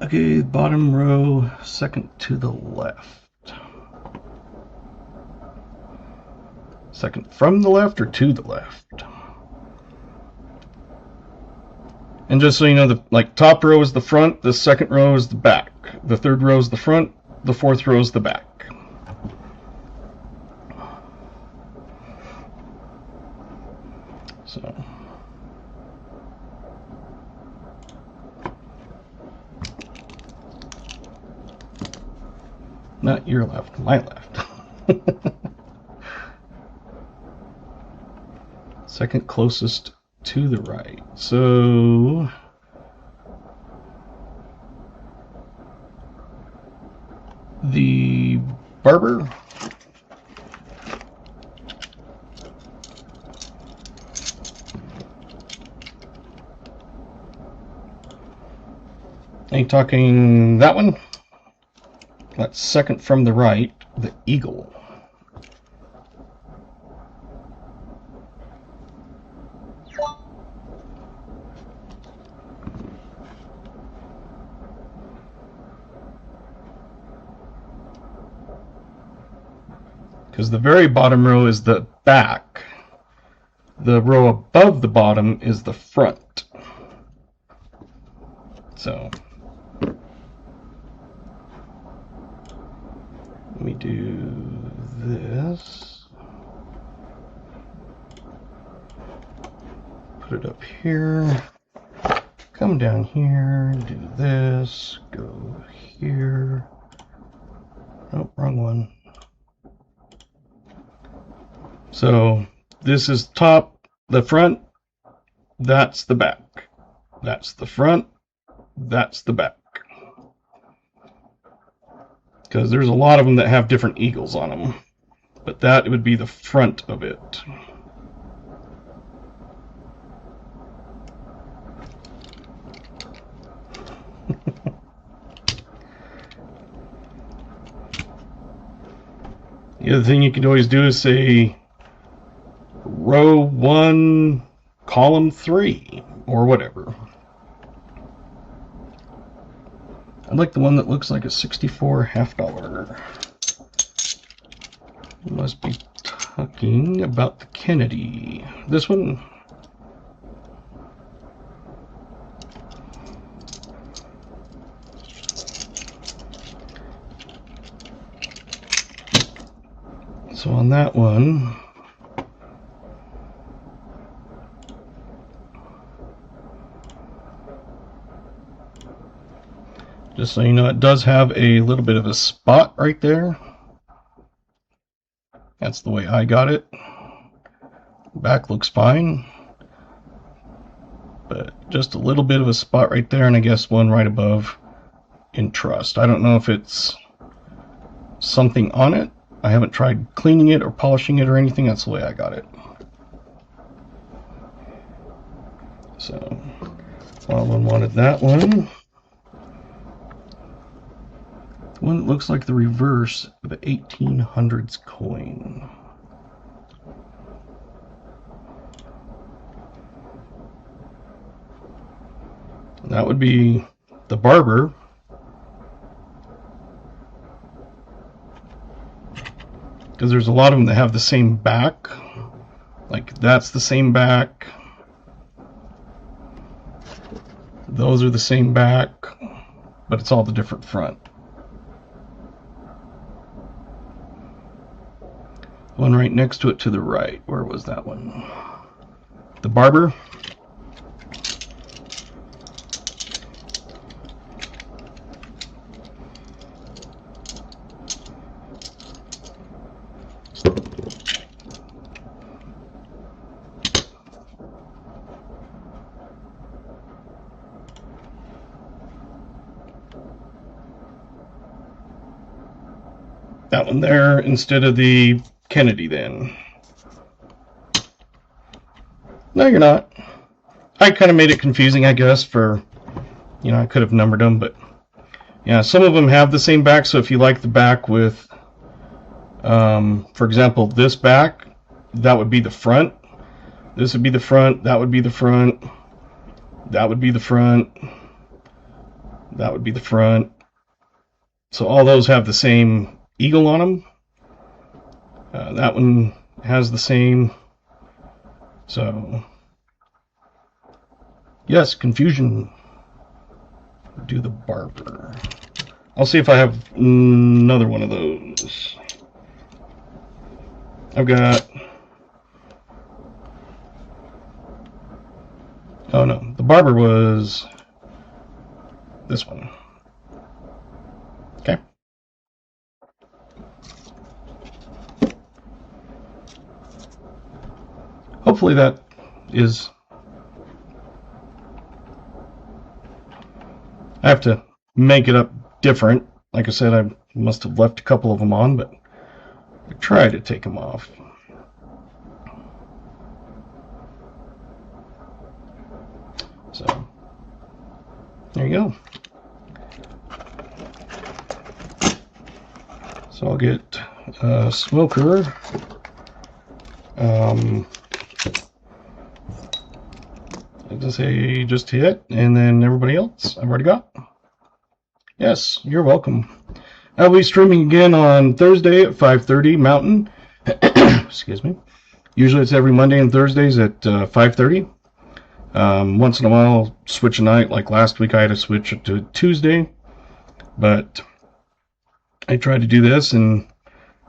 Okay, bottom row, second to the left. Second from the left or to the left? And just so you know, the top row is the front, the second row is the back, the third row is the front, the fourth row is the back. So not your left, my left. Second closest to the right. So the barber are you talking that one? That's second from the right, the eagle. Because the very bottom row is the back. The row above the bottom is the front. So let me do this. Put it up here. Come down here, do this, go here. Oh, wrong one. So this is top, the front, that's the back. That's the front, that's the back. Because there's a lot of them that have different eagles on them. But that would be the front of it. The other thing you can always do is say row 1, column 3, or whatever. I like the one that looks like a 64 $half. Must be talking about the Kennedy. This one? So on that one, just so you know, it does have a little bit of a spot right there. That's the way I got it. Back looks fine, but just a little bit of a spot right there, and I guess one right above in trust. I don't know if it's something on it. I haven't tried cleaning it or polishing it or anything. That's the way I got it. So, one wanted that one. The one that looks like the reverse of an 1800s coin. And that would be the barber. Because there's a lot of them that have the same back. Like that's the same back. Those are the same back, but it's all the different front. One right next to it to the right. Where was that one? The barber. That one there instead of the Kennedy then. No, you're not. I kind of made it confusing, I guess, for, you know, I could have numbered them, but yeah, some of them have the same back, so if you like the back with, for example, this back, that would be the front. This would be the front, that would be the front, that would be the front, that would be the front. So all those have the same eagle on them. That one has the same. So, yes, confusion. Do the barber. I'll see if I have another one of those. I've got... Oh no, the barber was this one. Okay. Hopefully that is... I have to make it up different. Like I said, I must have left a couple of them on, but I try to take them off. So, there you go. So I'll get a smoker. Just say just hit, and then everybody else I've already got. Yes, you're welcome. I'll be streaming again on Thursday at 5:30 Mountain. Excuse me. Usually it's every Monday and Thursdays at 5:30. Once in a while I'll switch a night. Like last week I had to switch it to Tuesday, but I tried to do this, and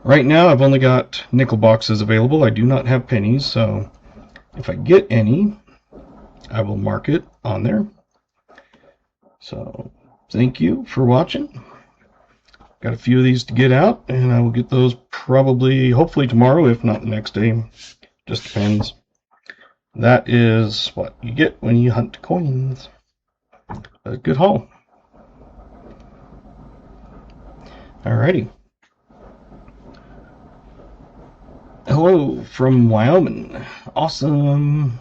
right now I've only got nickel boxes available. I do not have pennies, so if I get any, I will mark it on there. So thank you for watching. Got a few of these to get out, and I will get those probably, hopefully tomorrow, if not the next day. Just depends. That is what you get when you hunt coins. A good haul. Alrighty. Hello from Wyoming. Awesome.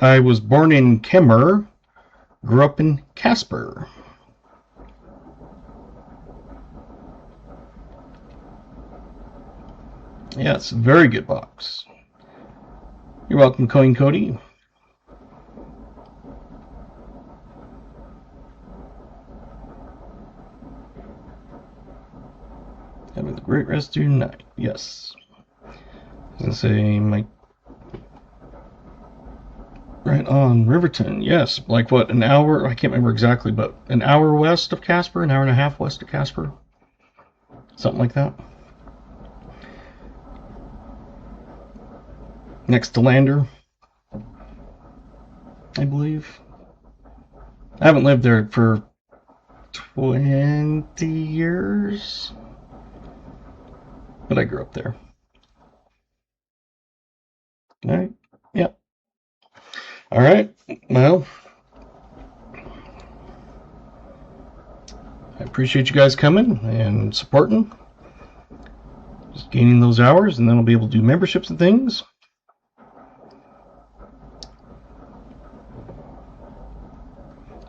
I was born in Kemmer, grew up in Casper. Yeah, it's a very good box. You're welcome, Coin Cody. Having a great rest of your night. Yes. I was going to say, my... Right on, Riverton. Yes, like what, an hour? I can't remember exactly, but an hour west of Casper, an hour and a half west of Casper. Something like that. Next to Lander, I believe. I haven't lived there for 20 years, but I grew up there. All right. Yep. All right. Well, I appreciate you guys coming and supporting. Just gaining those hours, and then I'll be able to do memberships and things.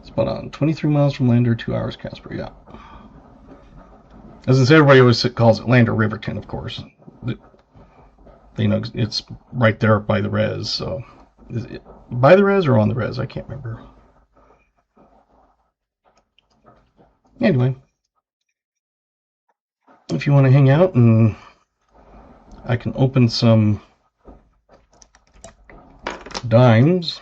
Spot on. 23 miles from Lander, 2 hours Casper. Yeah. As I say, everybody always calls it Lander Riverton, of course. They know it's right there by the res. So, is it by the res or on the res? I can't remember. Anyway, if you want to hang out, and I can open some dimes.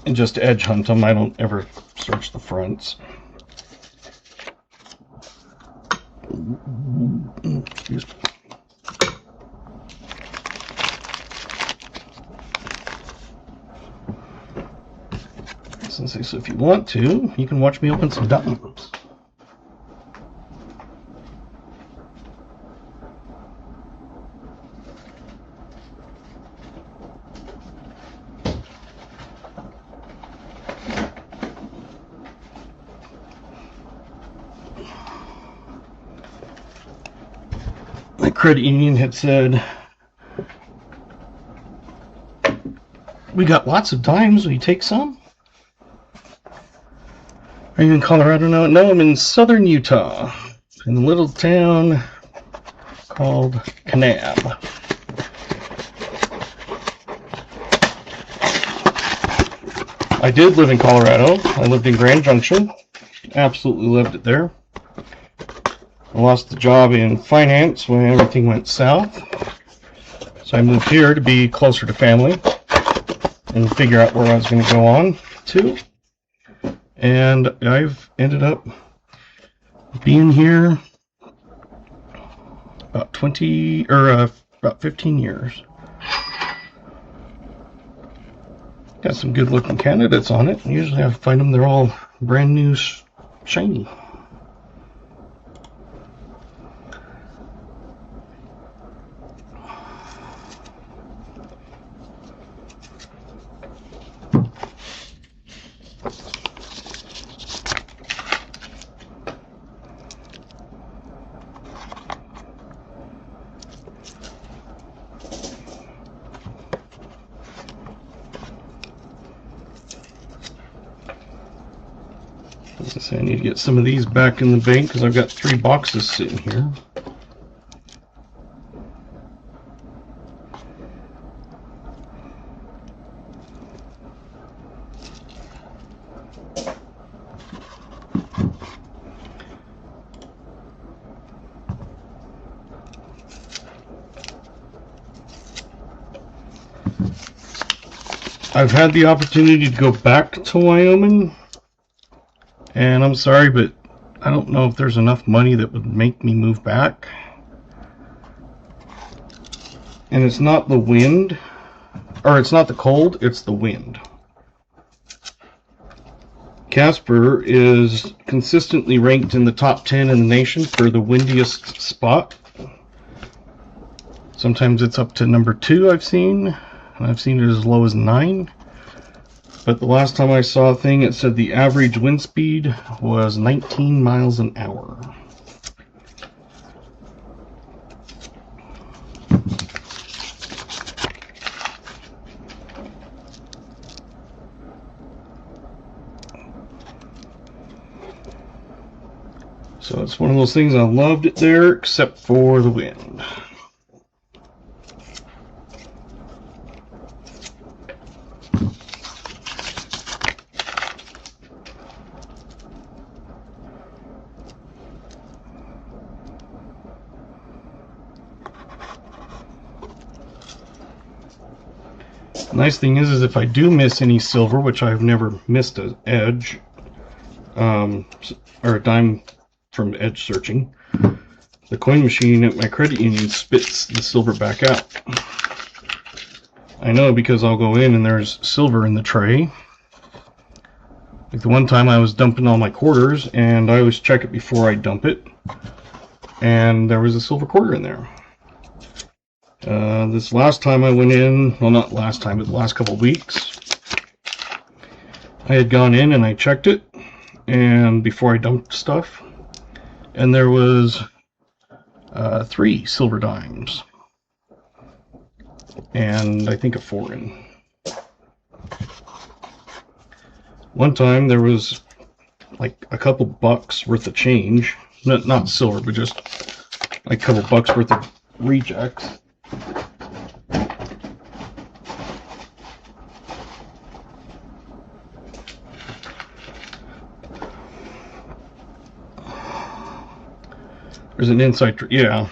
And just edge hunt them. I don't ever search the fronts. Excuse me. So if you want to, you can watch me open some dimes. my credit union had said, "We got lots of dimes. Will you take some?" Are you in Colorado now? No, I'm in southern Utah, in a little town called Kanab. I did live in Colorado. I lived in Grand Junction. Absolutely loved it there. I lost the job in finance when everything went south. So I moved here to be closer to family and figure out where I was going to go on to. And I've ended up being here about 15 years. Got some good looking candidates on it. Usually I find them, they're all brand new, shiny. I need to get some of these back in the bank because I've got 3 boxes sitting here. I've had the opportunity to go back to Wyoming, and I'm sorry, but I don't know if there's enough money that would make me move back. And it's not the wind, or it's not the cold, it's the wind. Casper is consistently ranked in the top 10 in the nation for the windiest spot. Sometimes it's up to number 2 I've seen, and I've seen it as low as 9. But the last time I saw a thing, it said the average wind speed was 19 miles an hour. So it's one of those things, I loved it there, except for the wind. Nice thing is if I do miss any silver, which I've never missed an edge, or a dime from edge searching, the coin machine at my credit union spits the silver back out. I know because I'll go in and there's silver in the tray. Like the one time I was dumping all my quarters, and I always check it before I dump it, and there was a silver quarter in there. This last time I went in, well, not last time, but the last couple of weeks, I had gone in and I checked it, and before I dumped stuff, and there was 3 silver dimes, and I think a foreign. One time there was like a couple bucks worth of change, not silver, but just like a couple bucks worth of rejects. There's an inside, yeah.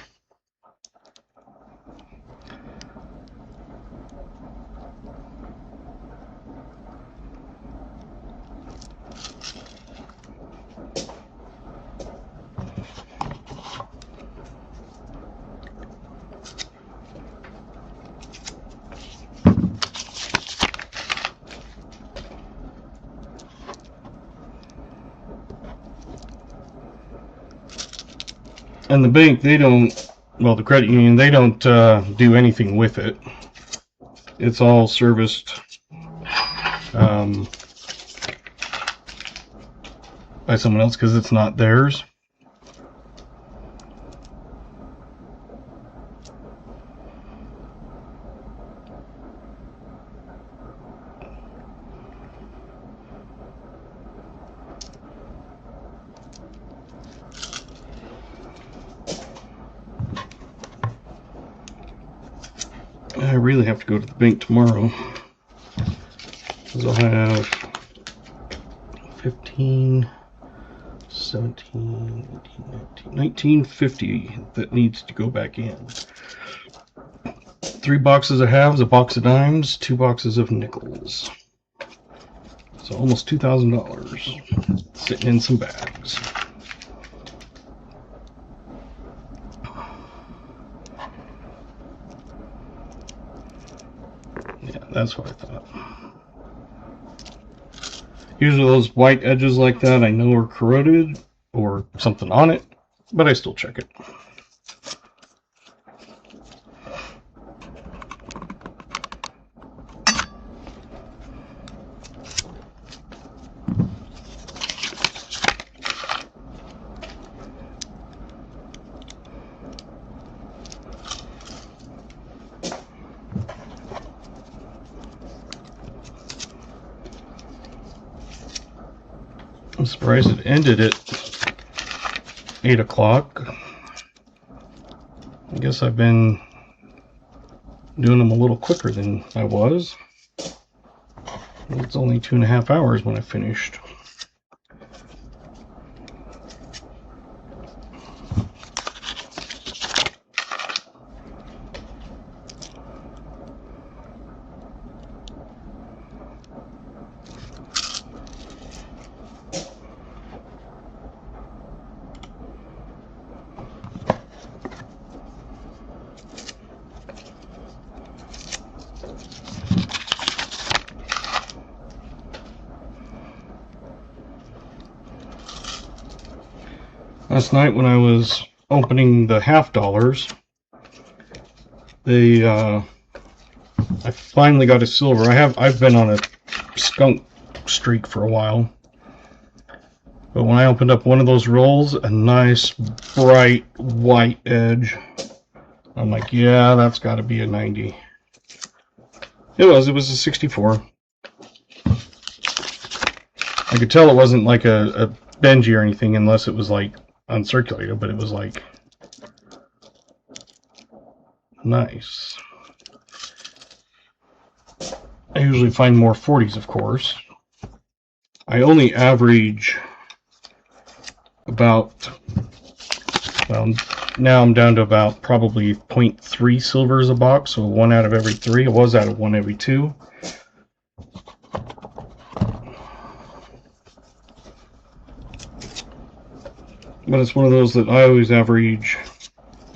And the bank, they don't, well, the credit union, they don't do anything with it. It's all serviced by someone else because it's not theirs. I really have to go to the bank tomorrow, because I'll have 15, 17, 18, 19, 1950 that needs to go back in. 3 boxes of halves, a box of dimes, 2 boxes of nickels. So almost $2,000 sitting in some bags. Yeah, that's what I thought. Usually those white edges like that I know are corroded or something on it, but I still check it. I'm surprised it ended at 8 o'clock. I guess I've been doing them a little quicker than I was. It's only 2.5 hours when I finished. Last night when I was opening the $half, I finally got a silver. I've been on a skunk streak for a while, but when I opened up one of those rolls, a nice bright white edge, I'm like, yeah, that's got to be a 90. It was a 64. I could tell it wasn't like a Benji or anything unless it was like uncirculated, but it was like nice. I usually find more 40s, of course. I only average about, well, now I'm down to about probably 0.3 silvers a box, so 1 out of every 3. It was out of 1 every 2. But it's one of those that I always average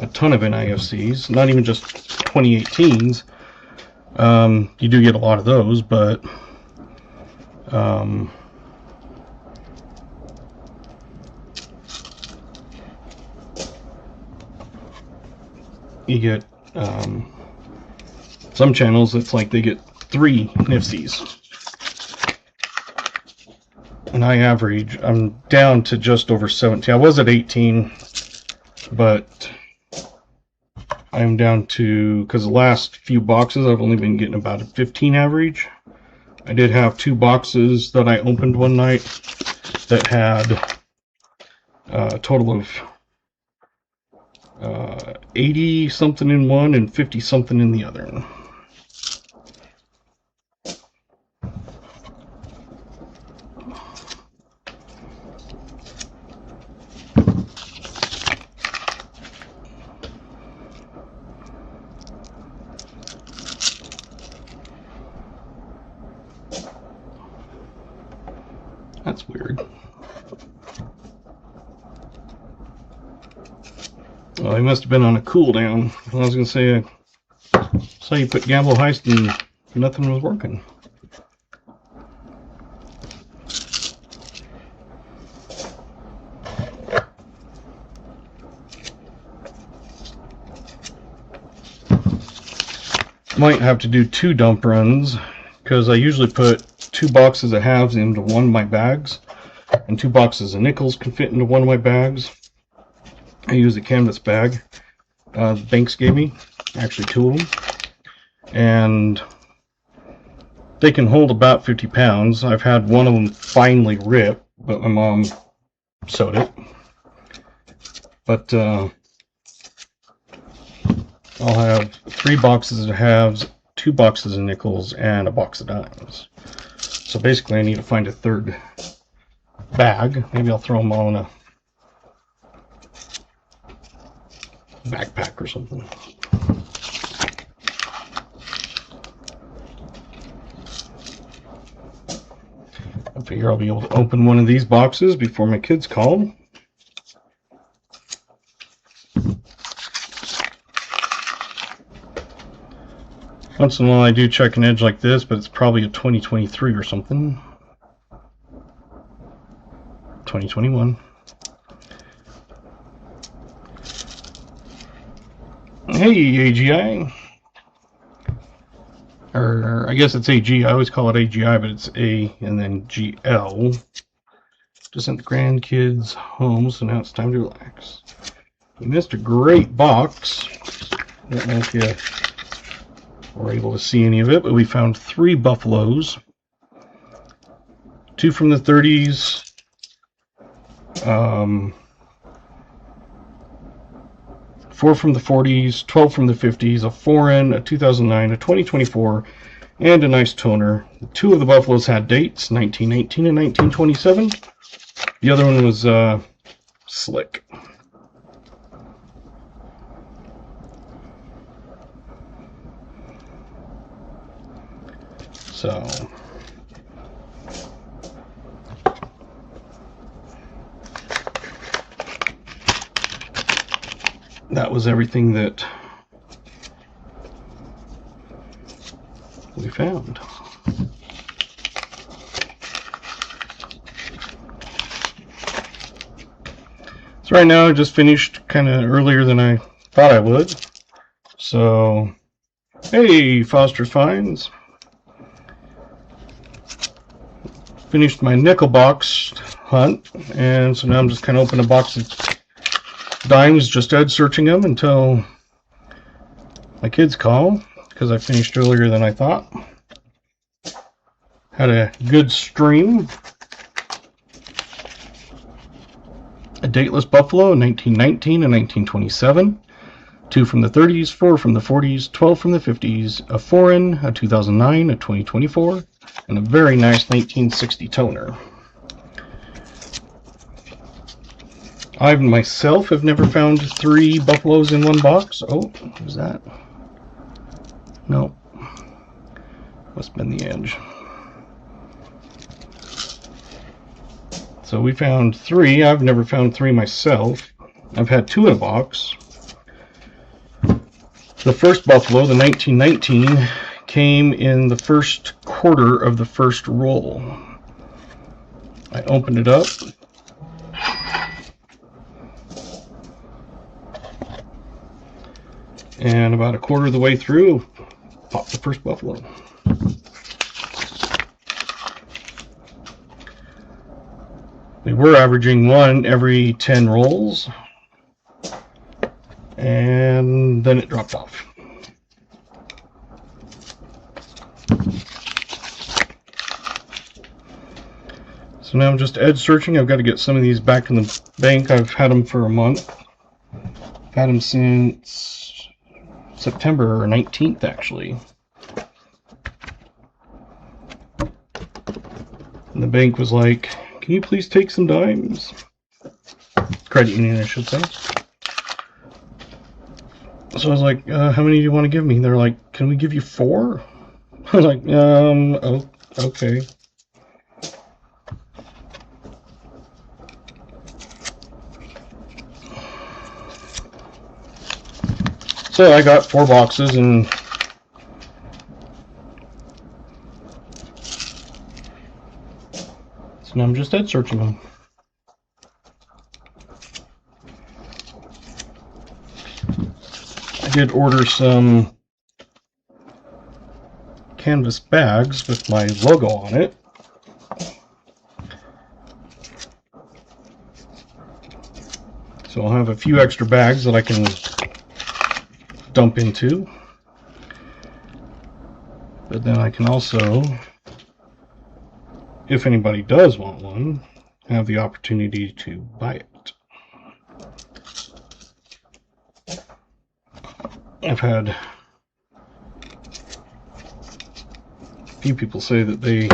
a ton of NIFCs, not even just 2018s. You do get a lot of those, but you get some channels, it's like they get 3 NIFCs. And I'm down to just over 17. I was at 18, but I'm down to, because the last few boxes I've only been getting about a 15 average. I did have 2 boxes that I opened one night that had a total of 80 something in one and 50 something in the other. That's weird. Well, he must have been on a cooldown. I was going to say, I saw you put Gamble Heist and nothing was working. Might have to do 2 dump runs, because I usually put 2 boxes of halves into one of my bags, and 2 boxes of nickels can fit into one of my bags. I use a canvas bag the banks gave me, actually 2 of them, and they can hold about 50 pounds. I've had one of them finally rip, but my mom sewed it. But I'll have 3 boxes of halves, 2 boxes of nickels, and a box of dimes. So basically I need to find a third bag. Maybe I'll throw them all in a backpack or something. I figure I'll be able to open one of these boxes before my kids call. Once in a while I do check an edge like this, but it's probably a 2023 or something. 2021. Hey, AGI. Or I guess it's AG. I always call it AGI, but it's A and then GL. Just sent the grandkids home, so now it's time to relax. We missed a great box. I don't know if you were able to see any of it, but we found 3 buffaloes. 2 from the 30s. 4 from the 40s, 12 from the 50s, a foreign, a 2009, a 2024, and a nice toner. 2 of the buffaloes had dates, 1919 and 1927. The other one was slick. So that was everything that we found. So right now I just finished kind of earlier than I thought I would. So, hey, Foster's Finds. Finished my nickel box hunt, and so now I'm just kind of opening a box of dimes, just edge searching them until my kids call, because I finished earlier than I thought. Had a good stream. A dateless buffalo in 1919 and 1927. 2 from the 30s, 4 from the 40s, 12 from the 50s, a foreign, a 2009, a 2024, and a very nice 1960 toner. I myself have never found 3 buffaloes in one box. Oh, what was that? No. Must have been the edge. So we found 3. I've never found 3 myself. I've had 2 in a box. The first buffalo, the 1919, came in the first quarter of the first roll. I opened it up. And about a quarter of the way through, popped the first buffalo. We were averaging 1 every 10 rolls, and then it dropped off. So now I'm just edge searching. I've got to get some of these back in the bank. I've had them for a month. I've had them since September 19th, actually. And the bank was like, can you please take some dimes? Credit union, I should say. So I was like, how many do you want to give me? They're like, can we give you 4? I was like, oh, okay. So I got 4 boxes, and so now I'm just edge searching them. I did order some canvas bags with my logo on it. So I'll have a few extra bags that I can dump into. But then I can also, if anybody does want one, have the opportunity to buy it. I've had a few people say that they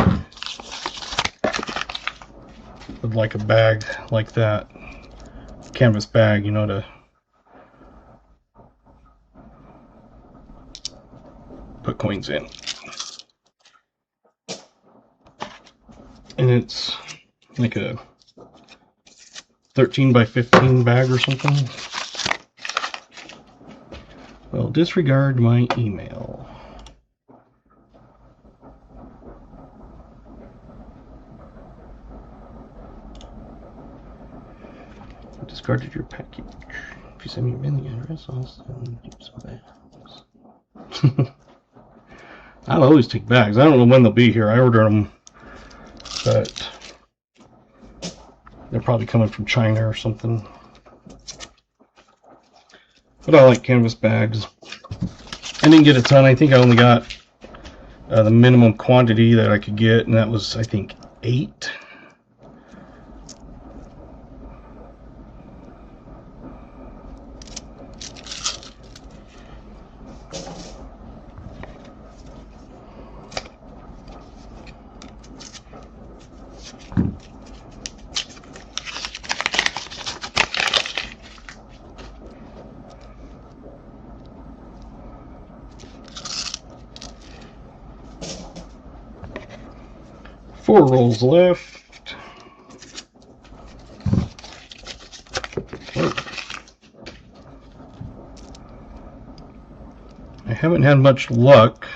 would like a bag like that, canvas bag, you know, to put coins in. And it's like a 13 by 15 bag or something. Well, disregard my email. I discarded your package. If you send me your mailing address, I'll send you some bags. I'll always take bags. I don't know when they'll be here. I ordered them, but they're probably coming from China or something. But I like canvas bags. I didn't get a ton. I think I only got the minimum quantity that I could get, and that was, I think, 8. Four rolls left. Oh. I haven't had much luck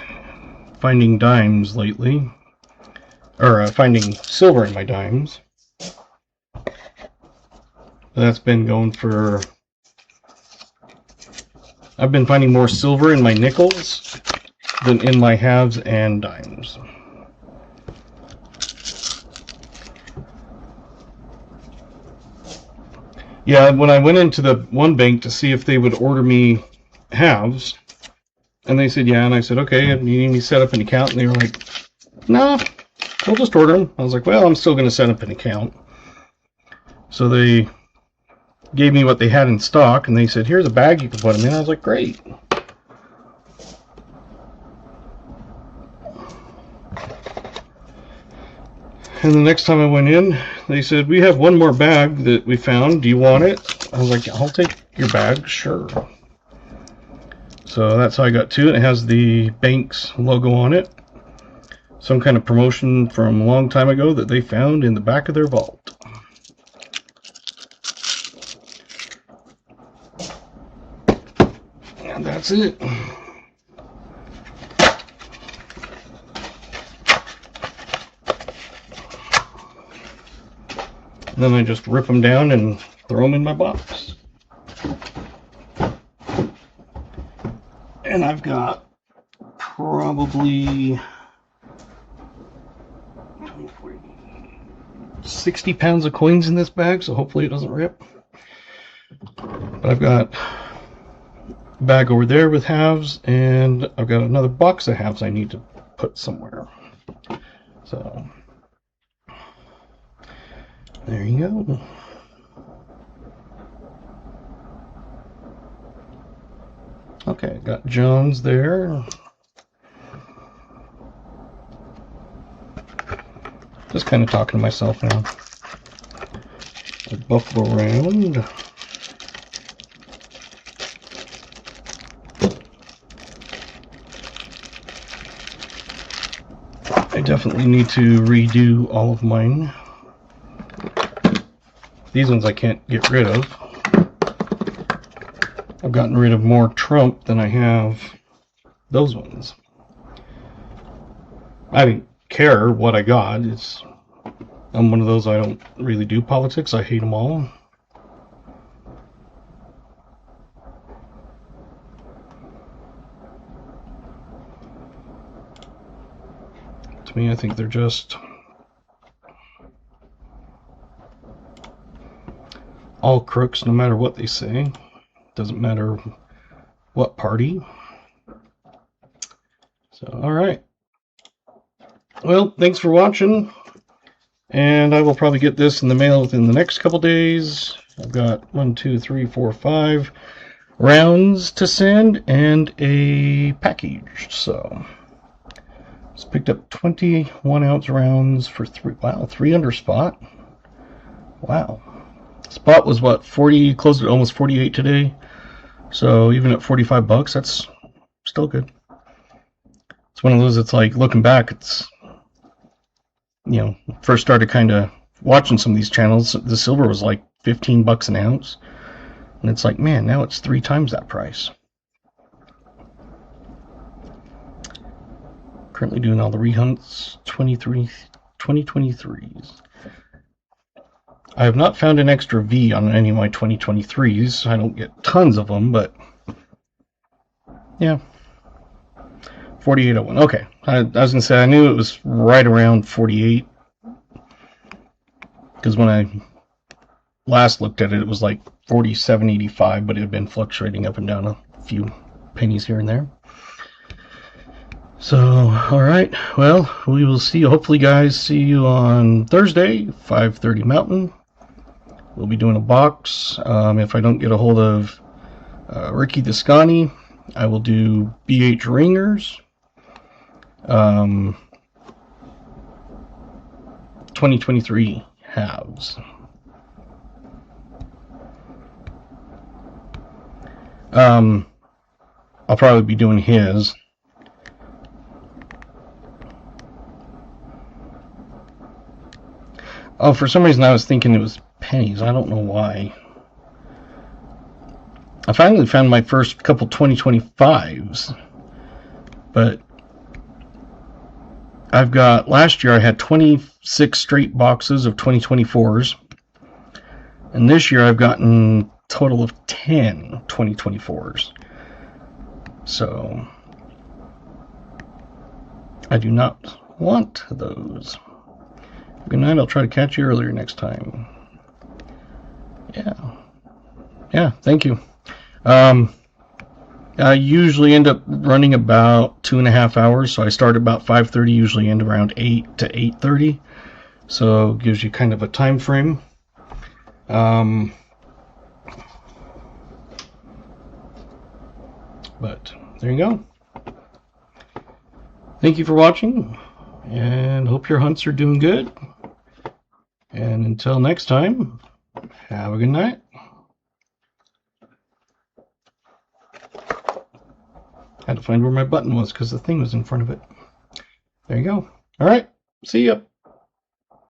finding dimes lately, or finding silver in my dimes. That's been going for... I've been finding more silver in my nickels than in my halves and dimes. Yeah, when I went into the one bank to see if they would order me halves, and they said, yeah, and I said, okay, and you need me to set up an account? And they were like, no, we'll just order them. I was like, well, I'm still going to set up an account. So they gave me what they had in stock, and they said, here's a bag you can put them in. I was like, great. And the next time I went in, they said, we have one more bag that we found. Do you want it? I was like, I'll take your bag, sure. So that's how I got 2. It has the bank's logo on it. Some kind of promotion from a long time ago that they found in the back of their vault. And that's it. Then I just rip them down and throw them in my box. And I've got probably 60 pounds of coins in this bag, so hopefully it doesn't rip. But I've got a bag over there with halves, and I've got another box of halves I need to put somewhere. So there you go. Okay, got John's there. Just kind of talking to myself now. A buffalo round. I definitely need to redo all of mine. These ones I can't get rid of. I've gotten rid of more Trump than I have those ones. I didn't care what I got. I'm one of those, I don't really do politics. I hate them all. To me, I think they're just all crooks, no matter what they say. Doesn't matter what party. So, alright. Well, thanks for watching. And I will probably get this in the mail within the next couple days. I've got 1, 2, 3, 4, 5 rounds to send and a package. So just picked up 21 ounce rounds for three under spot. Wow. Spot was what, 40, closed at almost 48 today. So even at 45 bucks, that's still good. It's one of those, it's like looking back, it's, you know, first started kind of watching some of these channels, the silver was like 15 bucks an ounce. And it's like, man, now it's 3 times that price. Currently doing all the rehunts, 2023s. I have not found an extra V on any of my 2023s. I don't get tons of them, but yeah. 4801. Okay. I was going to say, I knew it was right around 48. Because when I last looked at it, it was like 47.85, but it had been fluctuating up and down a few pennies here and there. So, alright. Well, we will see you. Hopefully, guys, see you on Thursday, 5:30 Mountain. We'll be doing a box. If I don't get a hold of Ricky Descani, I will do BH Ringers. 2023 halves. I'll probably be doing his. Oh, for some reason I was thinking it was pennies. I don't know why. I finally found my first couple 2025s, but I've got, last year I had 26 straight boxes of 2024s, and this year I've gotten a total of 10 2024s. So I do not want those. Good night. I'll try to catch you earlier next time. Yeah, thank you. I usually end up running about 2.5 hours, so I start about 5:30, usually end around 8 to 8:30, so it gives you kind of a time frame. But there you go. Thank you for watching, and hope your hunts are doing good. And until next time, have a good night. I had to find where my button was because the thing was in front of it. There you go. All right. See ya.